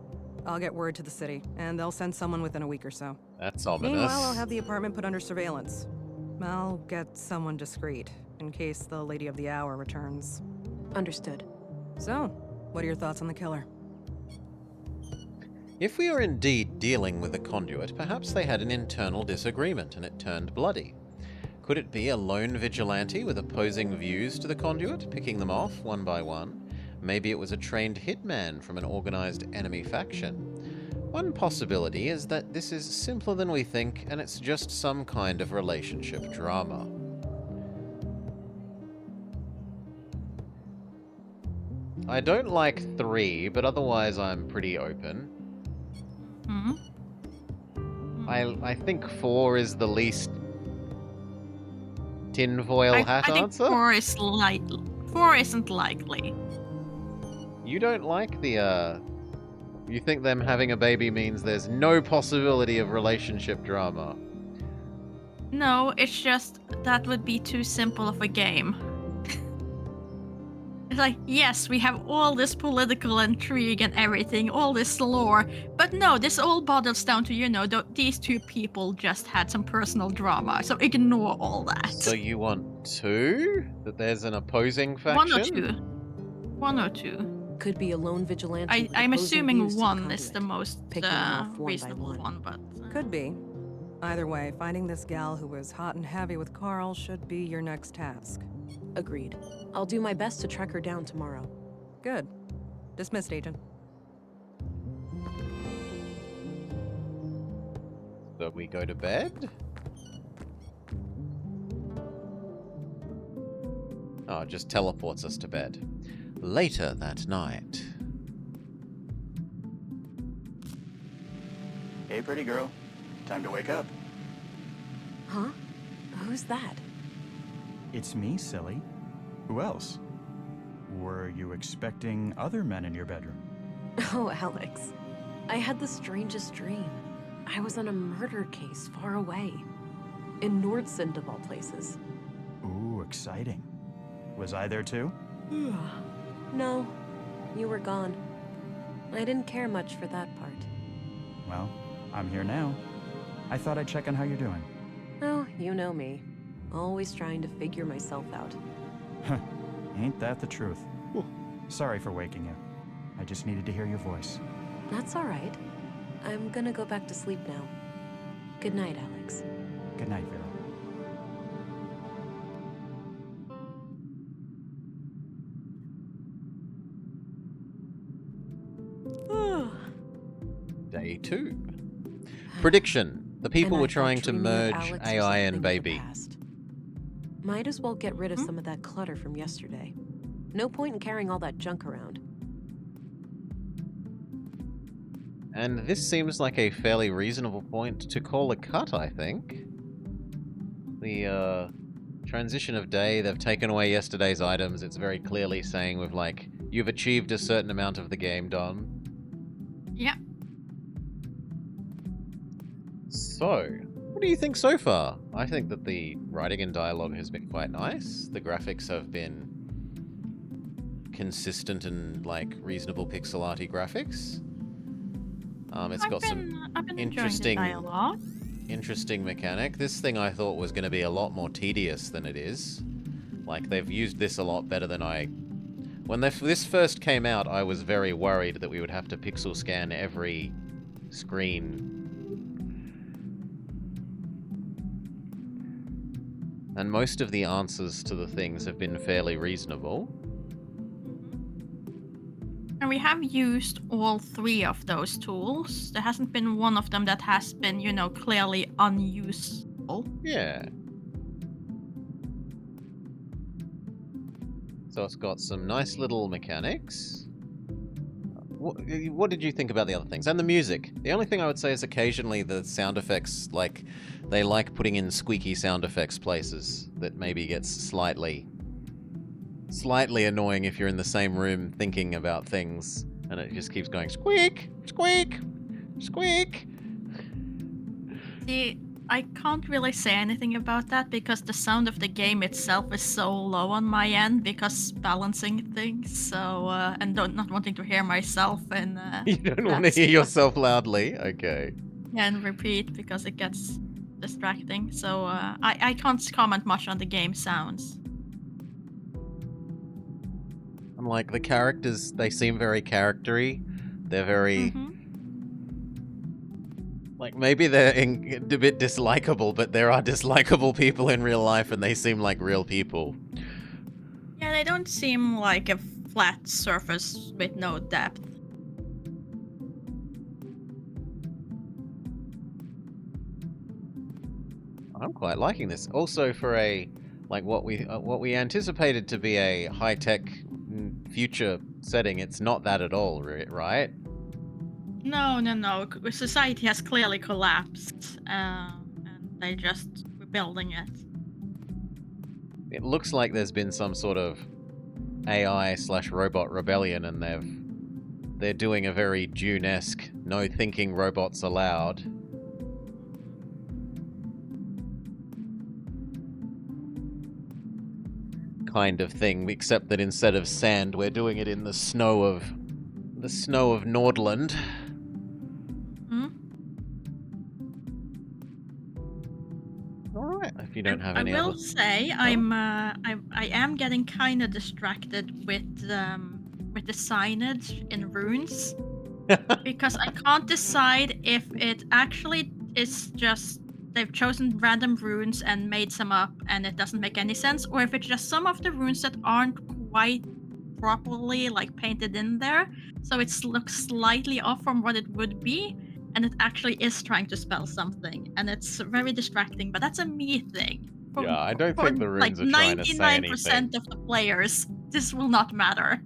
I'll get word to the city, and they'll send someone within a week or so. That's ominous. Meanwhile, I'll have the apartment put under surveillance. I'll get someone discreet, in case the Lady of the Hour returns. Understood. So, what are your thoughts on the killer? If we are indeed dealing with a conduit, perhaps they had an internal disagreement and it turned bloody. Could it be a lone vigilante with opposing views to the conduit, picking them off one by one? Maybe it was a trained hitman from an organized enemy faction. One possibility is that this is simpler than we think, and it's just some kind of relationship drama. I don't like 3, but otherwise I'm pretty open. I think 4 is the least tinfoil hat I think answer. 4 is 4 isn't likely. You don't like the, you think them having a baby means there's no possibility of relationship drama? No, it's just that would be too simple of a game. It's like, yes, we have all this political intrigue and everything, all this lore, but no, this all boils down to, you know, these two people just had some personal drama, so ignore all that. So you want 2? That there's an opposing faction? 1 or 2. 1 or 2. Could be a lone vigilante. with I'm opposing assuming views to the 1 is conduit. the most Picking them off one by reasonable one, but... Could be. Either way, finding this gal who was hot and heavy with Carl should be your next task. Agreed. I'll do my best to track her down tomorrow. Good. Dismissed, Agent. So we go to bed? Oh, it just teleports us to bed. Later that night. Hey, pretty girl. Time to wake up. Huh? Who's that? It's me, silly. Who else? Were you expecting other men in your bedroom? Oh, Alex. I had the strangest dream. I was on a murder case far away. In Nordsund, of all places. Ooh, exciting. Was I there too? No, you were gone. I didn't care much for that part. Well, I'm here now. I thought I'd check on how you're doing. Oh, you know me. Always trying to figure myself out. Huh. Ain't that the truth? Sorry for waking you. I just needed to hear your voice. That's all right. I'm gonna go back to sleep now. Good night, Alex. Good night, Vera. Day 2. Prediction. The people And were I thought trying to dreaming of merge Alex was AI a and thing of the baby. past. Might as well get rid of some of that clutter from yesterday. No point in carrying all that junk around. And this seems like a fairly reasonable point to call a cut, I think. The transition of day, they've taken away yesterday's items. It's very clearly saying with like, you've achieved a certain amount of the game done. Yeah. So, what do you think so far? I think that the writing and dialogue has been quite nice. The graphics have been consistent and like reasonable pixel arty graphics. It's got some interesting mechanic. This thing I thought was going to be a lot more tedious than it is. Like they've used this a lot better than I. When this first came out, I was very worried that we would have to pixel scan every screen. And most of the answers to the things have been fairly reasonable. And we have used all 3 of those tools. There hasn't been one of them that has been, you know, clearly unusable. Yeah. So it's got some nice little mechanics. What did you think about the other things? And the music. The only thing I would say is occasionally the sound effects, like, they like putting in squeaky sound effects places that maybe gets slightly annoying if you're in the same room thinking about things And it just keeps going squeak, squeak, squeak. See, I can't really say anything about that because the sound of the game itself is so low on my end because balancing things. So and not wanting to hear myself and You don't want to hear yourself loudly, okay? and repeat because it gets distracting. So I can't comment much on the game sounds. I'm like, the characters, they seem very charactery. They're very... Like, maybe they're a bit dislikable, but there are dislikable people in real life and they seem like real people. Yeah, they don't seem like a flat surface with no depth. I'm quite liking this. Also for a, like, what we anticipated to be a high-tech future setting, it's not that at all, right? No. Society has clearly collapsed, and they're just rebuilding it. It looks like there's been some sort of AI/robot rebellion, and they're doing a very Dune-esque, no thinking robots allowed. Kind of thing, except that instead of sand, we're doing it in the snow of Nordland. Alright, if you don't have any I will other... say I am getting kind of distracted with the signage in runes because I can't decide if it actually is just they've chosen random runes and made some up and it doesn't make any sense, or if it's just some of the runes that aren't quite properly like painted in there, so it looks slightly off from what it would be. And it actually is trying to spell something, and it's very distracting, but that's a me thing. Yeah, I don't think the runes are trying to say anything. 99% of the players, this will not matter.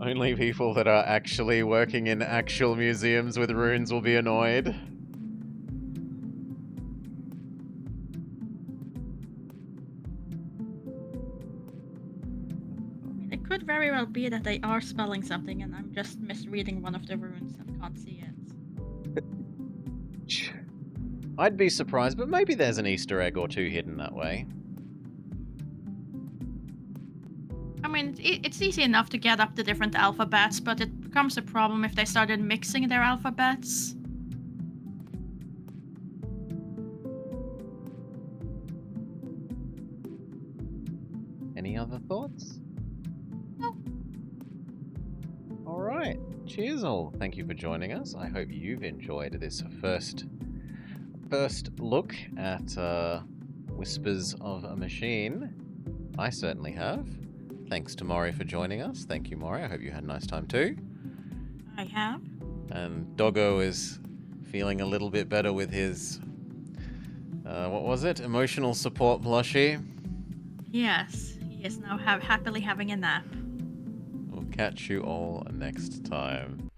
Only people that are actually working in actual museums with runes will be annoyed. It could very well be that they are spelling something and I'm just misreading one of the runes and can't see it. I'd be surprised, but maybe there's an Easter egg or two hidden that way. I mean, it's easy enough to get up the different alphabets, but it becomes a problem if they started mixing their alphabets. Any other thoughts? Alright, cheers all. Thank you for joining us. I hope you've enjoyed this first look at Whispers of a Machine. I certainly have. Thanks to Maury for joining us. Thank you, Maury. I hope you had a nice time too. I have. And Doggo is feeling a little bit better with his, what was it? Emotional support plushie. Yes, he is now happily having a nap. We'll catch you all next time.